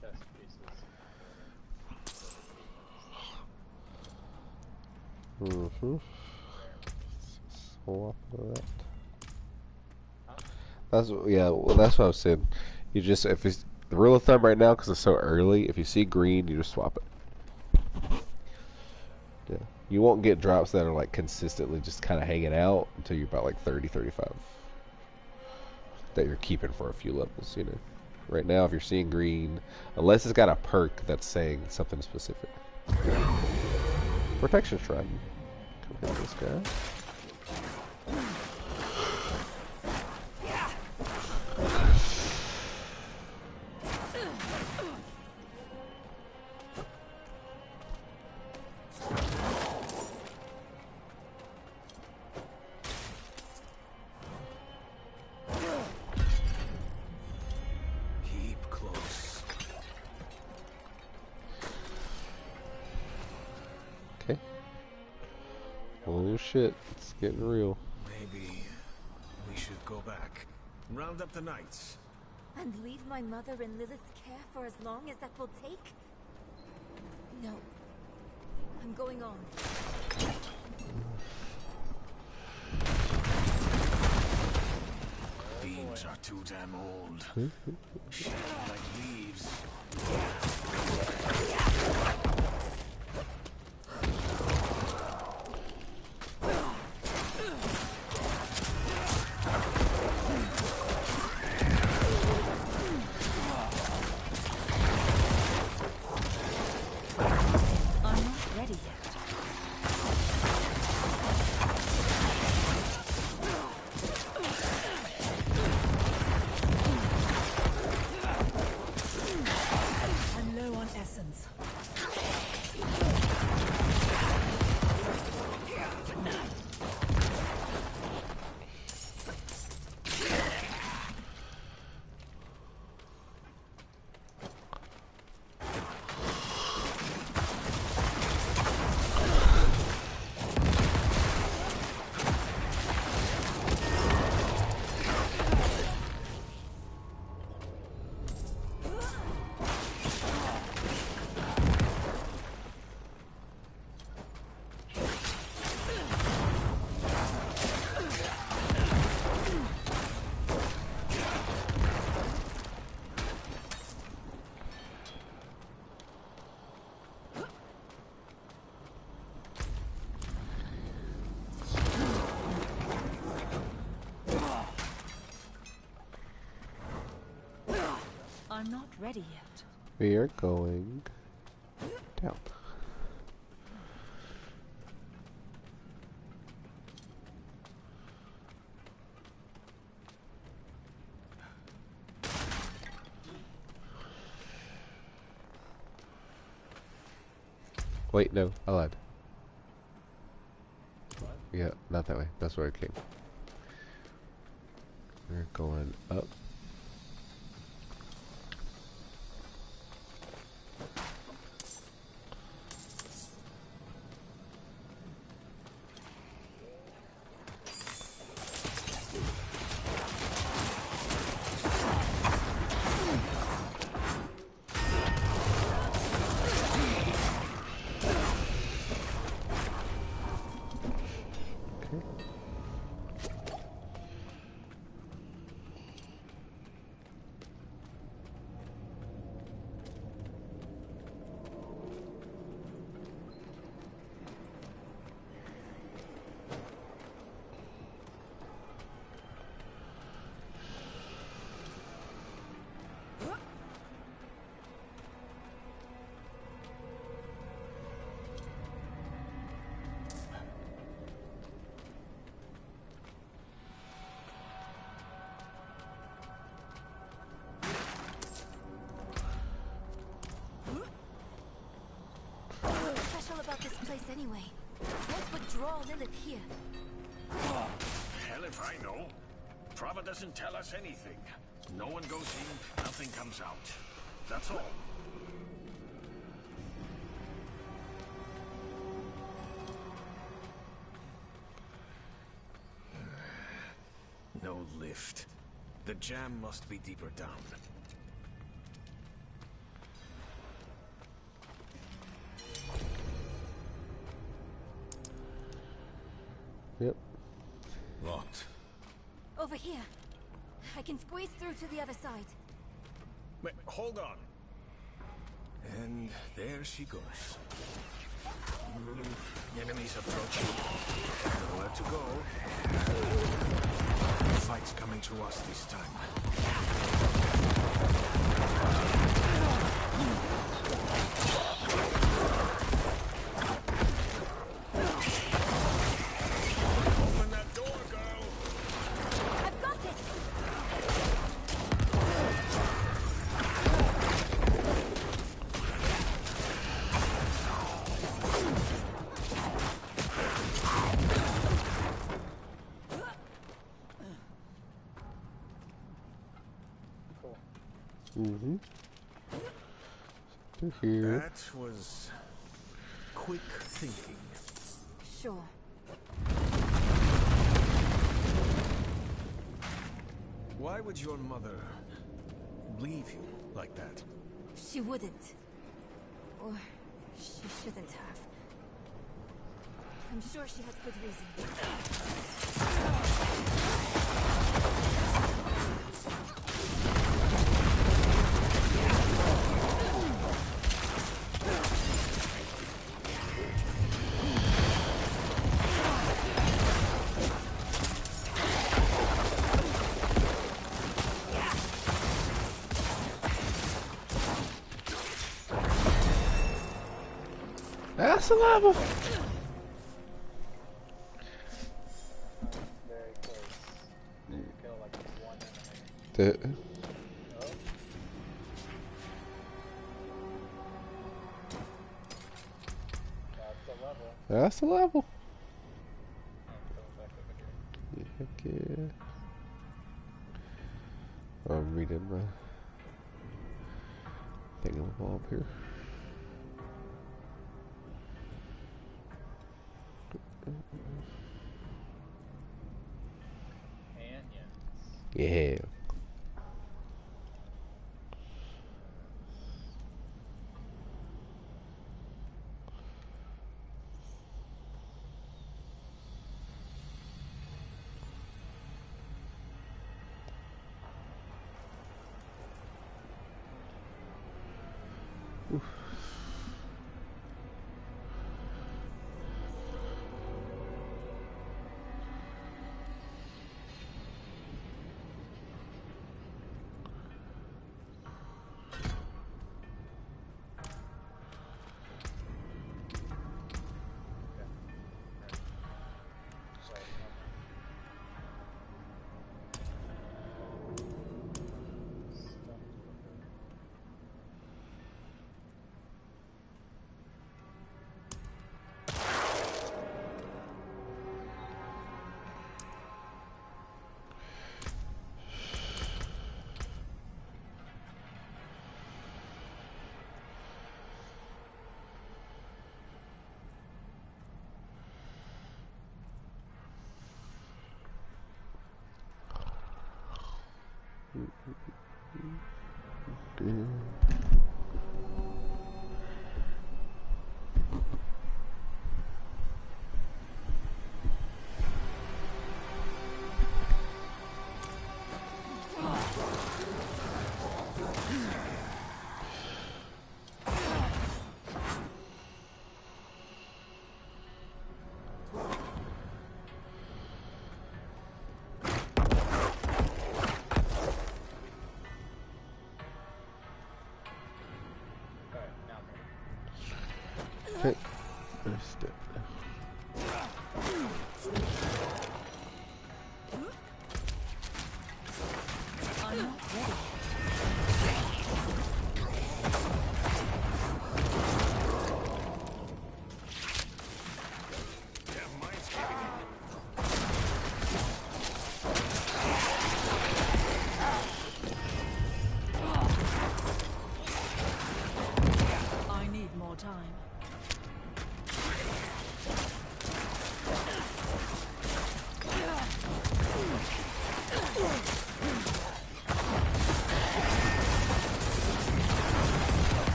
Chest pieces. Swap that. That's well, that's what I was saying. You just if it's the rule of thumb right now because it's so early. If you see green, you just swap it. Yeah, you won't get drops that are like consistently just kind of hanging out until you're about like 30, 35. That you're keeping for a few levels, you know. Right now, if you're seeing green, unless it's got a perk that's saying something specific. Protection Shrine. Come hit this guy. Oh shit, it's getting real. Maybe we should go back. Round up the knights. And leave my mother in Lilith's care for as long as that will take? No. I'm going on. Beams are too damn old. Shaking like leaves. I'm not ready yet. We are going down. Wait, no, I lied. Yeah, not that way. That's where it came. We're going up. place anyway? What would draw Lilith here? Hell if I know. Prava doesn't tell us anything. No one goes in, nothing comes out. That's all. No lift. The jam must be deeper down. Yep. Locked. Over here. I can squeeze through to the other side. Wait, hold on. And there she goes. Enemies approaching. Nowhere to go. The fight's coming to us this time. Open that door, girl! I've got it! Mm-hmm. To here. That was quick thinking. Sure. Why would your mother leave you like that? She wouldn't. Or she shouldn't have. I'm sure she has good reason. That's the level. Very close. You kill like one enemy. Oh. That's the level. That's the level. I'm coming back over here. Heck yeah. I'm reading my thingamabob here. Yeah. Oof. Okay. Missed it. I'm not ready.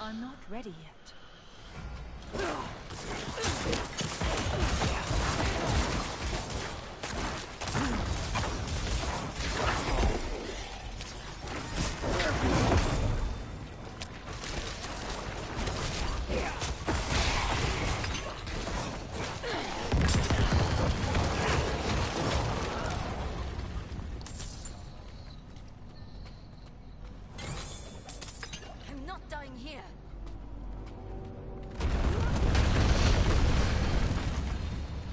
I'm not ready yet. I'm not dying here.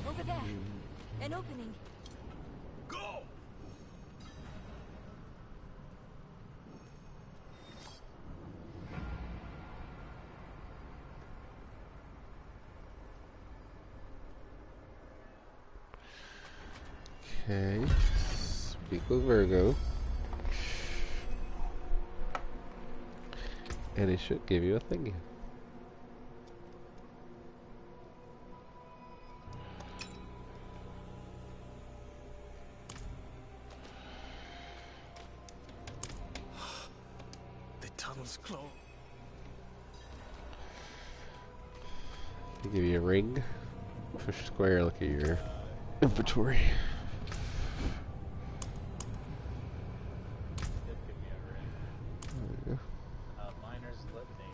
Over there. An opening. Go! Okay. Speak with Virgo. And it should give you a thingy. The tunnel's closed. They give you a ring. Push square, look at your inventory. Did give me a ring. There you Miner's Litany.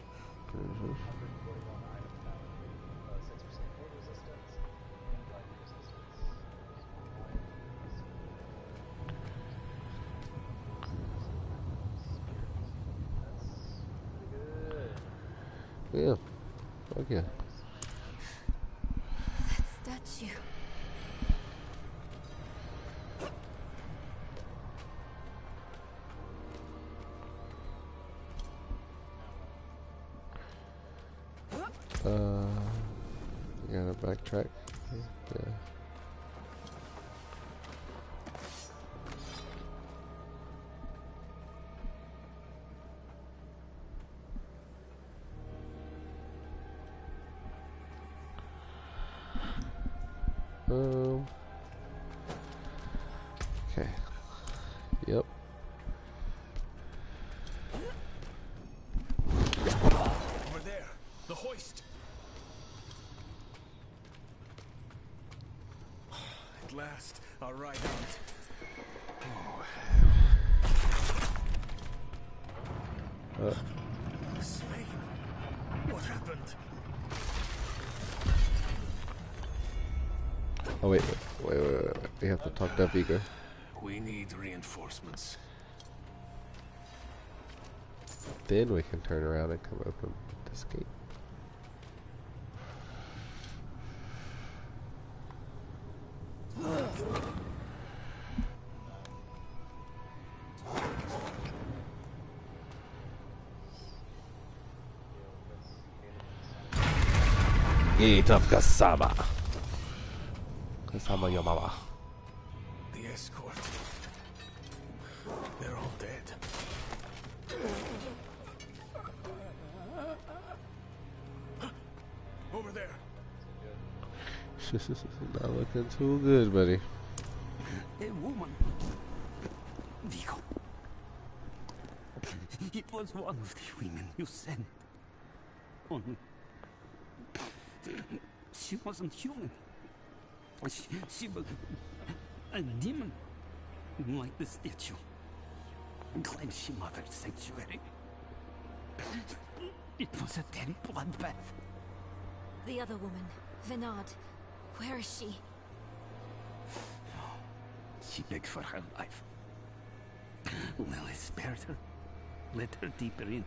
go. 141 item value. 6% cold resistance. Light resistance. That's pretty good. Yeah. Okay. That statue. You gotta backtrack. Yeah. Okay. Yep. Over there, the hoist. At last, our ride out. Oh, Svein, what happened? Oh wait. We have to talk to Vigo. We need reinforcements. Then we can turn around and come open this gate. Gate of Kasama. Kasama your mama. The escort. They're all dead. Over there. Not looking too good, buddy. A woman. Vigo. It was one of the women you sent. Only she wasn't human. She was a demon, like the statue. Claims she mothered sanctuary. It was a dead bloodbath. The other woman, Vinod. Where is she? She begged for her life. Lily spared her. Let her deeper in.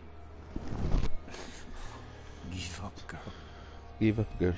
Give up, girl. Give up, girl.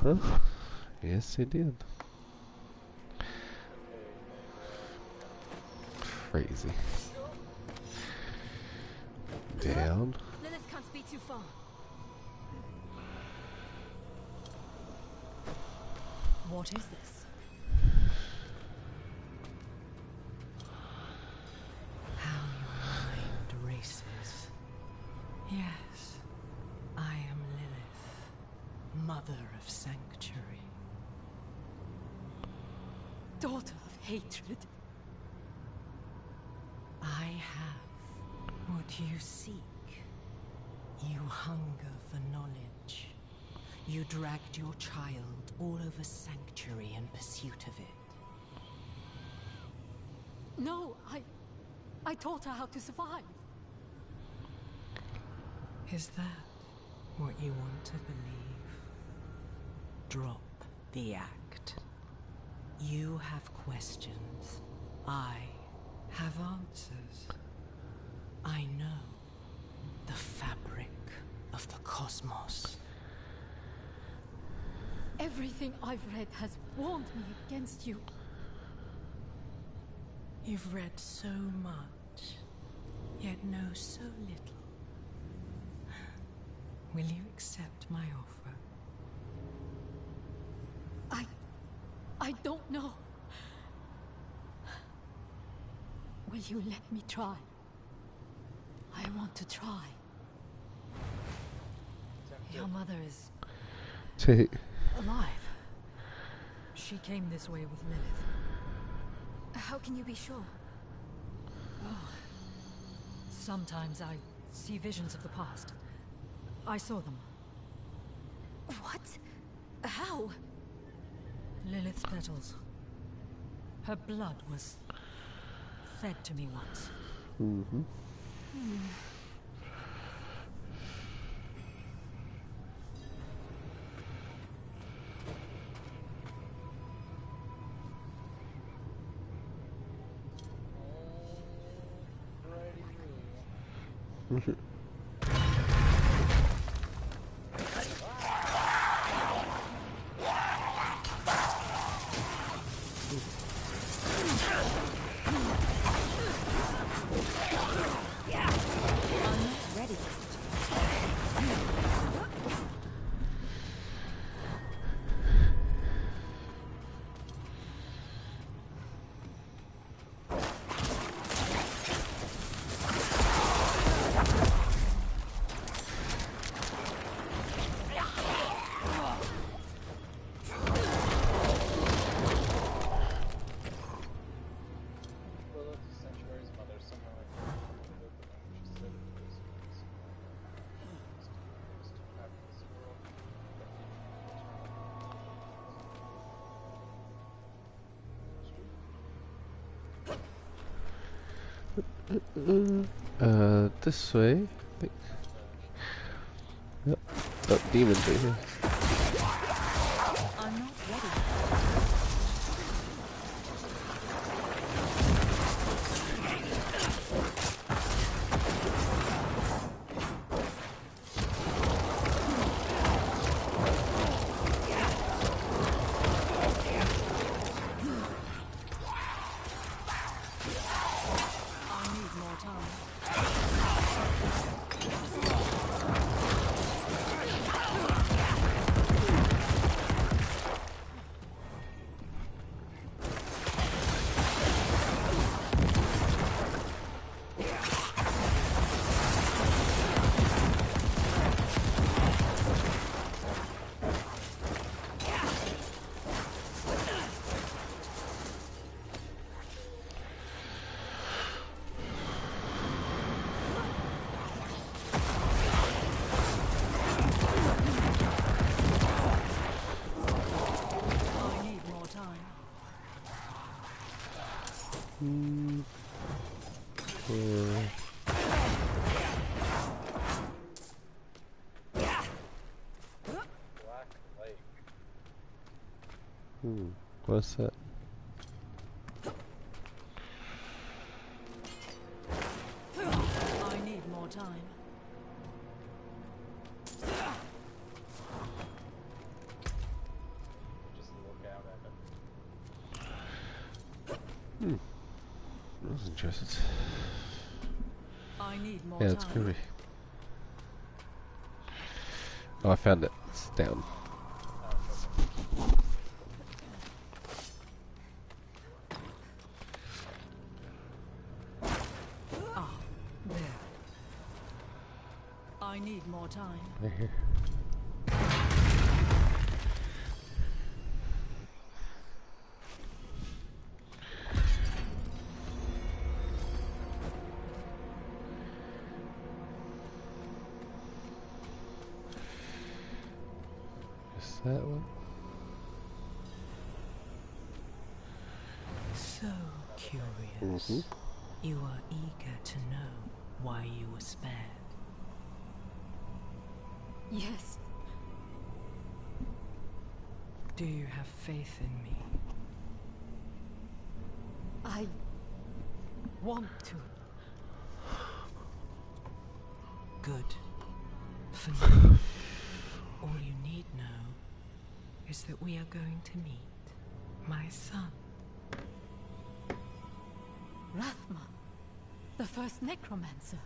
Uh-huh. Yes, it did. Crazy. Down. Lilith can't be too far. What is this? How your mind races. Yes, I am Lilith, mother of sanctuary. Daughter of hatred. I have what you seek. You hunger for knowledge. You dragged your child all over sanctuary in pursuit of it. No, I taught her how to survive. Is that what you want to believe? Drop the act. You have questions. I have answers. I know the fabric of the cosmos. Everything I've read has warned me against you. You've read so much, yet know so little. Will you accept my offer? I don't know. Will you let me try? I want to try. Your mother is alive. She came this way with Lilith. How can you be sure? Oh. Sometimes I see visions of the past. I saw them. What? How? Lilith's petals. Her blood was fed to me once. Mm-hmm. This way, I think. Yep. Oh, demons right here. I'm not ready. What's that? I need more time. I was interested. I need more Yeah, it's time. groovy. Oh, I found it. It's down. Ah, there. I need more time. Right here. Is that one? So curious. You are eager to know why you were spared. Yes. Do you have faith in me? I want to. Good. For now, all you need know is that we are going to meet my son. Rathma, the first necromancer.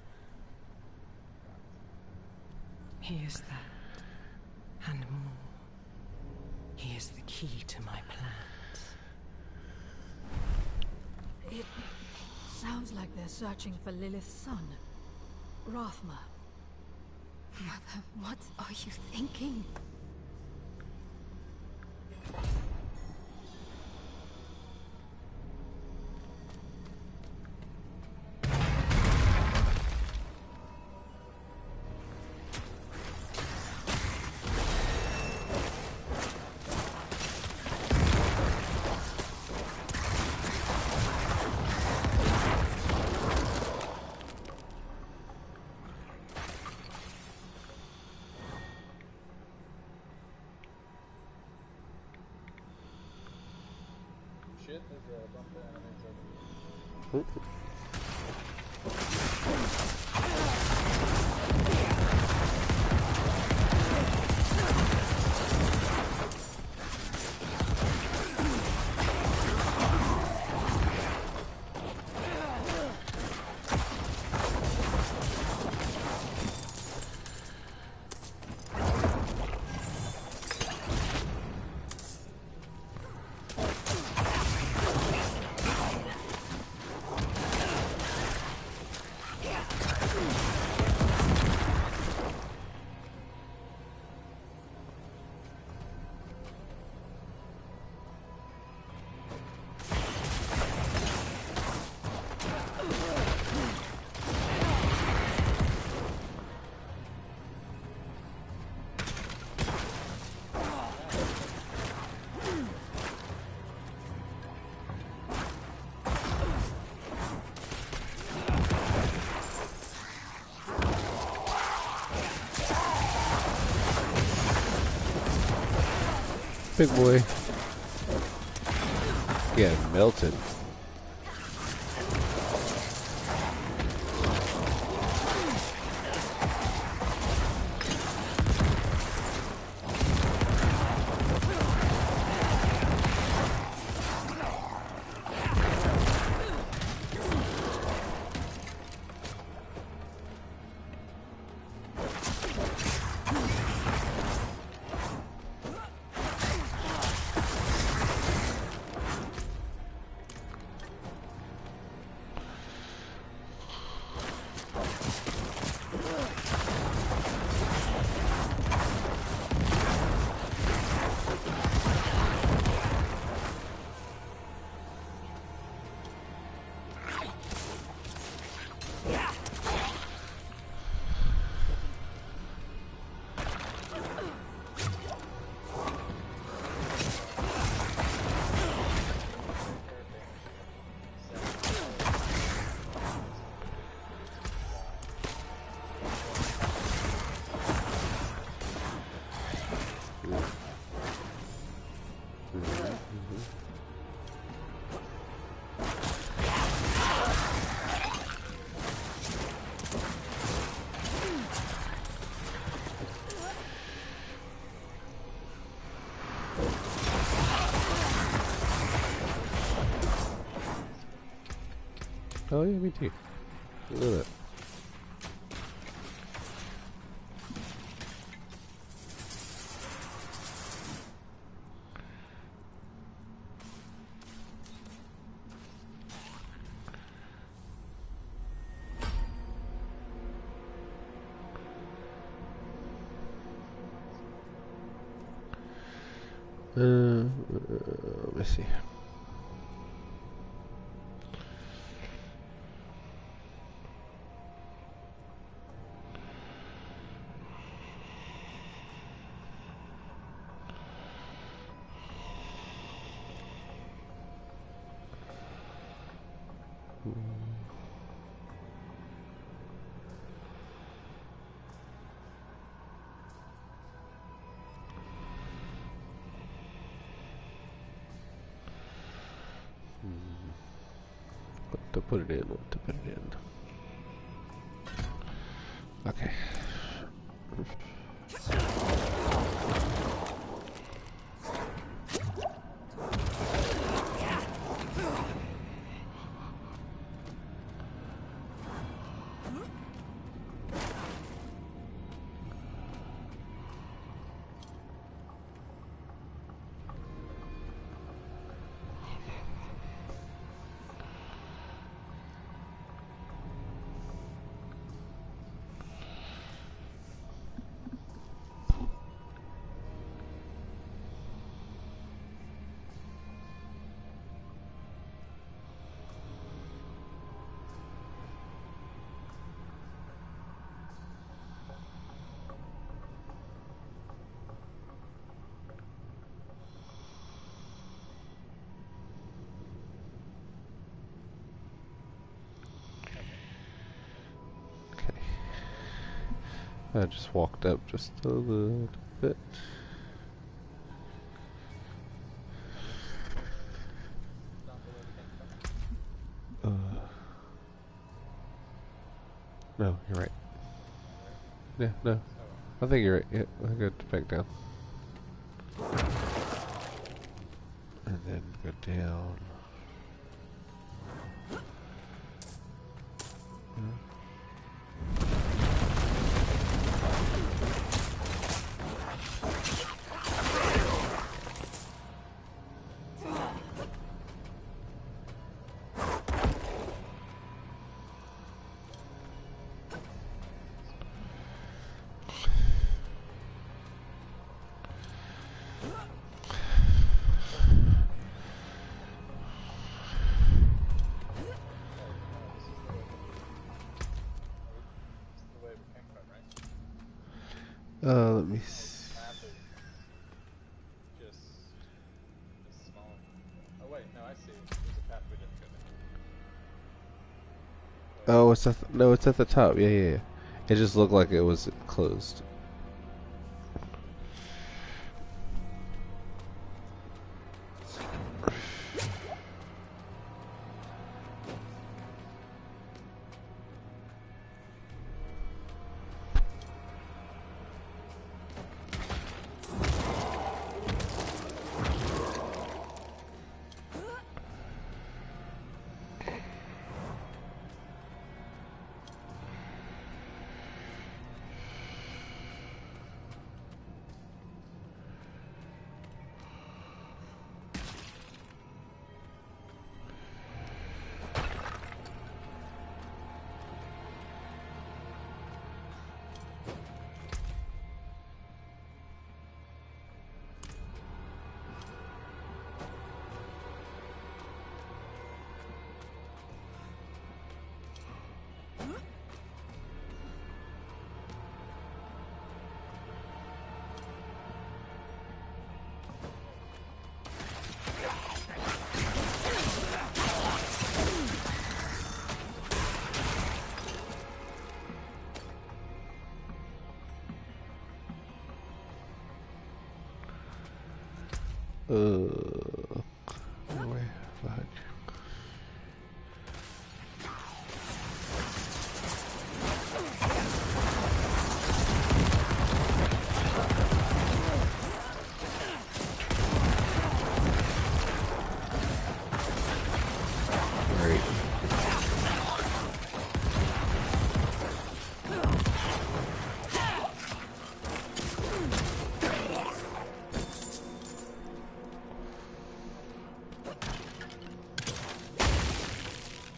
He is that, and more. He is the key to my plans. It sounds like they're searching for Lilith's son, Rathma. Mother, what are you thinking? Shit, there's a bump there. Big boy. Yeah, melted. Oh yeah, me too. Look at that. Let me see. What to put it in? What to put it in? Okay. I just walked up just a little bit. No, you're right. Yeah, no. I think you're right. Yeah, I'll go back down. And then go down. Let me see. Oh wait, no, I see. There's a path we didn't go down. Oh, it's at no, it's at the top. Yeah, yeah, yeah. It just looked like it was closed.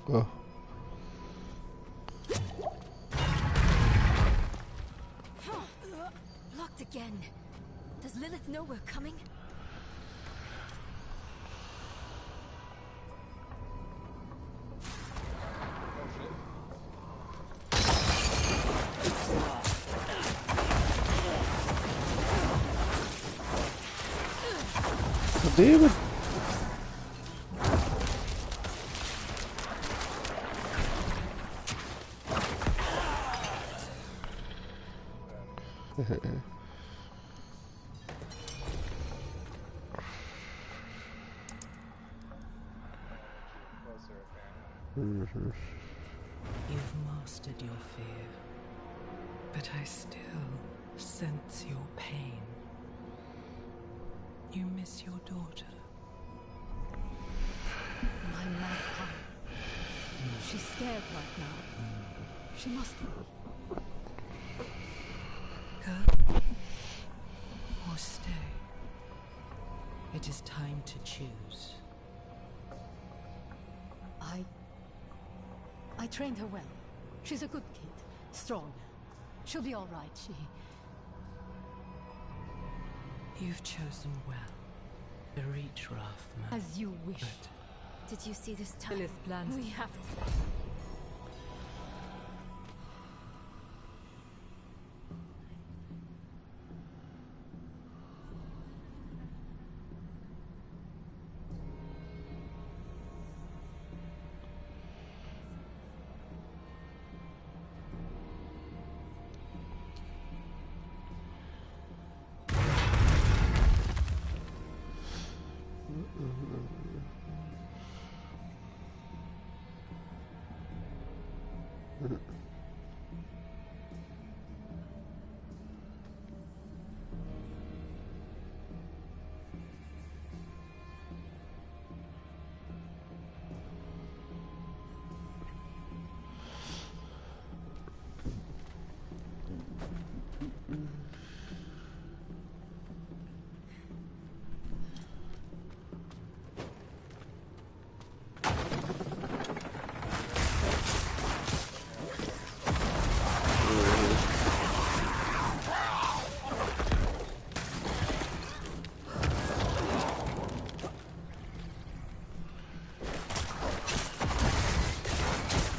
Oh. Locked again. Does Lilith know we're coming? David. You've mastered your fear, but I still sense your pain. You miss your daughter. My magpie. She's scared right now. She must be. Go or stay. It is time to choose. I trained her well. She's a good kid. Strong. She'll be all right. You've chosen well. The reach rough, man. As you wish. Did you see this time? Lilith plans. We have to.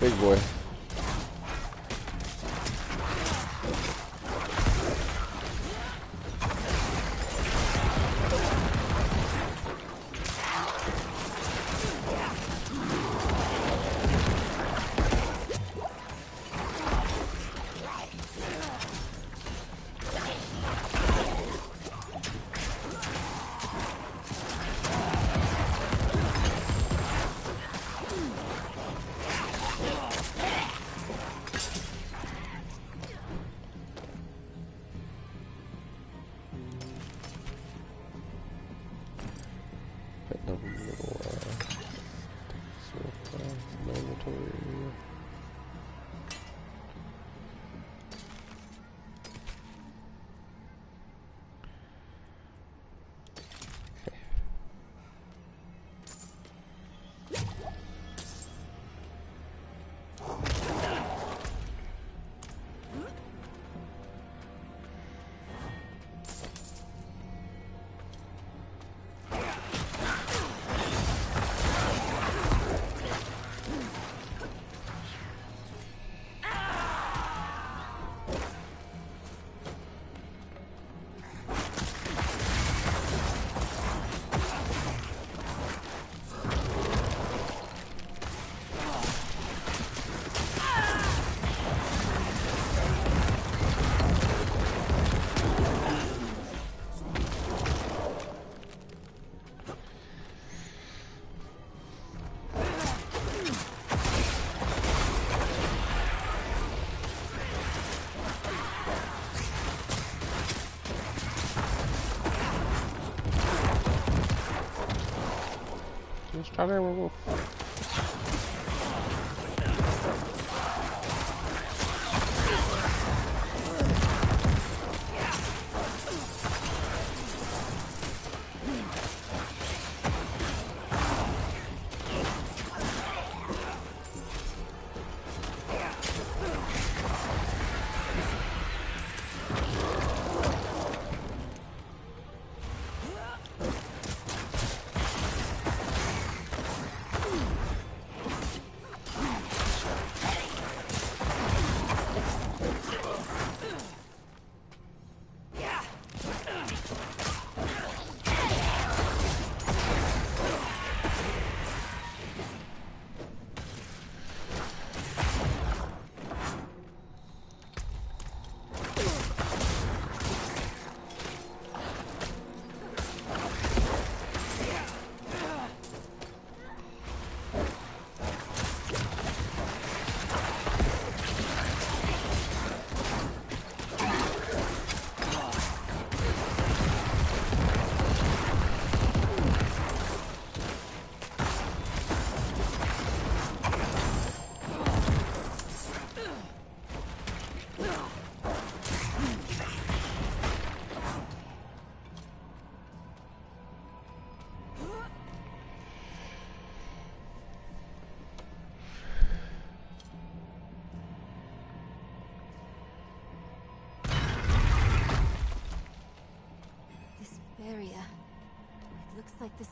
Big boy. Strawberry werewolf.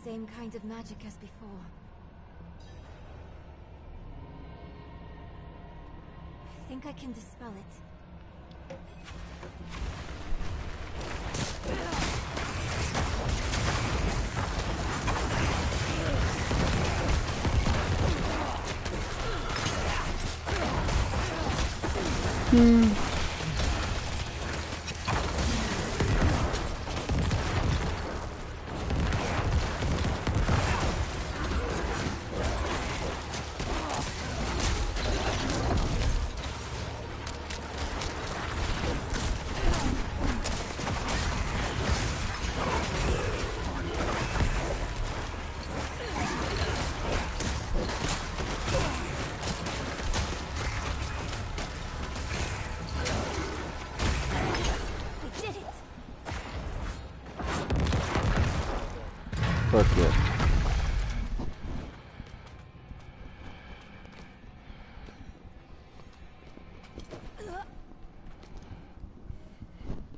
same kind of magic as before. I think I can dispel it. Fuck yeah.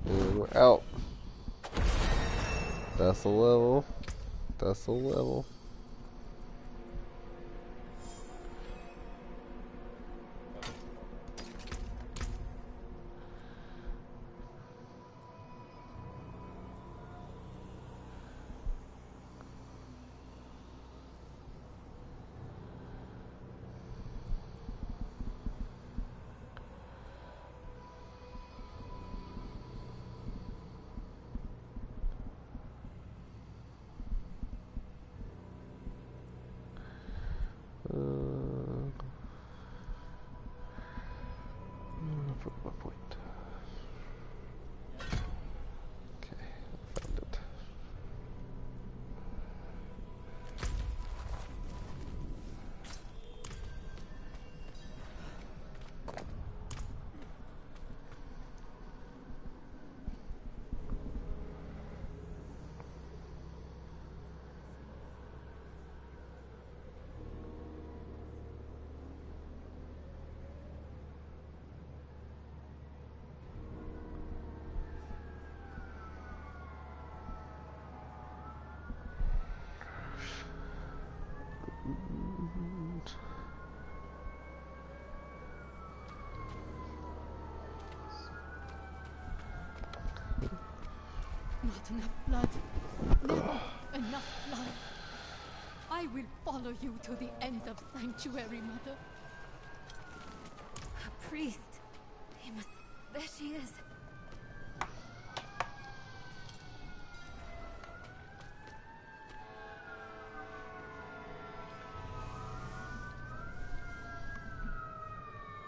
And we're out. That's a level. That's a level. For my point. Okay, I found it. Not enough blood. Never enough blood. I will follow you to the ends of Sanctuary, Mother. A priest. He must... There she is.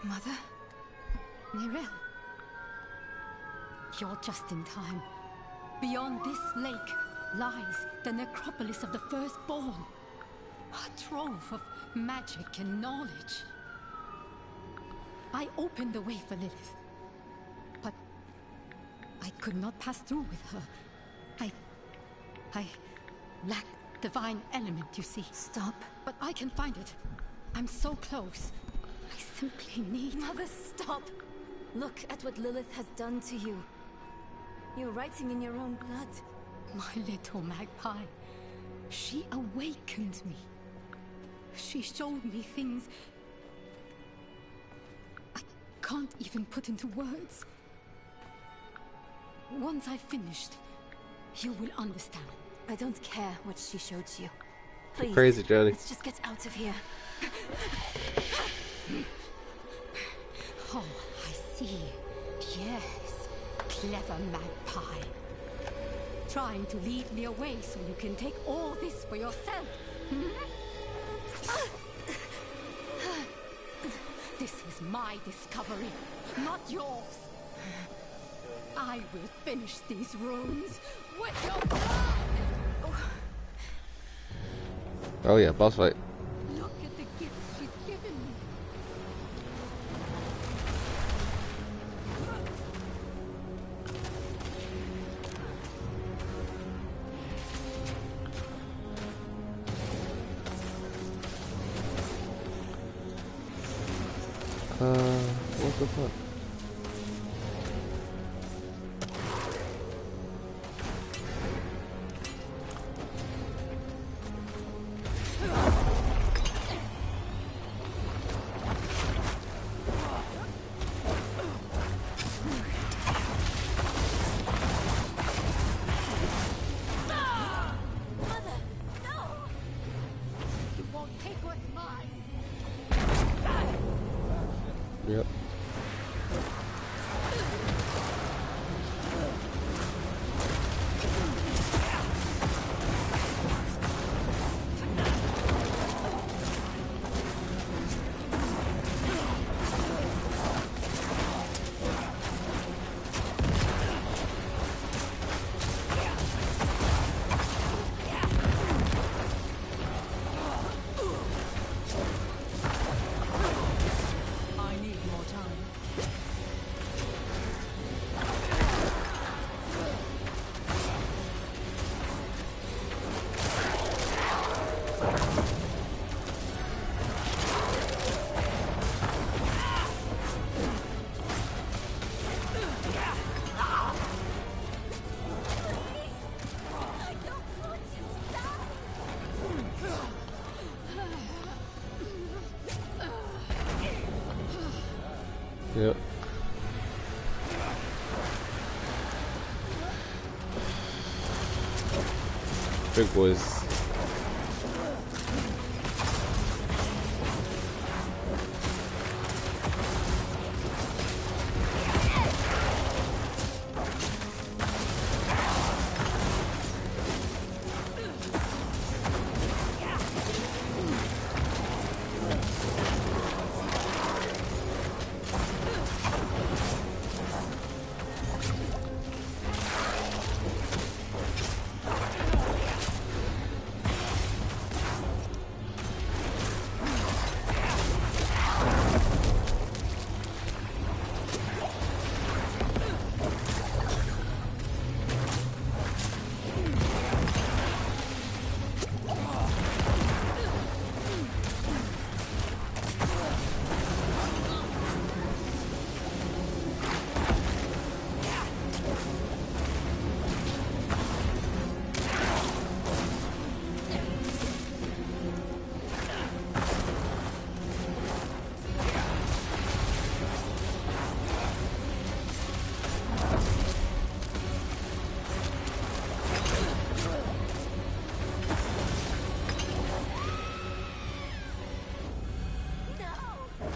Mother? Nerel? You're just in time. Beyond this lake lies the necropolis of the firstborn. A trove of magic and knowledge. I opened the way for Lilith, but I could not pass through with her. I lack divine element, you see. Stop. But I can find it. I'm so close. I simply need... Mother, stop! Look at what Lilith has done to you. You're writing in your own blood. My little magpie. She awakened me. She showed me things I can't even put into words. Once I've finished, you will understand. I don't care what she showed you. Please, Crazy, Johnny. Let's just get out of here. Oh, I see. Yes, clever magpie. Trying to lead me away so you can take all this for yourself. This is my discovery, not yours. I will finish these runes with your blood! Oh yeah, boss fight. Look at the gifts she's given me. What the fuck? take what's mine. Yep. I need more time. Yep. Big boys.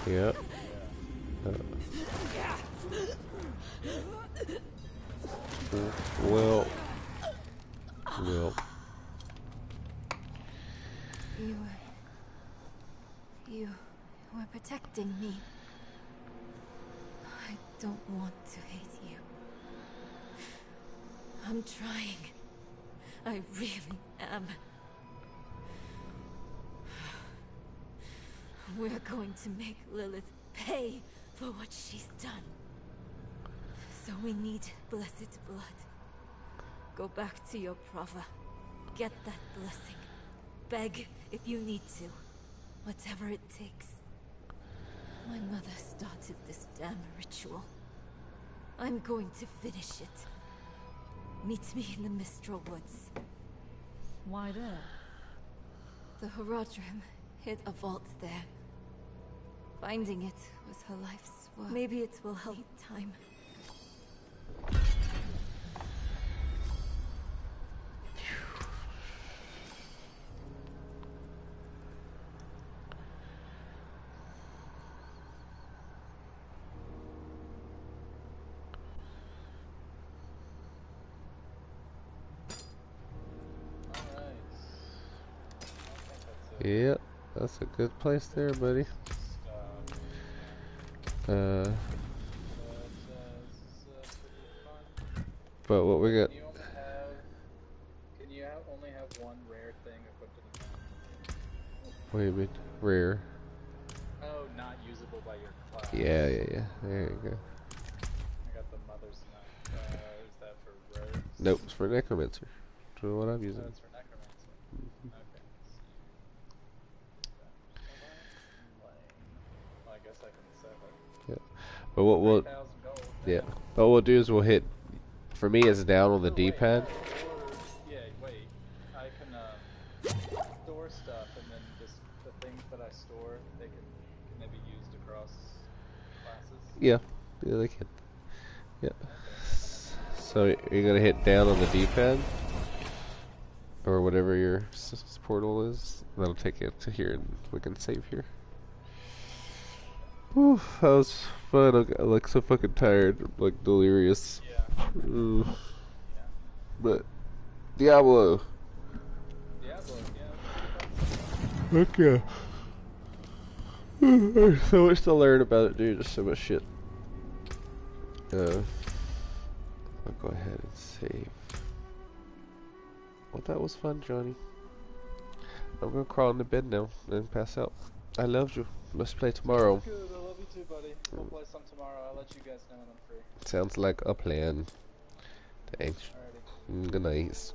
Yep. Well. You were protecting me. I don't want to hate you. I'm trying. I really am. We're going to make Lilith pay for what she's done. So we need blessed blood. Go back to your Prava. Get that blessing. Beg if you need to. Whatever it takes. My mother started this damn ritual. I'm going to finish it. Meet me in the Mistral Woods. Why there? The Horadrim hid a vault there. Finding it was her life's work. Maybe it will help time. Yep, that's a good place there, buddy. But what we got? Can you only have one rare thing equipped in the map? What do you mean? Rare? Oh, not usable by your class. Yeah. There you go. I got the Mother's Knife. Is that for rogues? Nope, it's for Necromancer. That's what I'm using. Oh, it's for Necromancer. Okay. Well, I guess I can set it. Yeah. But what we'll But what we'll do is we'll hit. For me, it's down on the D-pad. Yeah, wait. I can store stuff, and then just the things that I store, can they be used across classes? Yeah, they can. Yeah. So you're gonna hit down on the D-pad. or whatever your portal is. That'll take you to here, and we can save here. Whew, that was fun. I'm like so fucking tired, I'm, like delirious. Yeah. But Diablo. Diablo, yeah. Okay. There's so much to learn about it, dude. There's so much shit. I'll go ahead and save. Well, that was fun, Johnny. I'm gonna crawl into bed now and pass out. I loved you. Let's play tomorrow. Good, I love you too, buddy. We'll play some tomorrow. I'll let you guys know when I'm free. Sounds like a plan. Thanks. Alrighty. Good night.